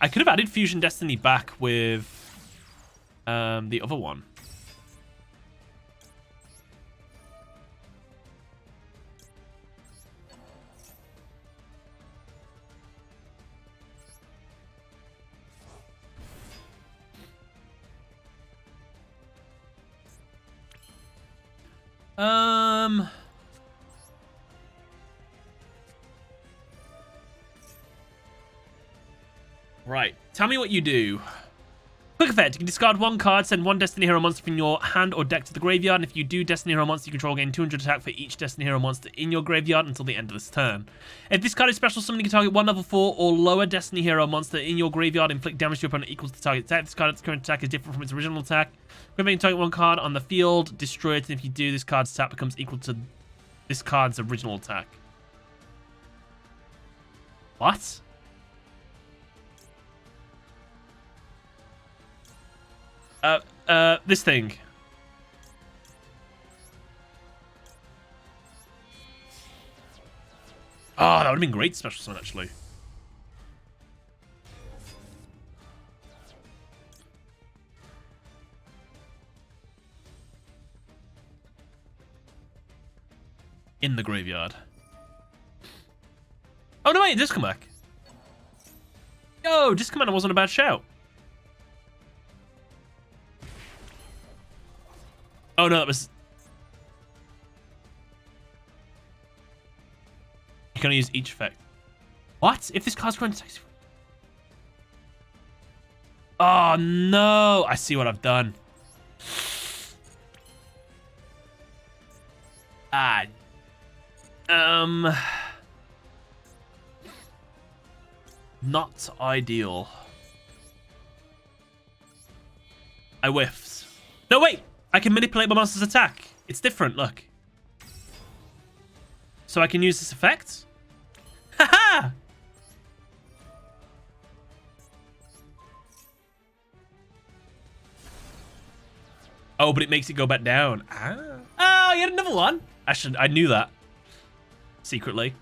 I could have added Fusion Destiny back with the other one. Right. Tell me what you do. Quick effect. You can discard 1 card, send 1 Destiny Hero monster from your hand or deck to the graveyard, and if you do Destiny Hero monster you control, gain 200 attack for each Destiny Hero monster in your graveyard until the end of this turn. If this card is special summoned, you can target 1 level 4 or lower Destiny Hero monster in your graveyard, inflict damage to your opponent equals to the target attack. This card's current attack is different from its original attack. When you target 1 card on the field, destroy it, and if you do, this card's attack becomes equal to this card's original attack. What? This thing. Oh, that would have been great special summon, actually. In the graveyard. Oh, no, wait, Disc come back. Yo, Disc Commander wasn't a bad shout. Oh, no, that was... You can only use each effect. What? If this card's going to take... Oh, no. I see what I've done. Ah. Not ideal. I whiffed. No, wait. I can manipulate my monster's attack. It's different, look. So I can use this effect? Haha! Oh, but it makes it go back down. Ah. Oh, you had another one. I knew that. Secretly.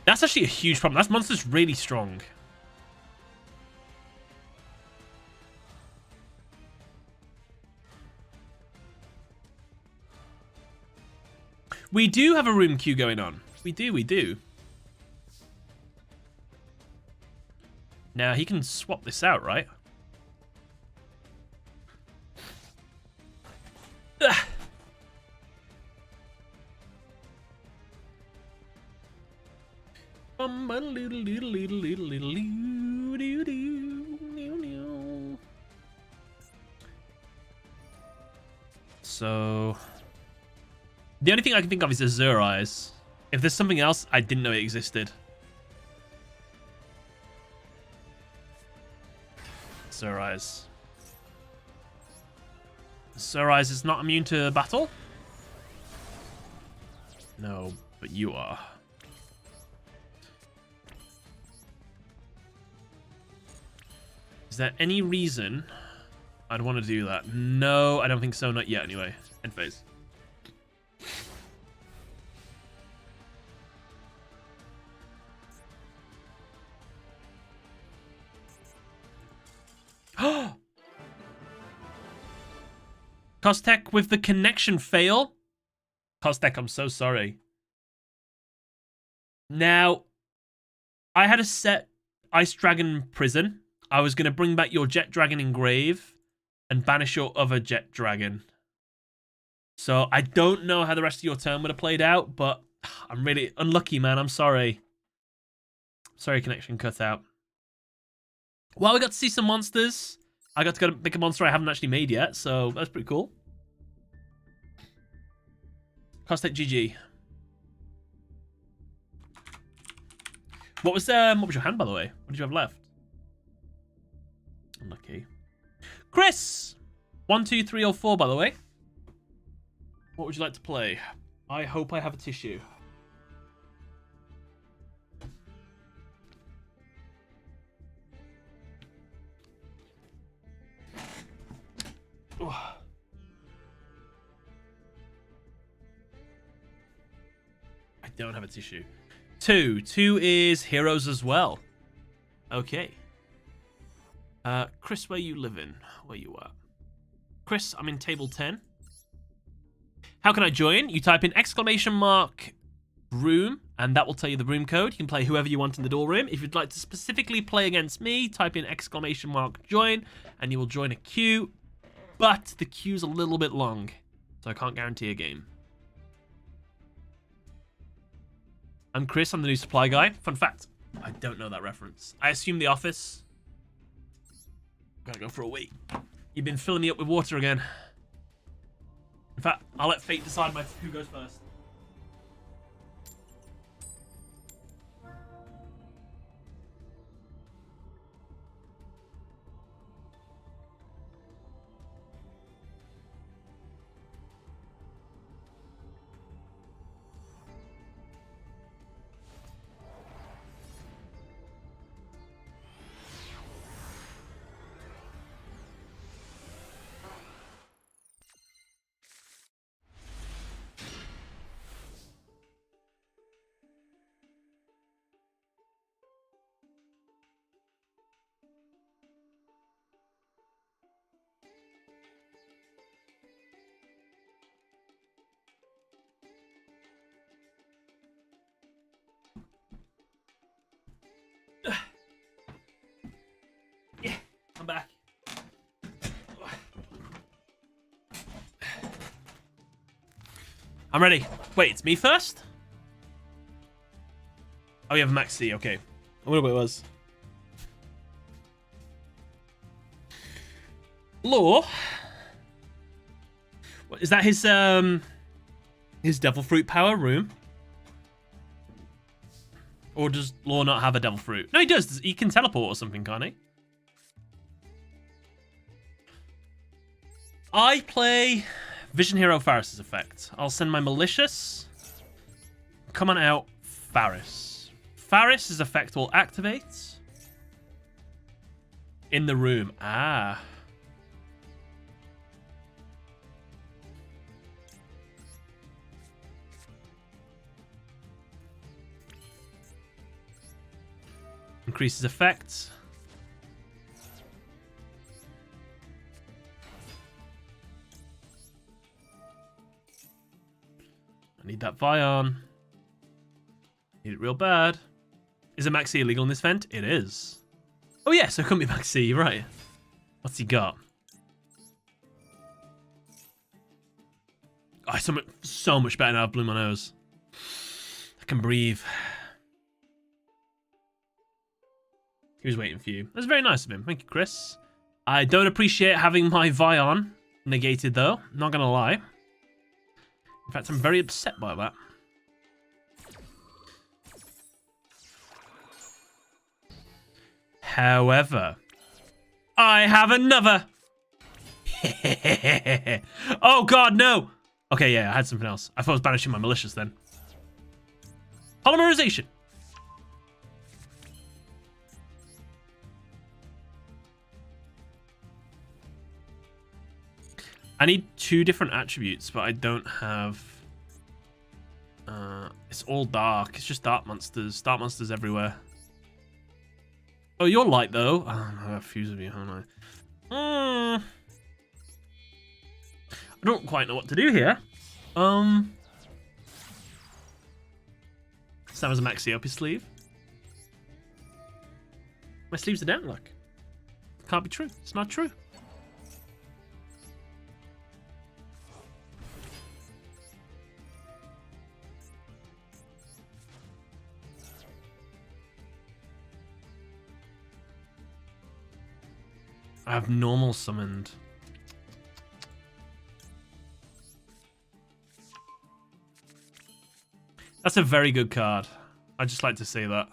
That's actually a huge problem. That monster's really strong. We do have a room queue going on. We do. Now, he can swap this out, right? Ugh. So... The only thing I can think of is Azure Eyes. If there's something else, I didn't know it existed. Azure Eyes. Azure Eyes is not immune to battle? No, but you are. Is there any reason I'd want to do that? No, I don't think so. Not yet, anyway. End phase. Cos Tech with the connection fail. Cos Tech, I'm so sorry. Now, I had a set Ice Dragon Prison. I was going to bring back your Jet Dragon Engrave and banish your other Jet Dragon. So I don't know how the rest of your turn would have played out, but I'm really unlucky, man. I'm sorry. Sorry, connection cut out. Well, we got to see some monsters. I got to go pick a monster I haven't actually made yet, so that's pretty cool. Cos Tech GG. What was your hand, by the way? What did you have left? Unlucky. Chris! 1, 2, 3, or 4, by the way. What would you like to play? I hope I have a tissue. Oh. I don't have a tissue. 2. 2 is heroes as well. Okay. Chris, where you living? Where you at? Chris, I'm in table 10. How can I join? You type in !room, and that will tell you the room code. You can play whoever you want in the duel room. If you'd like to specifically play against me, type in !join, and you will join a queue. But the queue's a little bit long, so I can't guarantee a game. I'm Chris, I'm the new supply guy. Fun fact, I don't know that reference. I assume The Office. Gotta go for a wee. You've been filling me up with water again. In fact, I'll let fate decide who goes first. back. I'm ready. Wait, it's me first? Oh, you have Max C. Okay. I wonder what it was. Law? What, is that his devil fruit power room? Or does Law not have a devil fruit? No, he does. He can teleport or something, can't he? I play Vision Hero Faris' effect. I'll send my Malicious. Come on out, Faris. Faris' effect will activate in the room. Ah. Increases effect. I need that Vion. Need it real bad. Is a Maxi illegal in this vent? It is. Oh yeah, so it couldn't be Maxi, you're right. What's he got? Oh, so much better now I've blew my nose. I can breathe. He was waiting for you. That's very nice of him. Thank you, Chris. I don't appreciate having my Vion negated, though. Not going to lie. In fact, I'm very upset by that. However, I have another. Oh, God, no. Okay, yeah, I had something else. I thought I was banishing my Malicious then. Polymerization. I need 2 different attributes, but I don't have... it's all dark. It's just dark monsters. Dark monsters everywhere. Oh, you're light, though. Oh, I have fuse of you, haven't I? I don't quite know what to do here. Sam has a Maxi up his sleeve. My sleeves are down, look. Can't be true. It's not true. I have normal summoned. That's a very good card. I'd just like to say that.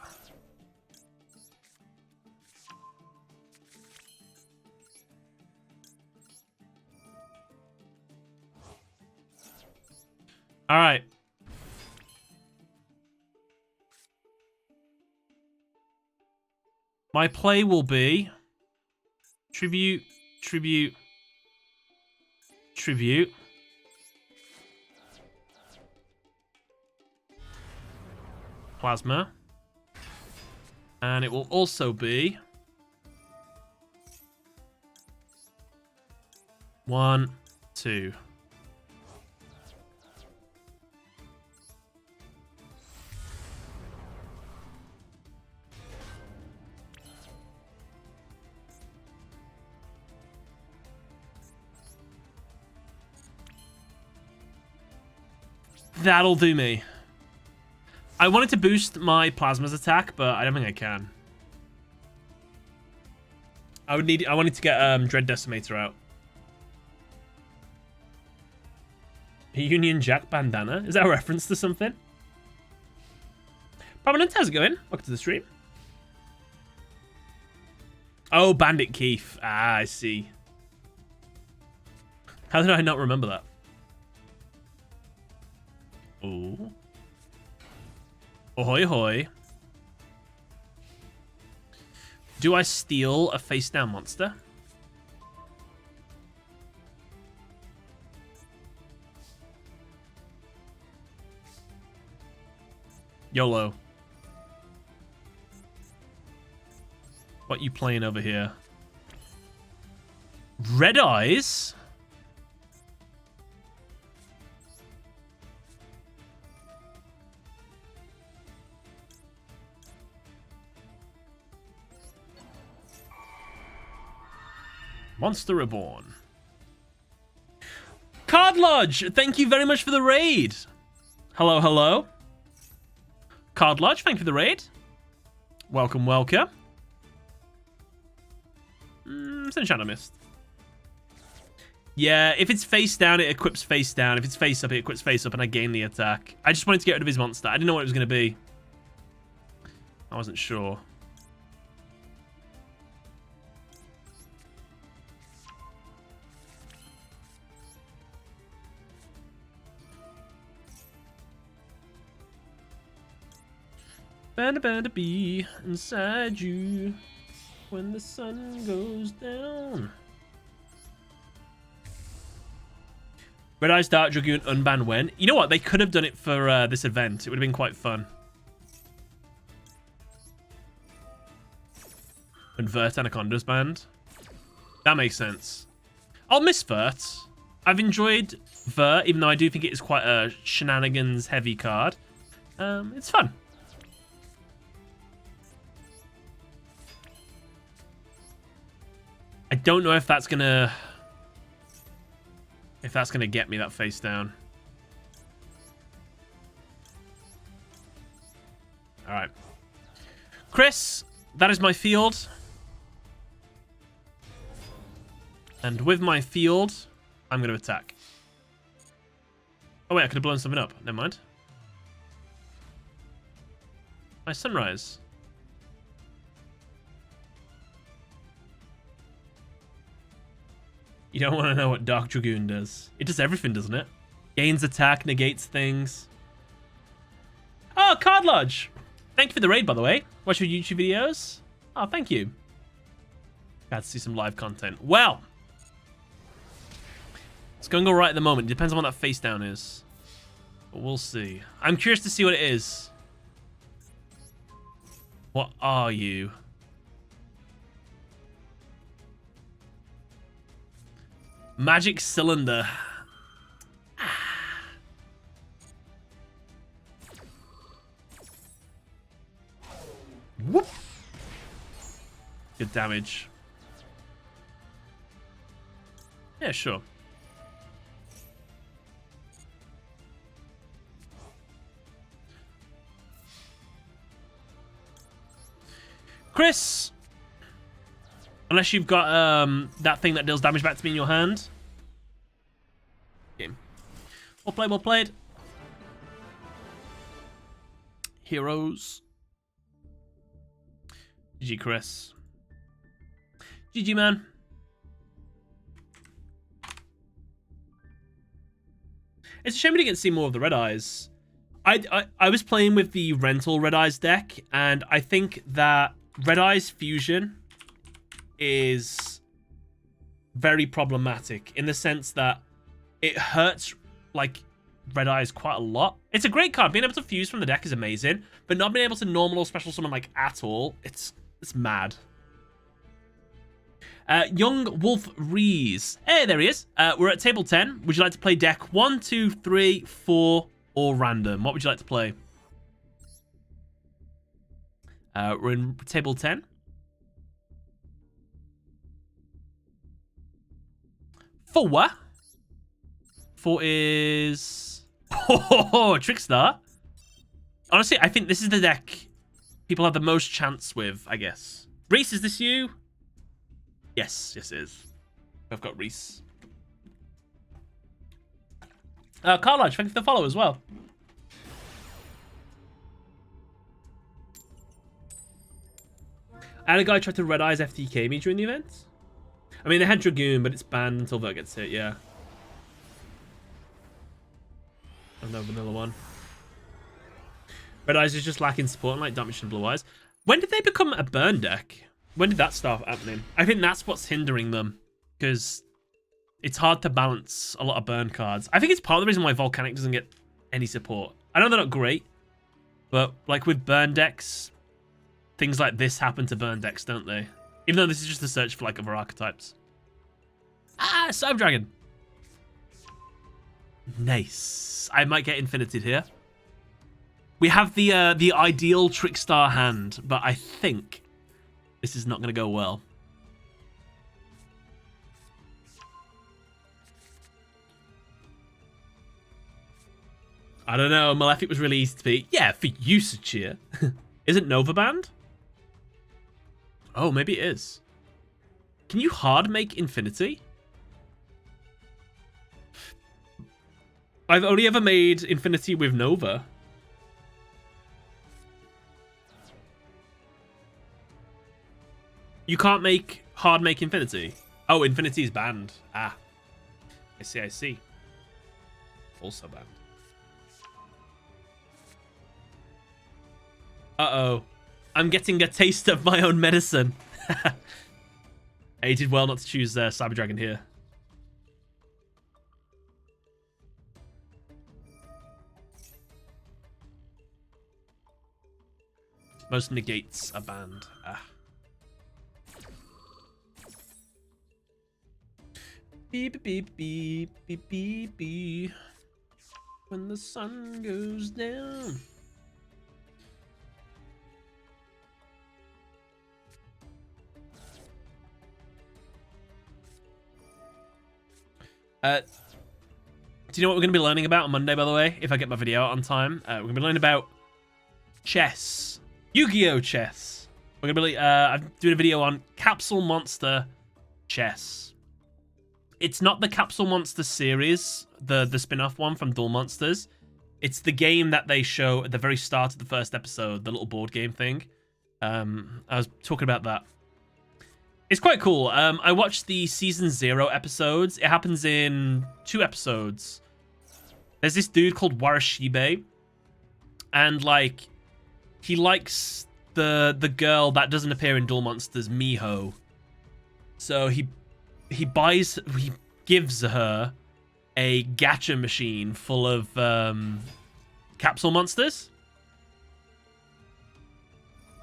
All right. My play will be tribute, tribute, tribute. Plasma. And it will also be 1, 2. That'll do me. I wanted to boost my Plasma's attack, but I don't think I can. I wanted to get Dread Decimator out. Union Jack bandana? Is that a reference to something? Prominent, how's it going? Welcome to the stream. Oh, Bandit Keith. Ah, I see. How did I not remember that? Oh. Ahoy, ahoy. Do I steal a face-down monster? YOLO. What you playing over here? Red Eyes? Monster Reborn. Card Lodge, thank you very much for the raid. Hello, hello. Card Lodge, thank you for the raid. Welcome, welcome. Sunshine I missed. Yeah, if it's face down, it equips face down. If it's face up, it equips face up, and I gain the attack. I just wanted to get rid of his monster. I didn't know what it was going to be. I wasn't sure. Banda be inside you when the sun goes down. Red Eyes Dark Dragoon unban when? You know what? They could have done it for this event. It would have been quite fun. And Vert Anaconda's banned. That makes sense. I'll miss Vert. I've enjoyed Vert, even though I do think it is quite a shenanigans-heavy card. It's fun. I don't know if that's gonna get me that face down. All right, Chris, that is my field, and with my field, I'm gonna attack. Oh wait, I could have blown something up. Never mind. My sunrise. You don't want to know what Dark Dragoon does. It does everything, doesn't it? Gains attack, negates things. Oh, Card Lodge! Thank you for the raid, by the way. Watch your YouTube videos. Oh, thank you. Glad to see some live content. Well, it's going to go right at the moment. Depends on what that face down is. But we'll see. I'm curious to see what it is. What are you? Magic Cylinder. Whoop. Good damage. Yeah, sure. Chris! Unless you've got that thing that deals damage back to me in your hand. Game. Well played, well played. Heroes. GG, Chris. GG, man. It's a shame we didn't get to see more of the Red Eyes. I was playing with the rental Red Eyes deck, and I think that Red Eyes Fusion is very problematic in the sense that it hurts like Red Eyes quite a lot. It's a great card. Being able to fuse from the deck is amazing, but not being able to normal or special summon like at all, it's mad. Young Wolf Rhys. Hey, there he is. We're at table 10. Would you like to play deck 1, 2, 3, 4, or random? What would you like to play? We're in table 10. 4. 4 is... Oh, Trickstar. Honestly, I think this is the deck people have the most chance with, I guess. Rhys, is this you? Yes, yes it is. I've got Rhys. Carlage, thank you for the follow as well. I had a guy try to Red Eyes FTK me during the event. I mean, they had Dragoon, but it's banned until Vert gets hit, yeah. Another vanilla one. Red Eyes is just lacking support, unlike Dark Mission Blue Eyes. When did they become a burn deck? When did that start happening? I think that's what's hindering them, because it's hard to balance a lot of burn cards. I think it's part of the reason why Volcanic doesn't get any support. I know they're not great, but like with burn decks, things like this happen to burn decks, don't they? Even though this is just a search for like other archetypes. Ah, Cyber Dragon. Nice. I might get infinited here. We have the ideal Trickstar hand, but I think this is not going to go well. I don't know. Malefic was really easy to beat. Yeah, for you, Sachia. Is it Nova banned? Oh, maybe it is. Can you hard make Infinity? I've only ever made Infinity with Nova. You can't hard make Infinity. Oh, Infinity is banned. Ah. I see, I see. Also banned. Uh-oh. I'm getting a taste of my own medicine. I did well not to choose Cyber Dragon here. Most negates are banned. Ah. Beep, beep, beep, beep, beep, beep. When the sun goes down. Do you know what we're going to be learning about on Monday, by the way? If I get my video out on time. We're going to be learning about chess. Yu-Gi-Oh! Chess. We're going to be I'm doing a video on Capsule Monster Chess. It's not the Capsule Monster series, the spin-off one from Duel Monsters. It's the game that they show at the very start of the first episode, the little board game thing. I was talking about that. It's quite cool. I watched the Season 0 episodes. It happens in 2 episodes. There's this dude called Warashibe. And, like, he likes the girl that doesn't appear in Duel Monsters, Miho. So he gives her a gacha machine full of capsule monsters.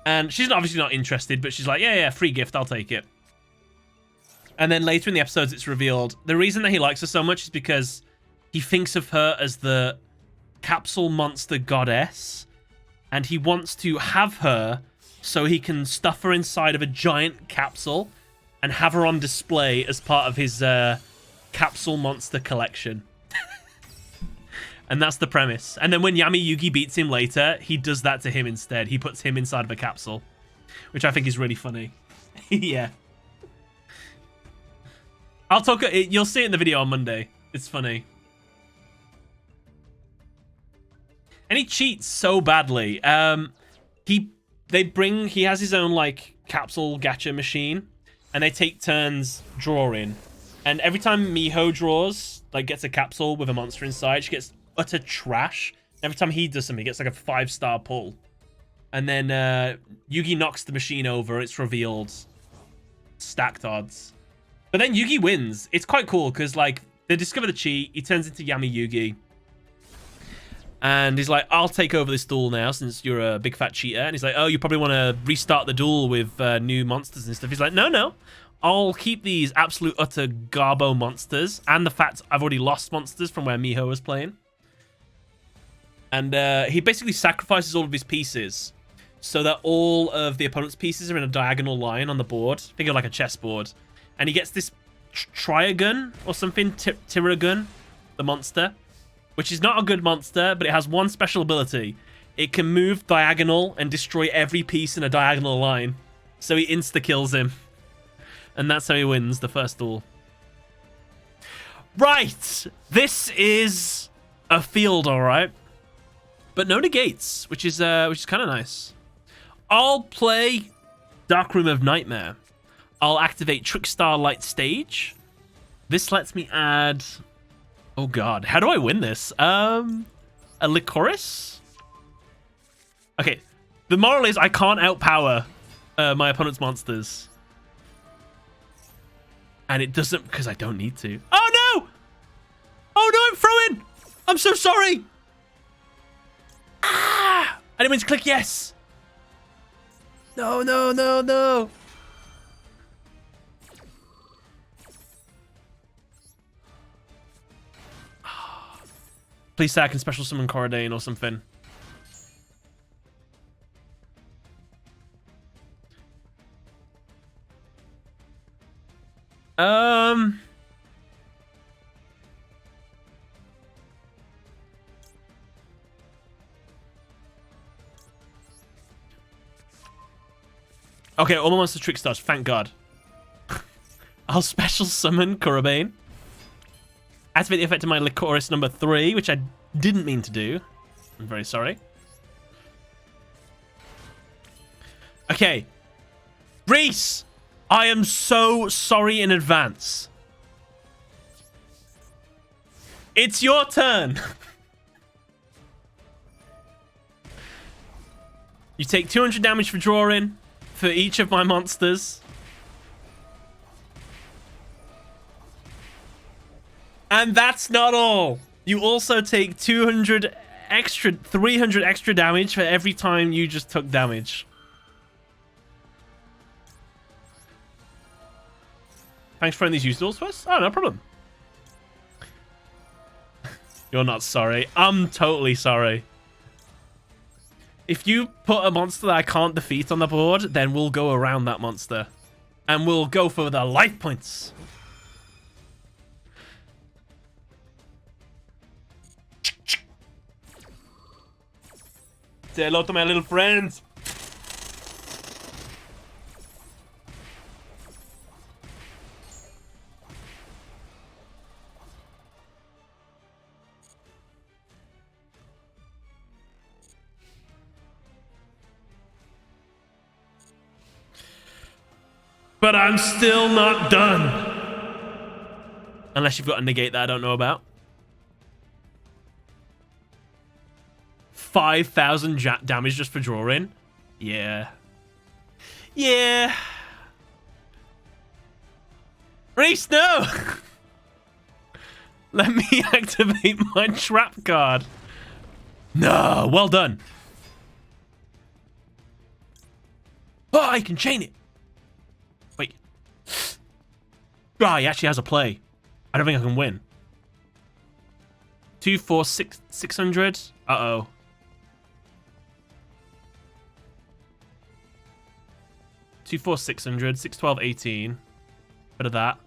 And she's obviously not interested, but she's like, yeah, free gift, I'll take it. And then later in the episodes, it's revealed the reason that he likes her so much is because he thinks of her as the capsule monster goddess, and he wants to have her so he can stuff her inside of a giant capsule and have her on display as part of his capsule monster collection. And that's the premise. And then when Yami Yugi beats him later, he does that to him instead. He puts him inside of a capsule, which I think is really funny. Yeah. I'll talk. You'll see it in the video on Monday. It's funny. And he cheats so badly. He has his own like capsule gacha machine, and they take turns drawing. And every time Miho draws, like gets a capsule with a monster inside, she gets utter trash. Every time he does something, he gets like a 5-star pull. And then Yugi knocks the machine over. It's revealed stacked odds. But then Yugi wins. It's quite cool because like they discover the cheat. He turns into Yami Yugi. And he's like, I'll take over this duel now since you're a big fat cheater. And he's like, oh, you probably want to restart the duel with new monsters and stuff. He's like, no. I'll keep these absolute utter garbo monsters and the fact I've already lost monsters from where Miho was playing. And he basically sacrifices all of his pieces so that all of the opponent's pieces are in a diagonal line on the board. Think of like a chessboard. And he gets this Triagun or something, Tiragun, the monster, which is not a good monster, but it has one special ability. It can move diagonal and destroy every piece in a diagonal line. So he insta-kills him. And that's how he wins the first duel. Right! This is a field, alright. But no negates, which is kind of nice. I'll play Dark Room of Nightmare. I'll activate Trickstar Light Stage. This lets me add... Oh god, how do I win this? A Licorice? Okay, the moral is I can't outpower my opponent's monsters. And it doesn't, because I don't need to. Oh no! Oh no, I'm throwing! I'm so sorry! Ah! I didn't mean to click yes! No. Please say I can special summon Coradane or something. Okay, all my monster trick stars, thank God. I'll special summon Kurabane. Activate the effect of my Lycoris number 3, which I didn't mean to do. I'm very sorry. Okay. Rhys! I am so sorry in advance. It's your turn. You take 200 damage for drawing for each of my monsters. And that's not all. You also take 300 extra damage for every time you just took damage. Thanks for throwing these usuals to us. Oh, no problem. You're not sorry. I'm totally sorry. If you put a monster that I can't defeat on the board, then we'll go around that monster. And we'll go for the life points. Say hello to my little friends. But I'm still not done. Unless you've got a negate that I don't know about. 5,000 damage just for drawing. Yeah. Yeah. Rhys, no! Let me activate my trap card. No, well done. Oh, I can chain it. Wait. Oh, he actually has a play. I don't think I can win. 2, 4, 6, 600. Uh-oh. 2, 4, 600. 6, 12, 18. Bit of that.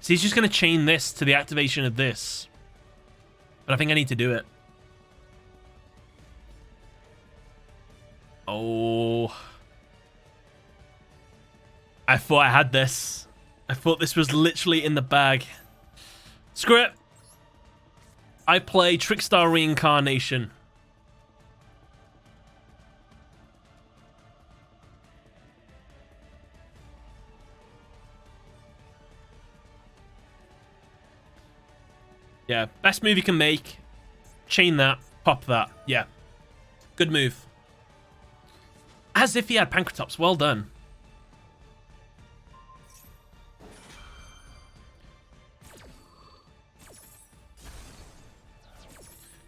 So he's just going to chain this to the activation of this. But I think I need to do it. Oh. I thought I had this. I thought this was literally in the bag. Screw it. I play Trickstar Reincarnation. Yeah, best move you can make. Chain that, pop that. Yeah. Good move. As if he had Pancratops. Well done.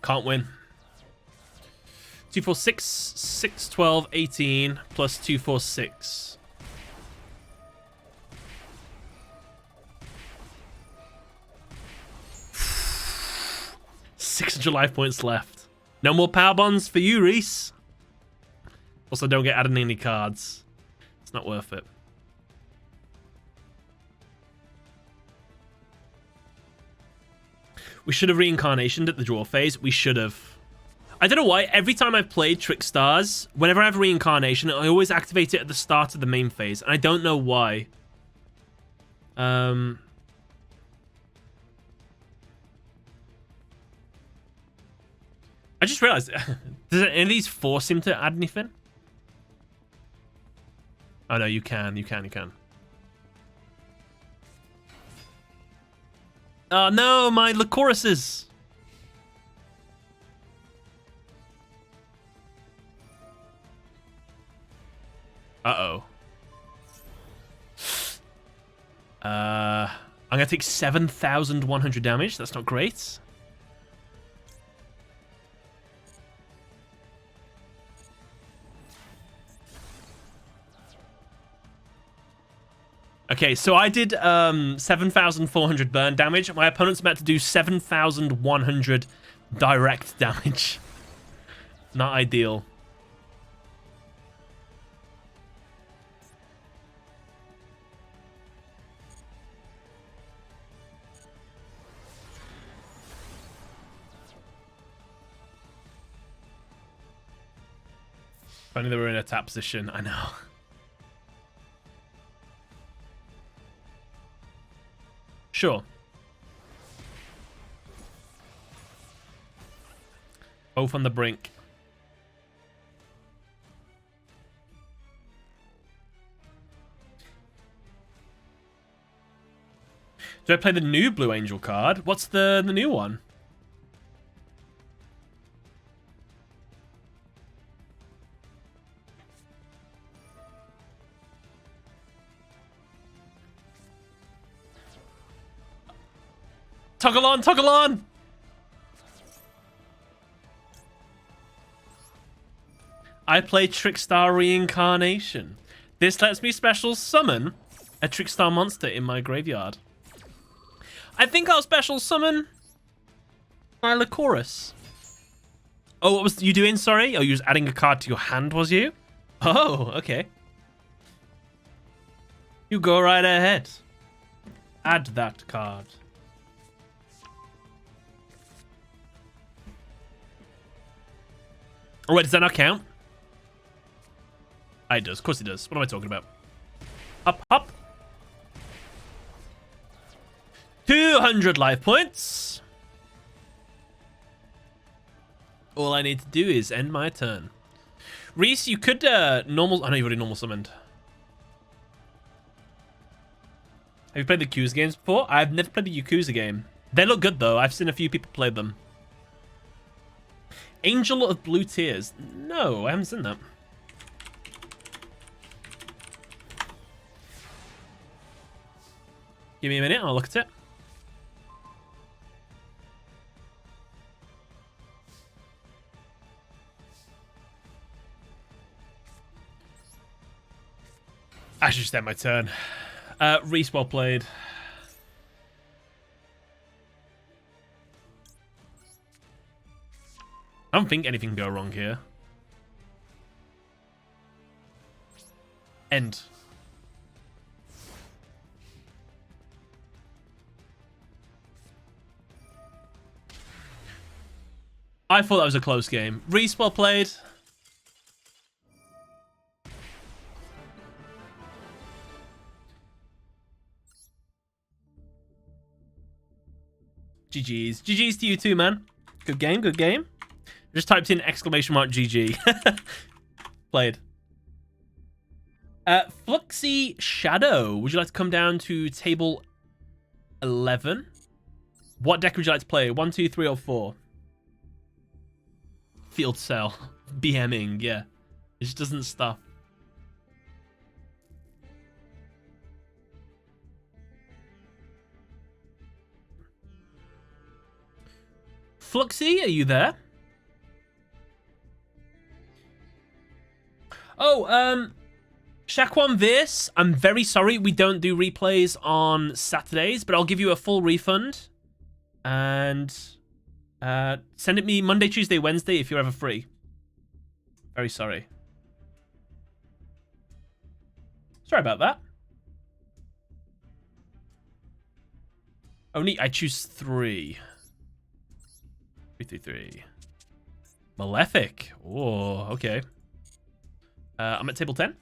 Can't win. 2, 4, 6, 6, 12, 18, plus 2, 4, 6. $600 life points left. No more power bonds for you, Rhys. Also, don't get added any cards. It's not worth it. We should have reincarnationed at the draw phase. We should have. I don't know why. Every time I've played Trickstars, whenever I have reincarnation, I always activate it at the start of the main phase. And I don't know why. I just realized, does any of these force him to add anything? Oh no, you can. Oh no, my Lycorises. Uh-oh. I'm gonna take 7,100 damage. That's not great. Okay, so I did 7,400 burn damage. My opponent's about to do 7,100 direct damage. Not ideal. If only they were in a tap position. I know. Sure. Both on the brink. Do I play the new Blue Angel card? What's the new one? Toggle on, toggle on! I play Trickstar Reincarnation. This lets me special summon a Trickstar monster in my graveyard. I think I'll special summon my Lycoris. Oh, what was you doing? Sorry? Oh, you was adding a card to your hand, was you? Oh, okay. You go right ahead. Add that card. Oh, wait, does that not count? It does. Of course it does. What am I talking about? Up, up. 200 life points. All I need to do is end my turn. Rhys, you could normal... I know you've already normal summoned. Have you played the Yakuza games before? I've never played the Yakuza game. They look good, though. I've seen a few people play them. Angel of Blue Tears. No, I haven't seen that. Give me a minute, I'll look at it. I should just end my turn. Rhys, well played. I don't think anything can go wrong here. End. I thought that was a close game. Rhys, well played. GG's. GG's to you too, man. Good game, good game. Just typed in exclamation mark GG. Played. Foxy Shadow. Would you like to come down to table 11? What deck would you like to play? 1, 2, 3, or 4? Field cell. BMing, yeah. It just doesn't stop. Fluxy, are you there? Oh, Shaquan this. I'm very sorry we don't do replays on Saturdays, but I'll give you a full refund. And send it me Monday, Tuesday, Wednesday if you're ever free. Very sorry. Sorry about that. Only I choose 3. 3, 3, 3. Malefic. Oh, okay. I'm at table 10.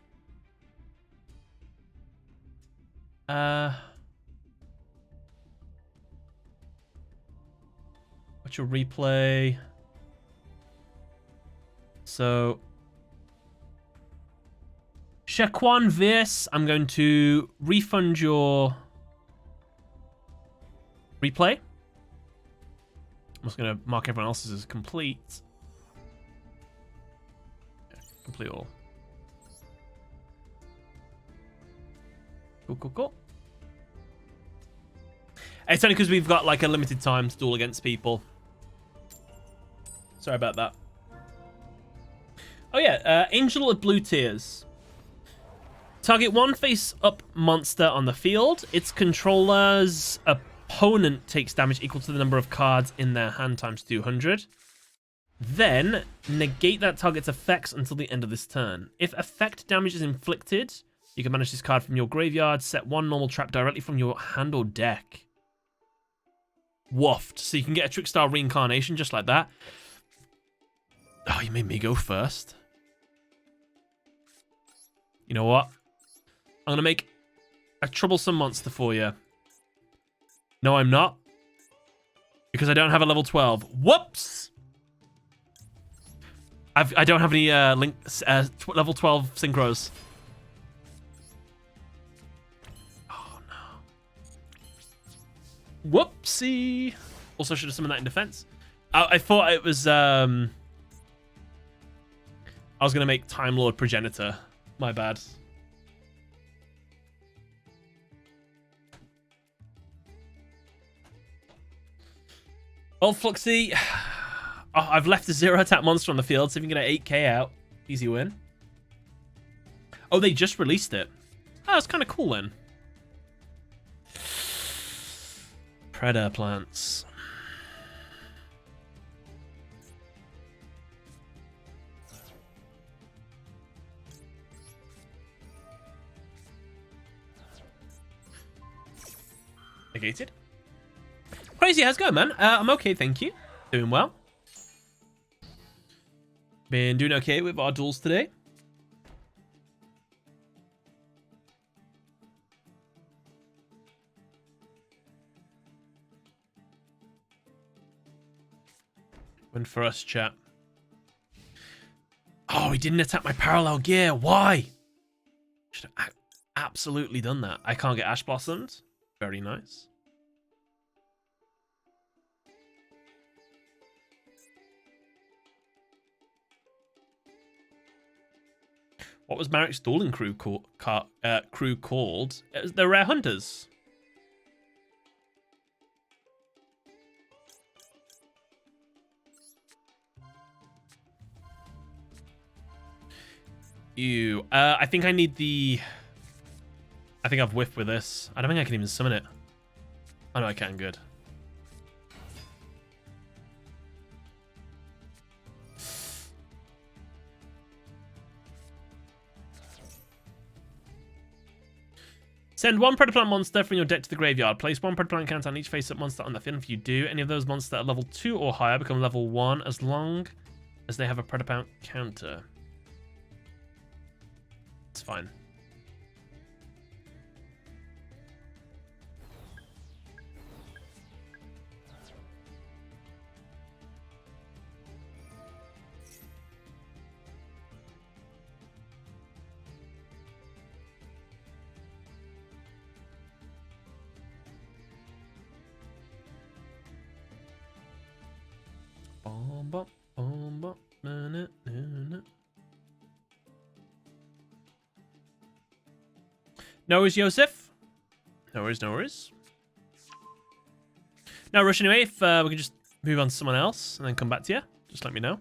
What's your replay? So, Shaquan this. I'm going to refund your replay. I'm just going to mark everyone else's as complete. Yeah, complete all. Cool, cool, cool. It's only because we've got like a limited time to duel against people. Sorry about that. Oh yeah, Angel of Blue Tears. Target one face-up monster on the field. Its controller's opponent takes damage equal to the number of cards in their hand times 200. Then, negate that target's effects until the end of this turn. If effect damage is inflicted, you can banish this card from your graveyard, set one normal trap directly from your hand or deck. Woofed. So you can get a Trickstar Reincarnation just like that. Oh, you made me go first. You know what? I'm going to make a troublesome monster for you. No, I'm not. Because I don't have a level 12. Whoops! I don't have any level 12 synchros. Oh, no. Whoopsie! Also should have summoned that in defense. I thought it was... I was going to make Time Lord Progenitor. My bad. Well, Foxy, oh, I've left a 0 attack monster on the field, so if you can get an 8k out, easy win. Oh, they just released it. Oh, that's kind of cool then. Predator plants. Negated. Crazy, how's it going, man? I'm okay, thank you. Doing well. Been doing okay with our duels today. Win for us, chat. Oh, he didn't attack my parallel gear. Why? Should have absolutely done that. I can't get Ash Blossomed. Very nice. What was Marek's dueling crew called? It was the Rare Hunters. Ew. I think I need the... I think I've whiffed with this. I don't think I can even summon it. Oh no, I can. Good. Send one Predator Plant monster from your deck to the graveyard. Place one Predator Plant counter on each face-up monster on the field. If you do, any of those monsters that are level 2 or higher become level 1 as long as they have a Predator Plant counter. It's fine. No worries, Yosef. No worries, no worries. No rush anyway. If we can just move on to someone else and then come back to you, just let me know.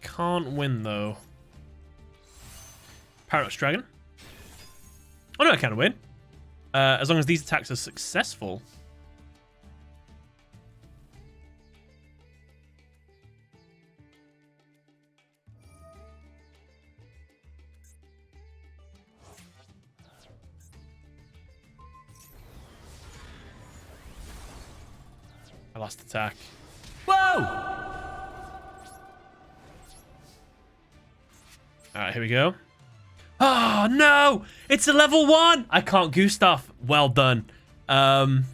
Can't win, though. Paradox Dragon. Oh, no, I can win. As long as these attacks are successful. I lost attack. Whoa! Alright, here we go. Oh, no! It's a level 1! I can't Gustav. Well done. Oh,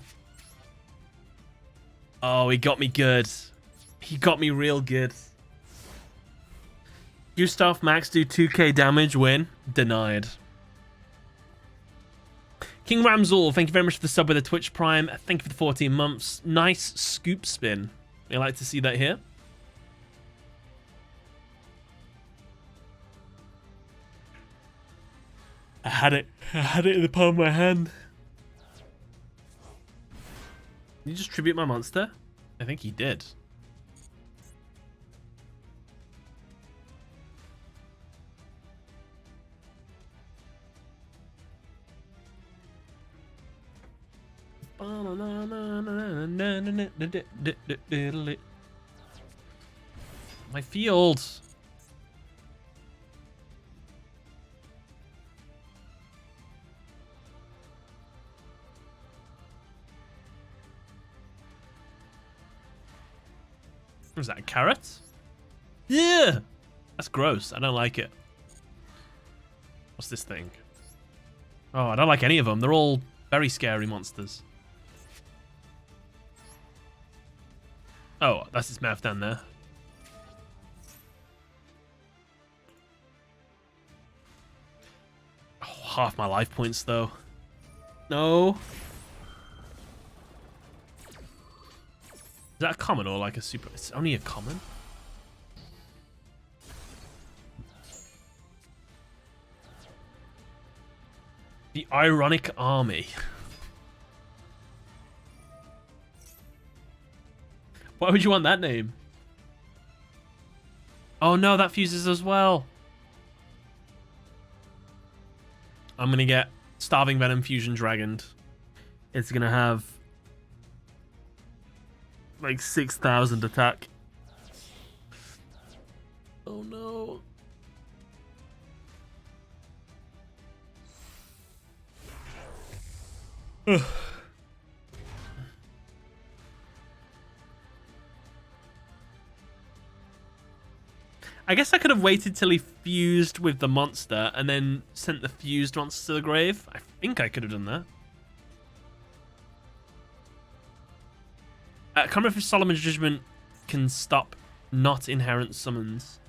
he got me good. He got me real good. Gustav max do 2k damage, win. Denied. King Ramzul, thank you very much for the sub with the Twitch Prime. Thank you for the 14 months. Nice scoop spin. I like to see that here. I had it in the palm of my hand. Did you just tribute my monster? I think he did. My field. Was that a carrot? Yeah! That's gross. I don't like it. What's this thing? Oh, I don't like any of them. They're all very scary monsters. Oh, that's his mouth down there. Oh, half my life points, though. No. Is that a common or like a super? It's only a common. The Ironic Army. Why would you want that name? Oh no, that fuses as well. I'm gonna get Starving Venom Fusion Dragoned. It's gonna have like 6,000 attack. Oh no. I guess I could have waited till he fused with the monster and then sent the fused monster to the grave. I think I could have done that. I can't remember if Solomon's Judgment can stop not inherent summons.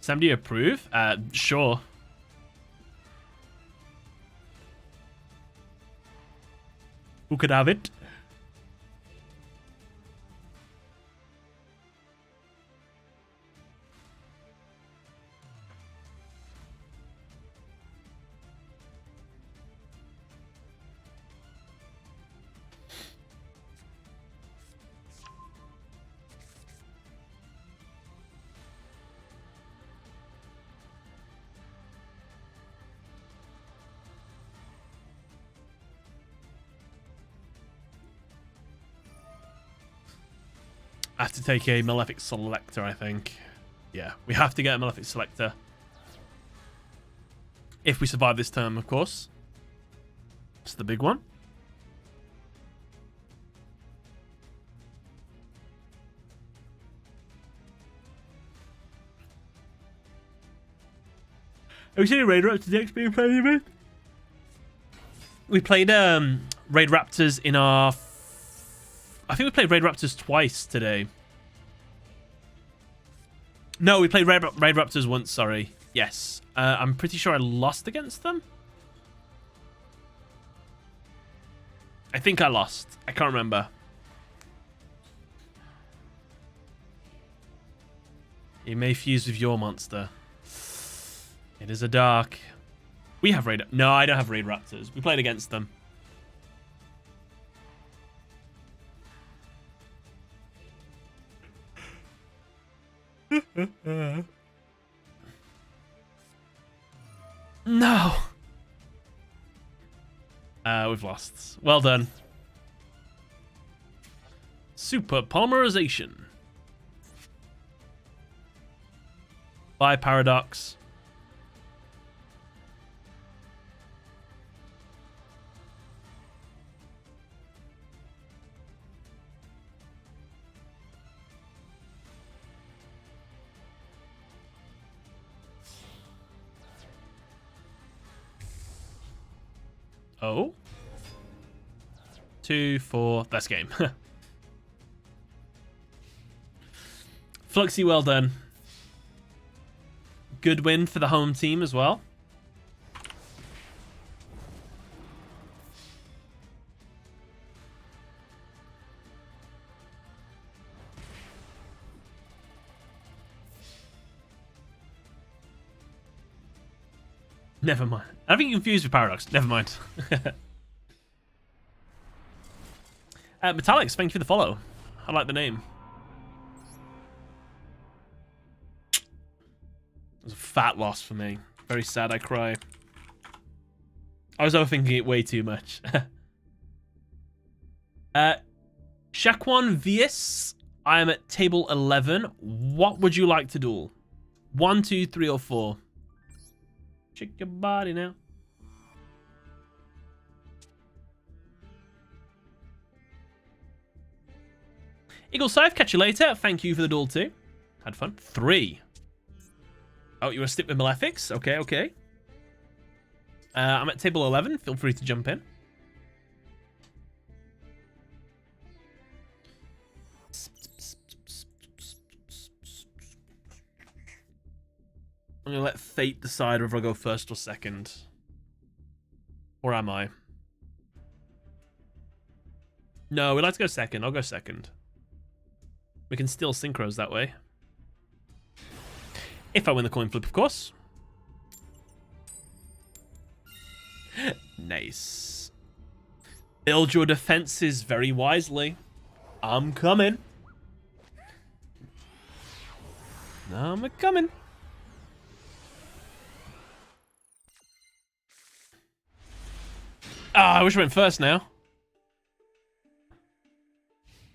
Sam, do you approve? Sure. Who could have it? I have to take a Malefic Selector, I think. Yeah, we have to get a Malefic Selector. If we survive this term, of course. It's the big one. Have we seen any Raid Raptor decks being played even? We played Raid Raptors in our... I think we played Raid Raptors twice today. No, we played Raid Raptors once, sorry. Yes. I'm pretty sure I lost against them. I think I lost. I can't remember. You may fuse with your monster. It is a dark. We have Raid... No, I don't have Raid Raptors. We played against them. No. We've lost. Well done. Super polymerization. Bye, Paradox. Oh. 2, 4. That's game. Foxy, well done. Good win for the home team as well. Never mind. I think you're confused with Paradox. Never mind. Metallics, thank you for the follow. I like the name. It was a fat loss for me. Very sad, I cry. I was overthinking it way too much. Shaquan Vies, I am at table 11. What would you like to duel? 1, 2, 3, or 4? Check your body now. Eagle Scythe, catch you later. Thank you for the duel too. Had fun. 3. Oh, you want to stick with Malefics? Okay, okay. I'm at table 11. Feel free to jump in. I'm going to let fate decide whether I go first or second. Or am I? No, we'd like to go second. I'll go second. We can still synchros that way. If I win the coin flip, of course. Nice. Build your defenses very wisely. I'm coming. I'm coming. Ah, I wish I went first now.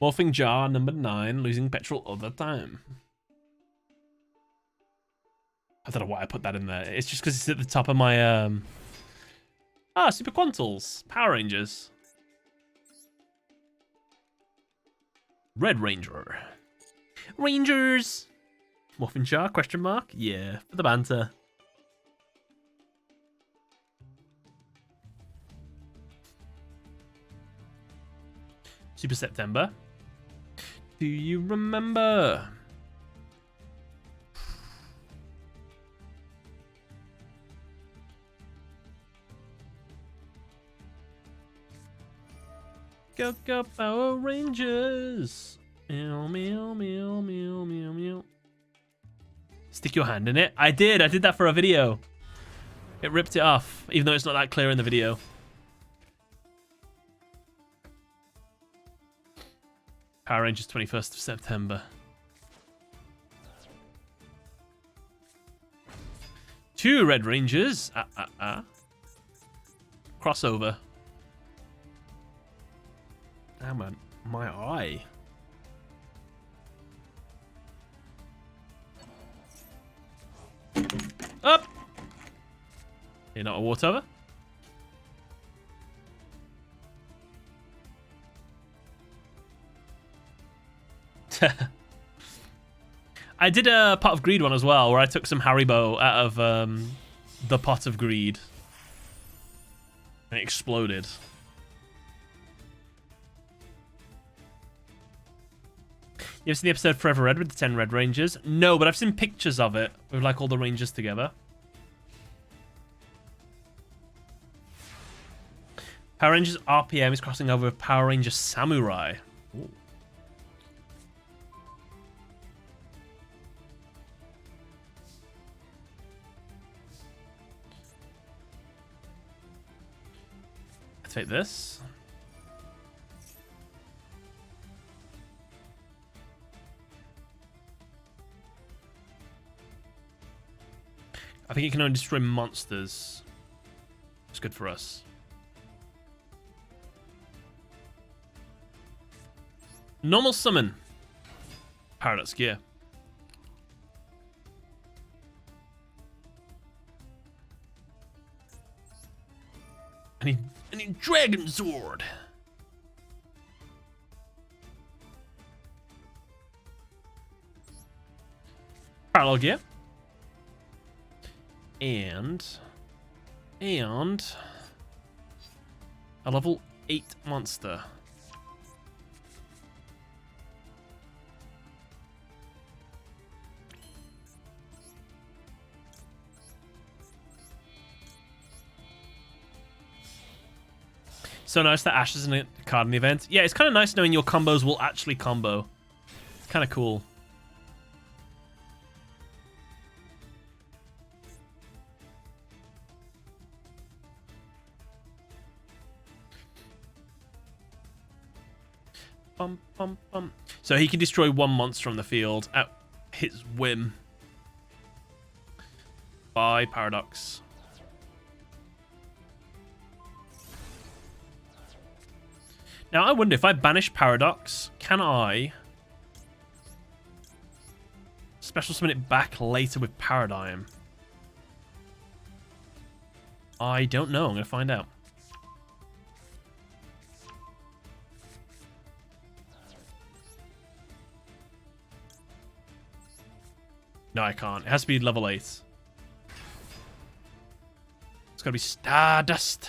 Morphing Jar, number 9, losing petrol all the time. I don't know why I put that in there. It's just because it's at the top of my, Super Quantals. Power Rangers. Red Ranger. Rangers! Morphing Jar, question mark? Yeah, for the banter. Super September. Do you remember? Go, go, Power Rangers. Meow, meow, meow, meow, meow, meow. Stick your hand in it. I did that for a video. It ripped it off, even though it's not that clear in the video. Power Rangers 21st of September. 2 Red Rangers. Crossover. Ah, man. My eye. Up! You're not a whatever. I did a Pot of Greed one as well, where I took some Haribo out of the Pot of Greed. And it exploded. You ever seen the episode Forever Red with the 10 Red Rangers? No, but I've seen pictures of it with like all the Rangers together. Power Rangers RPM is crossing over with Power Rangers Samurai. Ooh. Take this. I think it can only destroy monsters. It's good for us. Normal summon. Paradox gear. I need Dragon Sword. Parallel gear. And a level 8 monster. So nice that Ash isn't a card in the event. Yeah, it's kind of nice knowing your combos will actually combo. It's kind of cool. bum, bum, bum. So he can destroy one monster on the field at his whim. Bye, Paradox. Now, I wonder if I banish Paradox, can I special summon it back later with Paradigm? I don't know. I'm going to find out. No, I can't. It has to be level 8. It's got to be Stardust.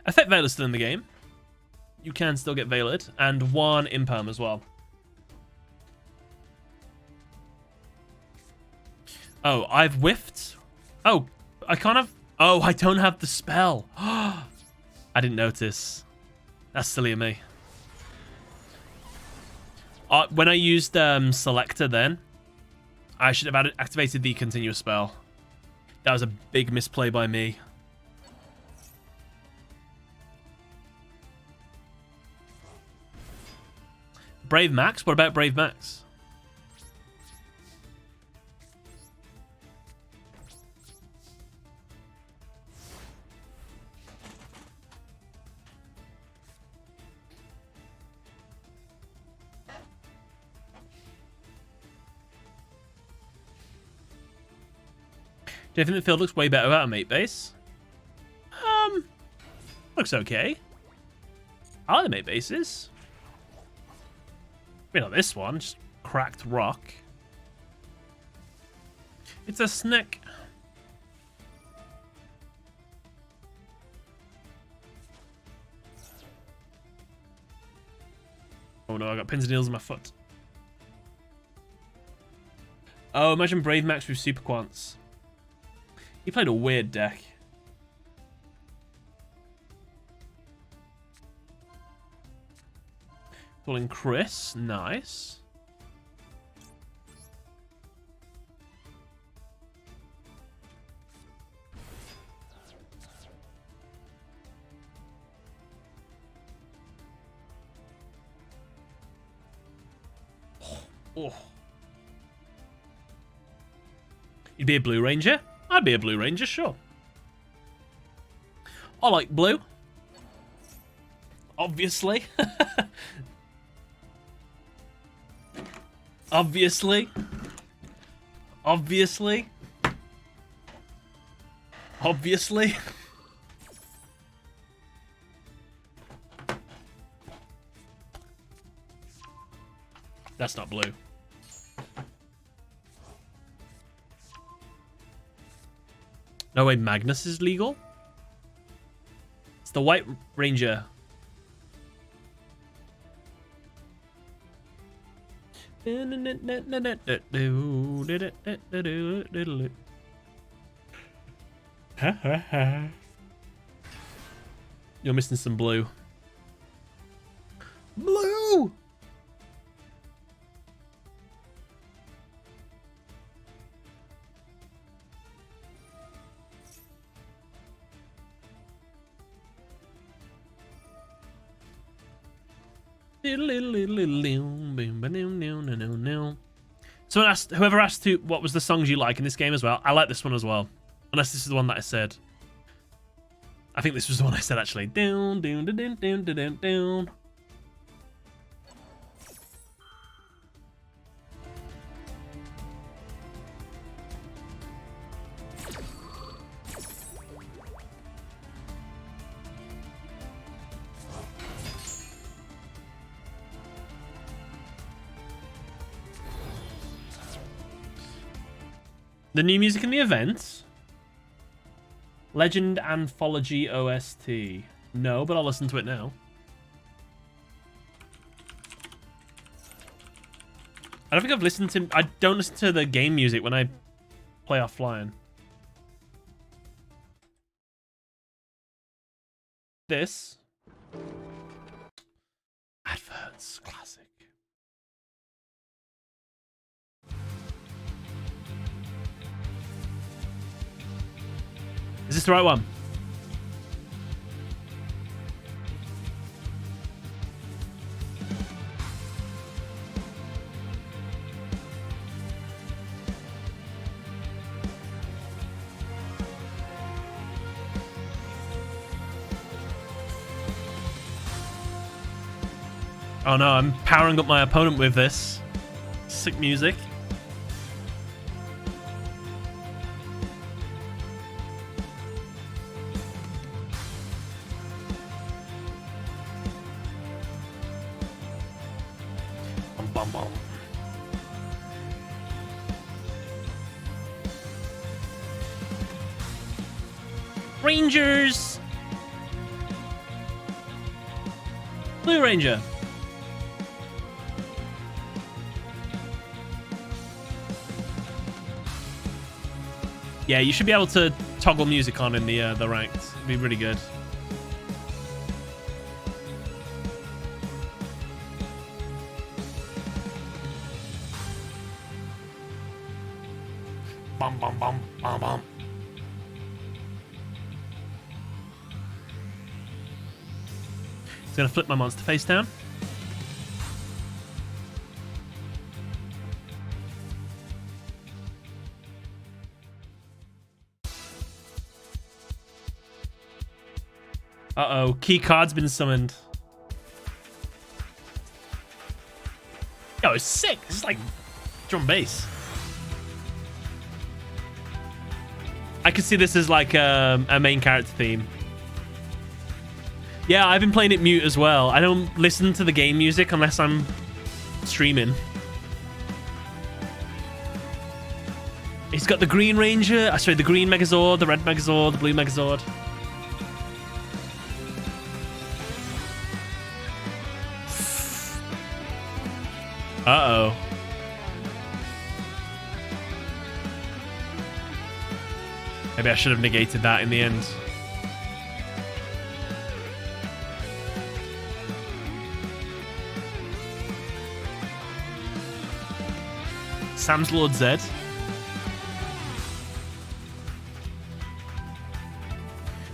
Effect Veil is still in the game. You can still get Veiled. And 1 Imperm as well. Oh, I've whiffed. Oh, I can't have... Oh, I don't have the spell. I didn't notice. That's silly of me. When I used Selector then, I should have activated the continuous spell. That was a big misplay by me. Brave Max? What about Brave Max? Do you think the field looks way better out of mate base? Looks okay. I like the mate bases. Maybe not this one, just cracked rock. It's a snake. Oh no, I got pins and needles in my foot. Oh, imagine Brave Max with Super Quants. He played a weird deck. Calling Chris, nice. Oh. You'd be a Blue Ranger? I'd be a Blue Ranger, sure. I like blue. Obviously. Obviously. Obviously. Obviously. That's not blue. No way Magnus is legal? It's the White Ranger. You're missing some blue. Blue! Someone asked, whoever asked what was the songs you like in this game as well. I like this one as well. Unless this is the one that I said. I think this was the one I said actually. Down, down, down, down, down, down. The new music in the event? Legend Anthology OST. No, but I'll listen to it now. I don't think I've listened to... I don't listen to the game music when I play offline. This. Adverts. Classic. Is this the right one? Oh no, I'm powering up my opponent with this. Sick music. Bum, bum, bum. Rangers! Blue Ranger. Yeah, you should be able to toggle music on in the ranked. It'd be really good. Bum bum bum bum bum. It's gonna flip my monster face down. Uh-oh, key card's been summoned. Yo, it's sick. This is like drum bass. I could see this as like a main character theme. Yeah, I've been playing it mute as well. I don't listen to the game music unless I'm streaming. He's got the Green Ranger. Sorry, the Green Megazord, the Red Megazord, the Blue Megazord. Uh-oh. Maybe I should have negated that in the end. Sam's Lord Zed.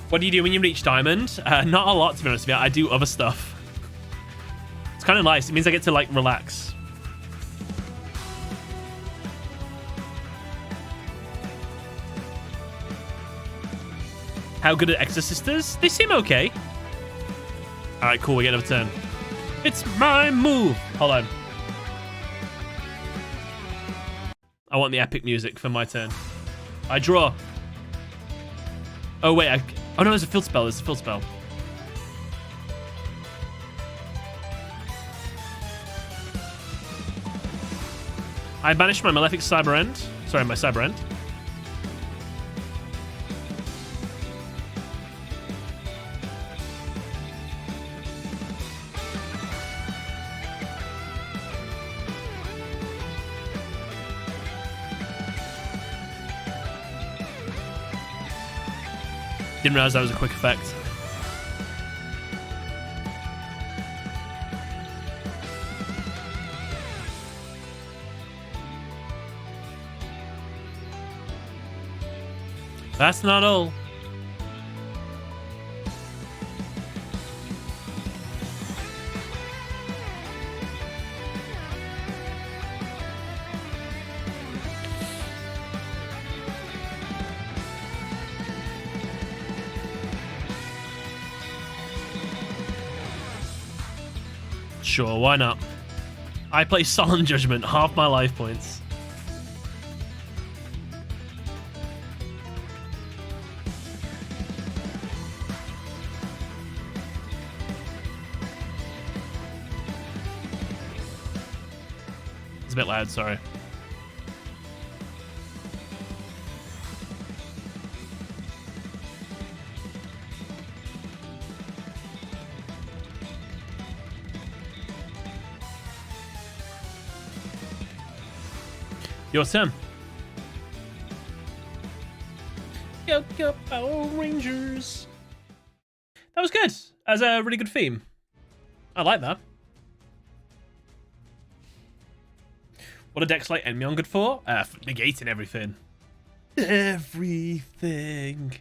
What do you do when you reach Diamond? Not a lot, to be honest with you. I do other stuff. It's kind of nice. It means I get to, like, relax. How good are Exorcisters? They seem okay. All right, cool. We get another turn. It's my move. Hold on. I want the epic music for my turn. I draw. Oh, wait. Oh, no, there's a field spell. There's a field spell. I banish my Malefic Cyber End. Sorry, my Cyber End. Didn't realize that was a quick effect. That's not all. Sure, why not? I play Solemn Judgment, half my life points. It's a bit loud, sorry. Your turn. Go, go, Power Rangers. That was good. That was a really good theme. I like that. What are decks like Enmyon good for? For negating everything. Everything.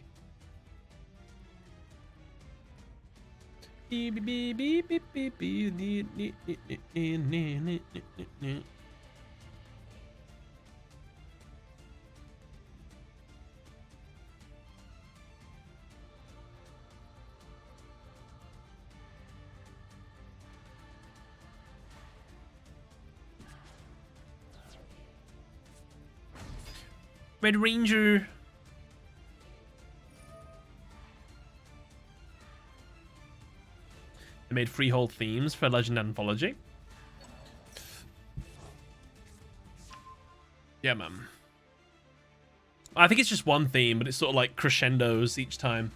Red Ranger. They made freehold themes for Legend Anthology. Yeah, man. I think it's just one theme, but it's sort of like crescendos each time.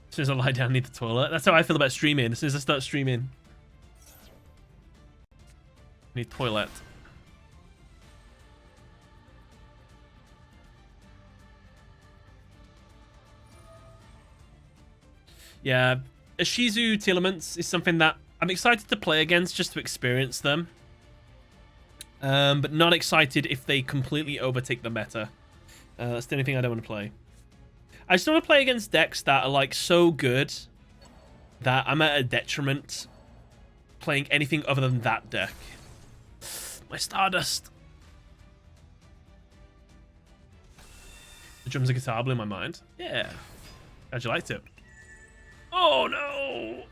As soon as I lie down, I need the toilet. That's how I feel about streaming. As soon as I start streaming, I need toilet. Yeah, Ishizu Telements is something that I'm excited to play against just to experience them. But not excited if they completely overtake the meta. That's the only thing I don't want to play. I just don't want to play against decks that are like so good that I'm at a detriment playing anything other than that deck. My Stardust. The drums and guitar blew my mind. Yeah. How'd you like it? Oh no!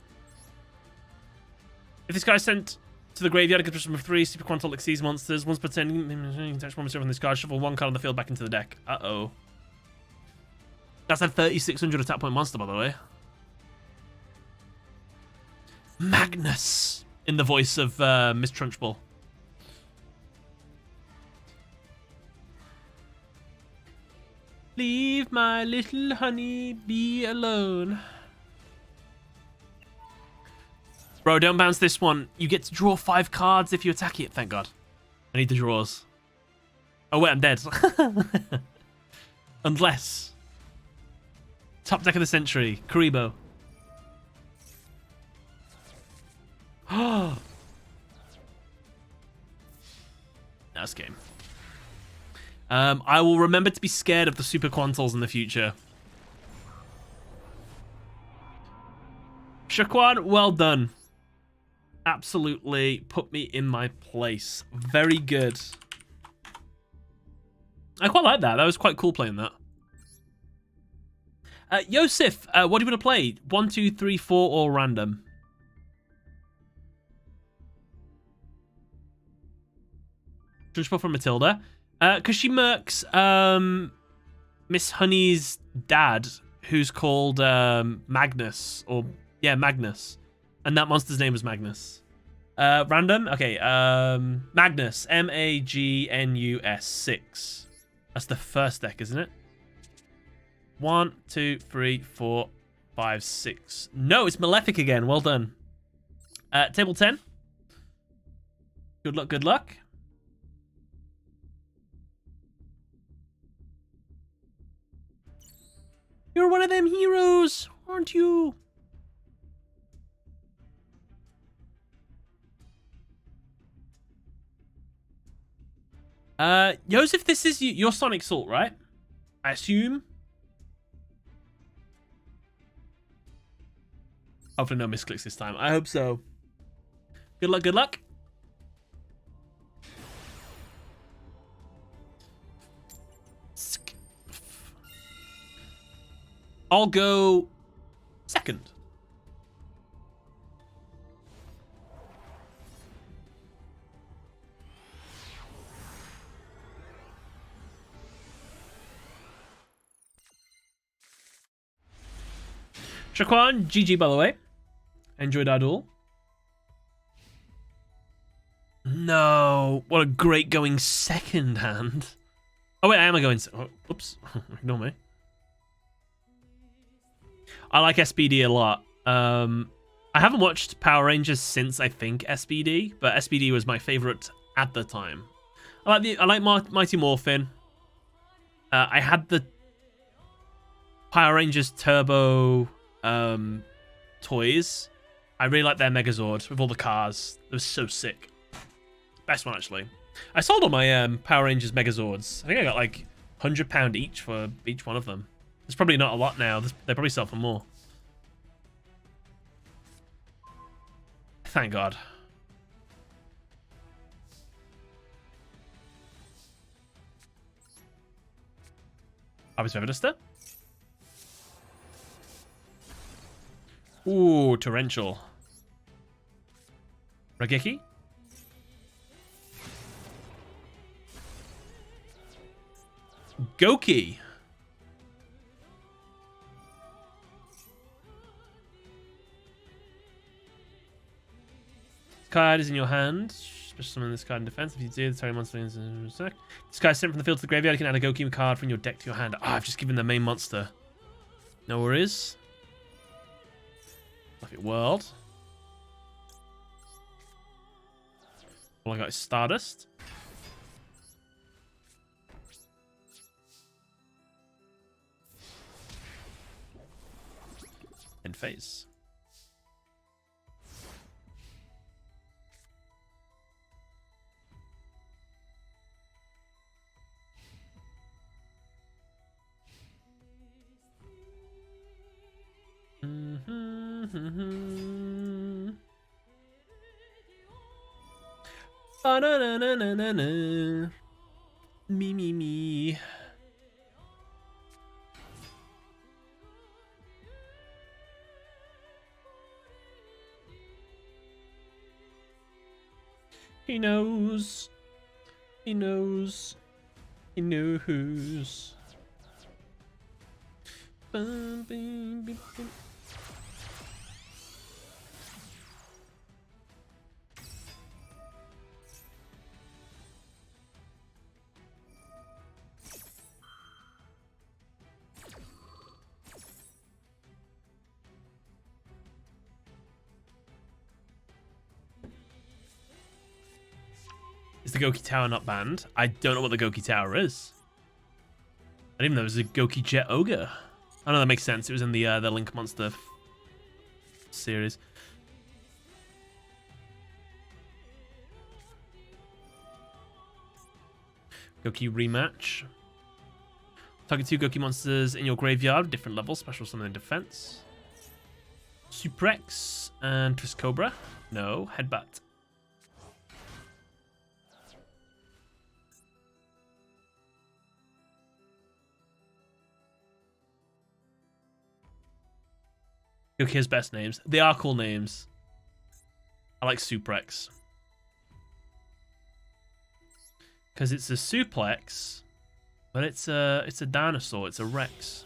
If this guy's sent to the graveyard, it gives us 3 Super Quantal Xyz monsters. Once per turn, touch one monster from this card, shuffle 1 card on the field back into the deck. Uh-oh. That's a 3600 attack point monster, by the way. Magnus! In the voice of Miss Trunchbull. Leave my little honey be alone. Bro, don't bounce this one. You get to draw 5 cards if you attack it. Thank God. I need the draws. Oh, wait, I'm dead. Unless. Top deck of the century. Karibo. Oh. Nice game. I will remember to be scared of the Super Quantals in the future. Shaquan, well done. Absolutely put me in my place. Very good. I quite like that. That was quite cool playing that. Yosef, what do you want to play? 1, 2, 3, 4, or random? Trunchbull from Matilda. Because she murks Miss Honey's dad, who's called Magnus. Or, yeah, Magnus. And that monster's name was Magnus. Random? Okay, Magnus. Magnus 6. That's the first deck, isn't it? 1, 2, 3, 4, 5, 6. No, it's Malefic again. Well done. Table 10. Good luck, good luck. You're one of them heroes, aren't you? Joseph, this is your Sonic Salt, right? I assume. Hopefully no misclicks this time. I hope so. Good luck, good luck. I'll go second. Shaquan, GG by the way. Enjoyed our duel. No, what a great going second hand. Oh wait, I am going. Oh, oops, ignore me. I like SBD a lot. I haven't watched Power Rangers since I think SBD, but SBD was my favorite at the time. I like Mighty Morphin. I had the Power Rangers Turbo toys. I really like their Megazord with all the cars. It was so sick. Best one actually. I sold all my Power Rangers Megazords. I think I got like £100 each for each one of them. There's probably not a lot now. They probably sell for more. Thank God. Harvest Revenista. Ooh, Torrential. Rageki. Goki. Card is in your hand. Special summon this card in defense. If you do, the target monster is in a sec. This card is sent from the field to the graveyard. You can add a Goki card from your deck to your hand. Ah, I've just given the main monster. No worries. Left it world. All I got is Stardust. End phase. Me. He knows. He knows. He knows. Is the Goki Tower not banned? I don't know what the Goki Tower is. I didn't even know it was a Goki Jet Ogre. I know that makes sense. It was in the Link Monster series. Goki rematch. Target 2 Goki monsters in your graveyard, different levels, special summon and defense. Suprex and Twist Cobra. No, Headbutt. Goki has best names. They are cool names. I like Suprex. Because it's a suplex, but it's a dinosaur. It's a Rex.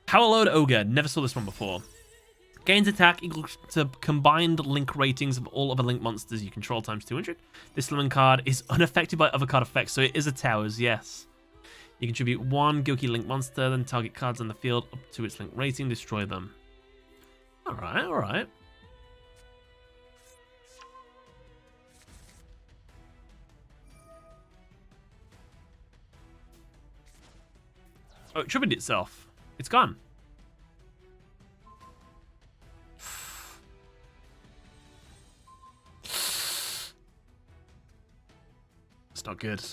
Power Load Ogre. Never saw this one before. Gains attack equal to combined link ratings of all other link monsters you control times 200. This summon card is unaffected by other card effects, so it is a towers, yes. You contribute 1 Goki link monster, then target cards on the field up to its link rating, destroy them. Alright, alright. Oh, it tripled itself. It's gone. It's not good.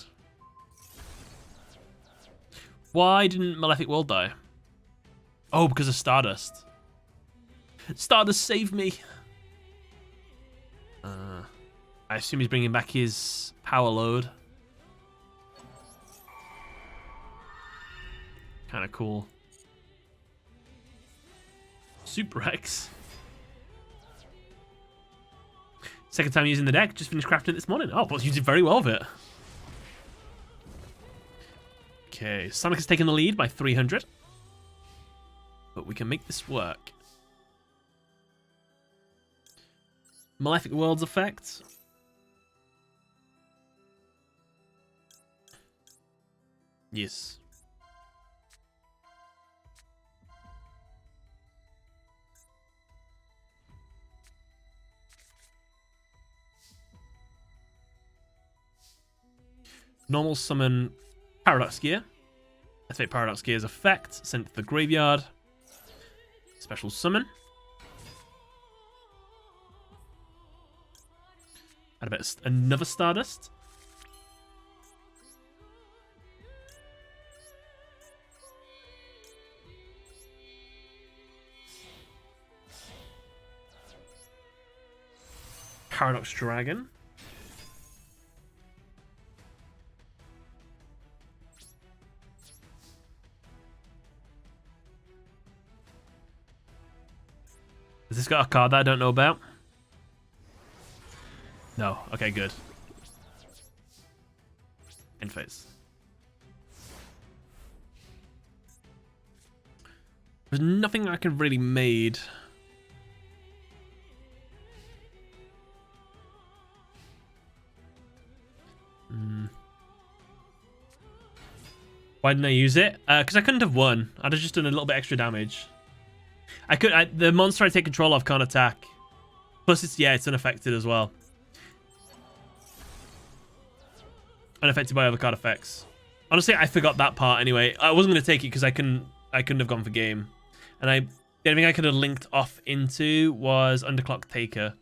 Why didn't Malefic World die? Oh, because of Stardust. Stardust saved me. I assume he's bringing back his power load. Kind of cool. Suprex. Second time using the deck. Just finished crafting it this morning. Oh, well, you did very well with it. Okay, Sonic has taken the lead by 300. But we can make this work. Malefic Worlds effect. Yes. Normal summon Paradox Gear. Activate Paradox Gear's effect. Send it to the graveyard. Special summon. Add a bit of another Stardust. Paradox Dragon. Has this got a card that I don't know about? No. Okay, good. In phase. There's nothing I could really made. Why didn't I use it? Because I couldn't have won. I'd have just done a little bit extra damage. The monster I take control of can't attack. Plus, it's unaffected as well. Unaffected by other card effects. Honestly, I forgot that part anyway. I wasn't going to take it because I couldn't have gone for game. And the only thing I could have linked off into was Underclock Taker.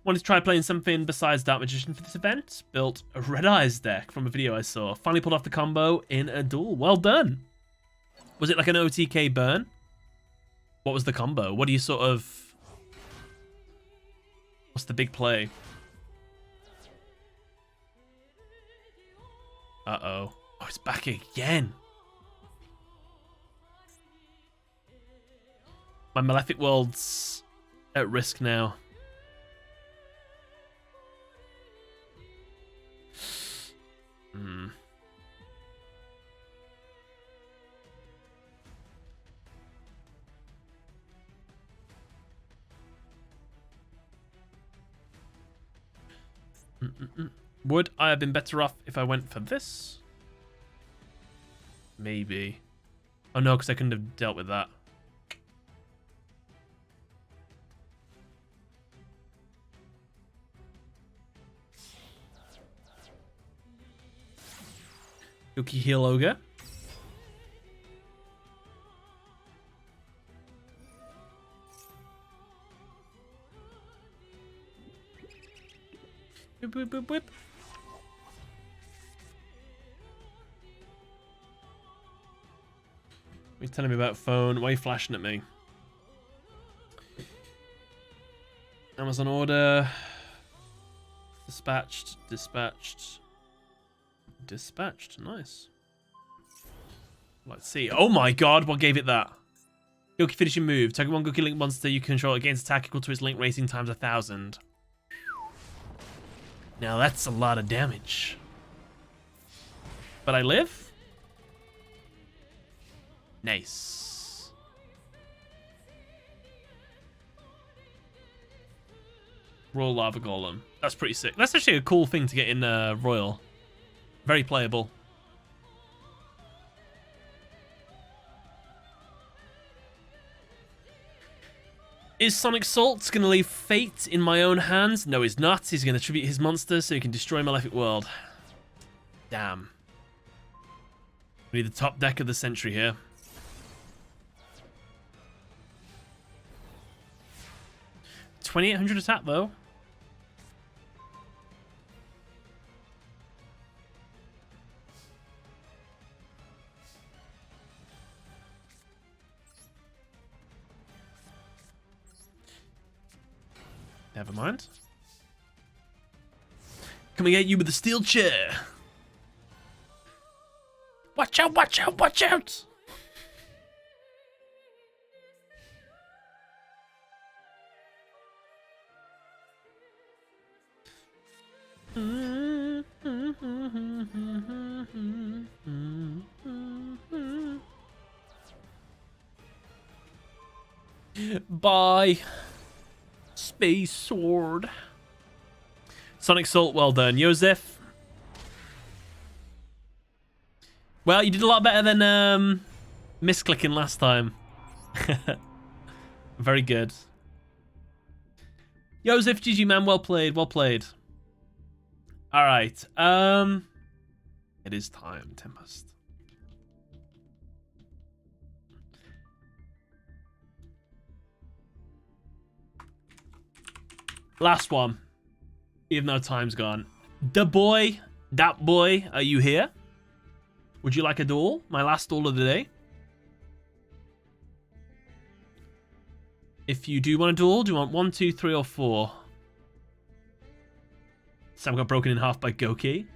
Wanted to try playing something besides Dark Magician for this event. Built a Red Eyes deck from a video I saw. Finally pulled off the combo in a duel. Well done. Was it like an OTK burn? What was the combo? What do you sort of... What's the big play? Uh-oh. Oh, it's back again. My Malefic World's at risk now. Would I have been better off if I went for this? Maybe. Oh no, because I couldn't have dealt with that. Yuki Heal Ogre. Whip, whip, whip, whip. What are you telling me about phone? Why are you flashing at me? Amazon order. Dispatched. Dispatched. Dispatched. Nice. Let's see. Oh my god, what gave it that? Goki finishing move. Target one Goki Link monster you control against attack equal to its Link rating times 1,000. Now that's a lot of damage. But I live? Nice. Royal Lava Golem. That's pretty sick. That's actually a cool thing to get in Royal. Very playable. Is Sonic Salt's going to leave fate in my own hands? No, he's not. He's going to tribute his monster so he can destroy Malefic World. Damn. We need the top deck of the century here. $2,800 attack, though. Never mind. Coming at you with a steel chair. Watch out, watch out, watch out! Bye. Space Sword. Sonic Salt, well done. Joseph. Well, you did a lot better than misclicking last time. Very good. Joseph, GG man, well played, well played. Alright. It is time, Tempest. Last one. Even though time's gone. The boy, that boy, are you here? Would you like a duel? My last duel of the day. If you do want a duel, do you want 1, 2, 3, or 4? Sam got broken in half by Goki.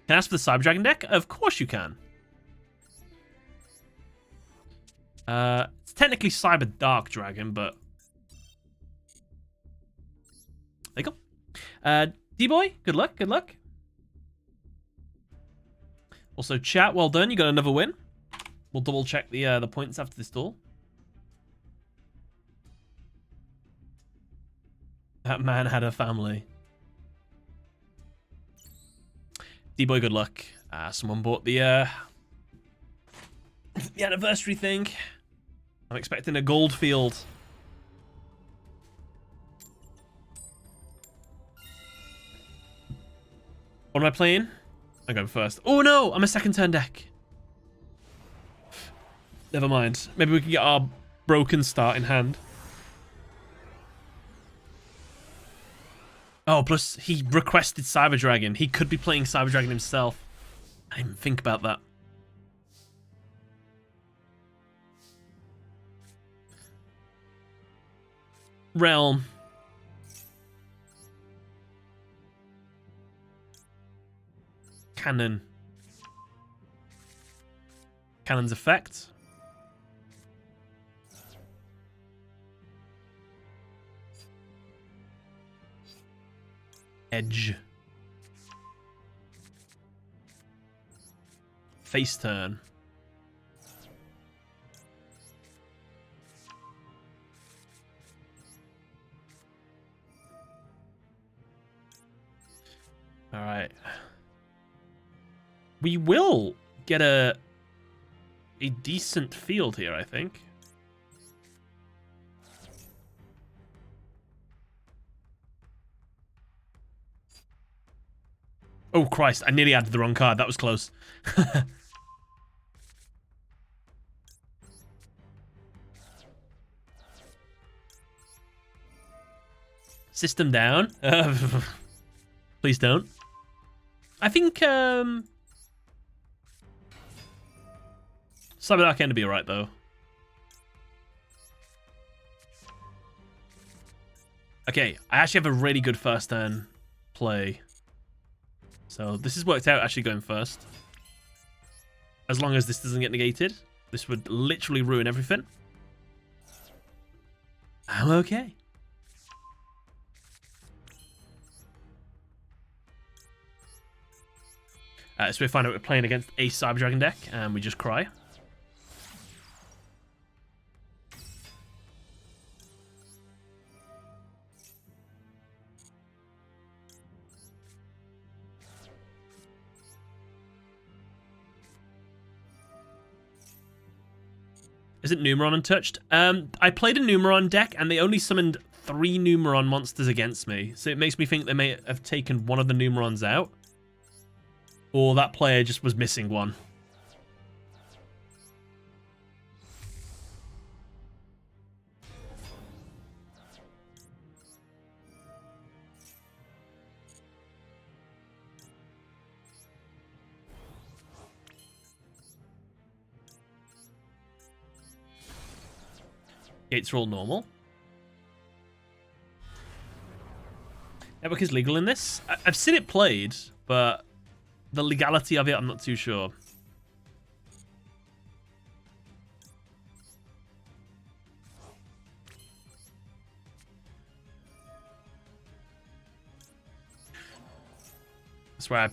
Can I ask for the Cyber Dragon deck? Of course you can. It's technically Cyber Dark Dragon, but... There you go. D-Boy, good luck, good luck. Also, chat, well done. You got another win. We'll double check the points after this duel. That man had a family. D-Boy, good luck. Someone bought the anniversary thing. I'm expecting a gold field. What am I playing? I'm going first. Oh no, I'm a second turn deck. Never mind. Maybe we can get our broken start in hand. Oh, plus he requested Cyber Dragon. He could be playing Cyber Dragon himself. I didn't even think about that. Realm. Cannon. Cannon's effect. Edge. Face turn. All right. We will get a decent field here, I think. Oh, Christ. I nearly added the wrong card. That was close. System down. Please don't. I think Cyber Dark End to be alright, though. Okay, I actually have a really good first turn play. So this has worked out actually going first. As long as this doesn't get negated. This would literally ruin everything. I'm okay. So we find out we're playing against a Cyber Dragon deck, and we just cry. Isn't Numeron untouched? I played a Numeron deck, and they only summoned 3 Numeron monsters against me. So it makes me think they may have taken one of the Numerons out. Or that player just was missing one. Gates are all normal. Network is legal in this? I've seen it played, but the legality of it, I'm not too sure. That's why I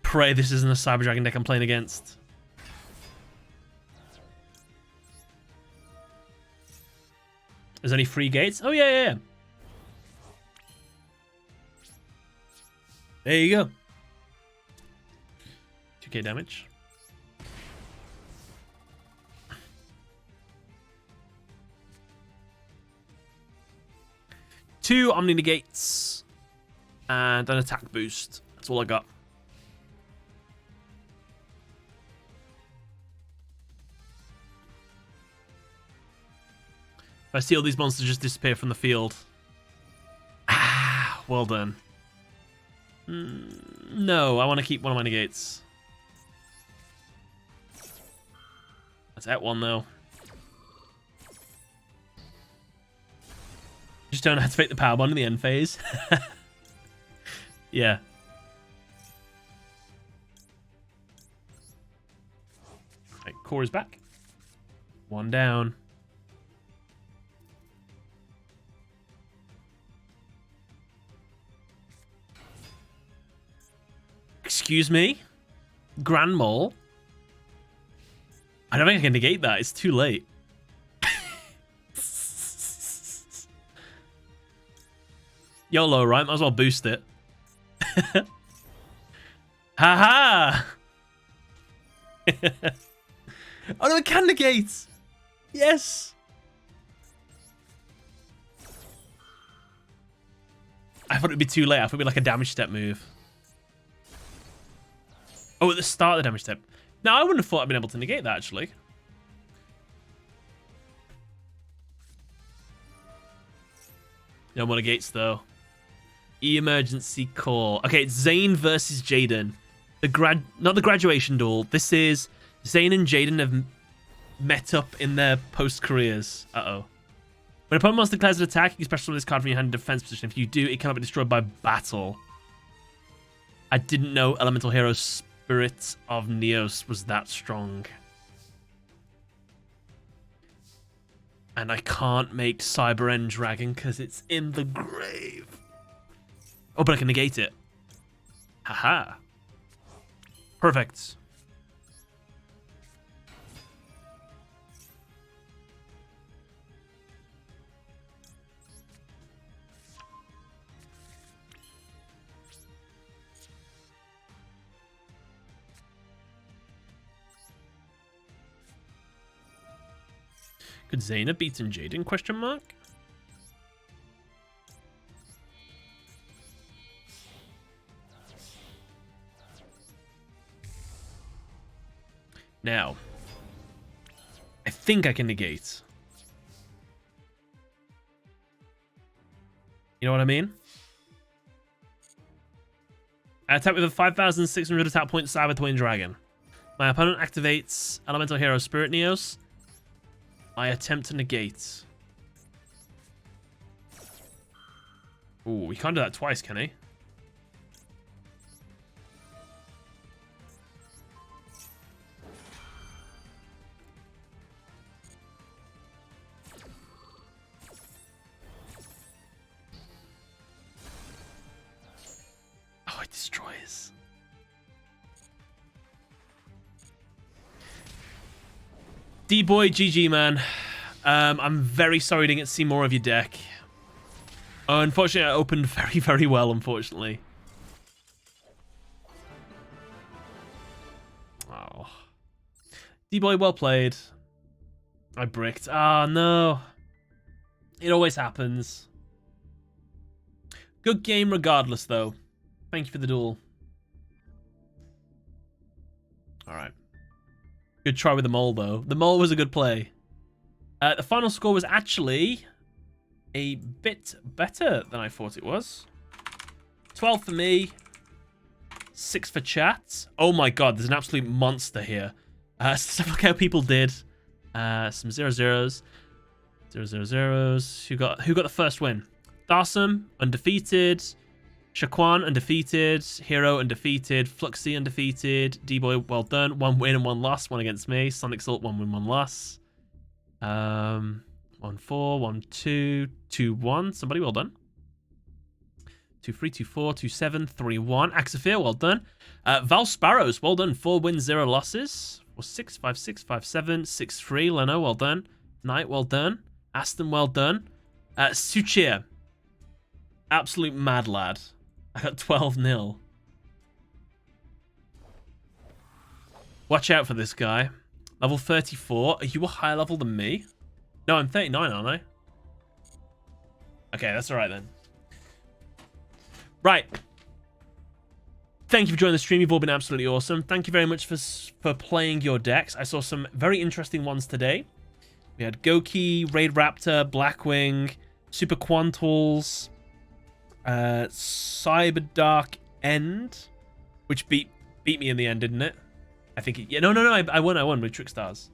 pray this isn't a Cyber Dragon deck I'm playing against. There's any free gates? Oh, yeah. There you go. 2k damage. Two Omni Negates. And an attack boost. That's all I got. If I see all these monsters just disappear from the field. Ah, well done. No, I want to keep one of my negates. That's at one though. Just don't activate the power bond in the end phase. Yeah. Right, core is back. One down. Excuse me? Grand Mole? I don't think I can negate that. It's too late. YOLO, right? Might as well boost it. Haha! Oh no, it can negate! Yes! I thought it'd be too late. I thought it'd be like a damage step move. Oh, at the start of the damage step. No, I wouldn't have thought I'd been able to negate that, actually. No more negates, though. Emergency call. Okay, it's Zane versus Jaden. Not the graduation duel. This is Zane and Jaden have met up in their post-careers. Uh-oh. When a opponent monster declares an attack, you can special summon this card from your hand in defense position. If you do, it cannot be destroyed by battle. I didn't know Elemental Hero Spirit of Neos was that strong. And I can't make Cyber End Dragon because it's in the grave. Oh, but I can negate it. Haha. Perfect. Could Zane have beaten Jaden? Question mark. Now, I think I can negate. You know what I mean? I attack with a 5,600 attack point Cyber Twin Dragon. My opponent activates Elemental Hero Spirit Neos. I attempt to negate. Ooh, he can't do that twice, can he? Oh, it destroys. D-Boy, GG, man. I'm very sorry to get to see more of your deck. Unfortunately, I opened very, very well, unfortunately. Oh. D-Boy, well played. I bricked. Ah, no. It always happens. Good game regardless, though. Thank you for the duel. Alright. Good try with the mole, though. The mole was a good play. The final score was actually a bit better than I thought it was. 12 for me. 6 for chat. Oh my god, there's an absolute monster here. Stuff like how people did. Some 0-0s. 0-0-0s. Who got the first win? Darson, undefeated. Shaquan, undefeated. Hero, undefeated. Foxy, undefeated. D-Boy, well done. 1 win and 1 loss. 1 against me. Sonic Salt, 1 win, 1 loss. 1-4, 1-2, 2-1. Somebody, well done. 2-3, 2-4, 2-7, 3-1. Axophir, well done. Val Sparrows, well done. 4 wins, 0 losses. 4-6, 5-6, 5-7, 6-3. Leno, well done. Knight, well done. Aston, well done. Suchir, absolute mad lad. I got 12-0. Watch out for this guy. Level 34. Are you a higher level than me? No, I'm 39, aren't I? Okay, that's all right then. Right. Thank you for joining the stream. You've all been absolutely awesome. Thank you very much for playing your decks. I saw some very interesting ones today. We had Goki, Raid Raptor, Blackwing, Super Quantals, Cyber Dark End, which beat me in the end, didn't it? I think yeah, no, I won with Trick Stars.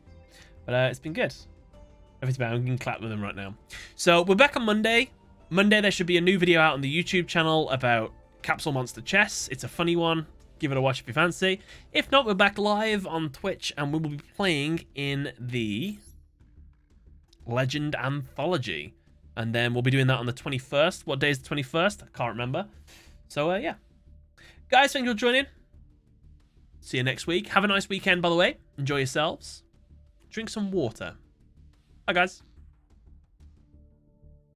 But it's been good. Everything's bad. I'm getting clapped with them right now. So we're back on Monday. Monday, there should be a new video out on the YouTube channel about Capsule Monster Chess. It's a funny one. Give it a watch if you fancy. If not, we're back live on Twitch, and we will be playing in the Legend Anthology. And then we'll be doing that on the 21st. What day is the 21st? I can't remember. So, yeah. Guys, thank you for joining. See you next week. Have a nice weekend, by the way. Enjoy yourselves. Drink some water. Bye, guys.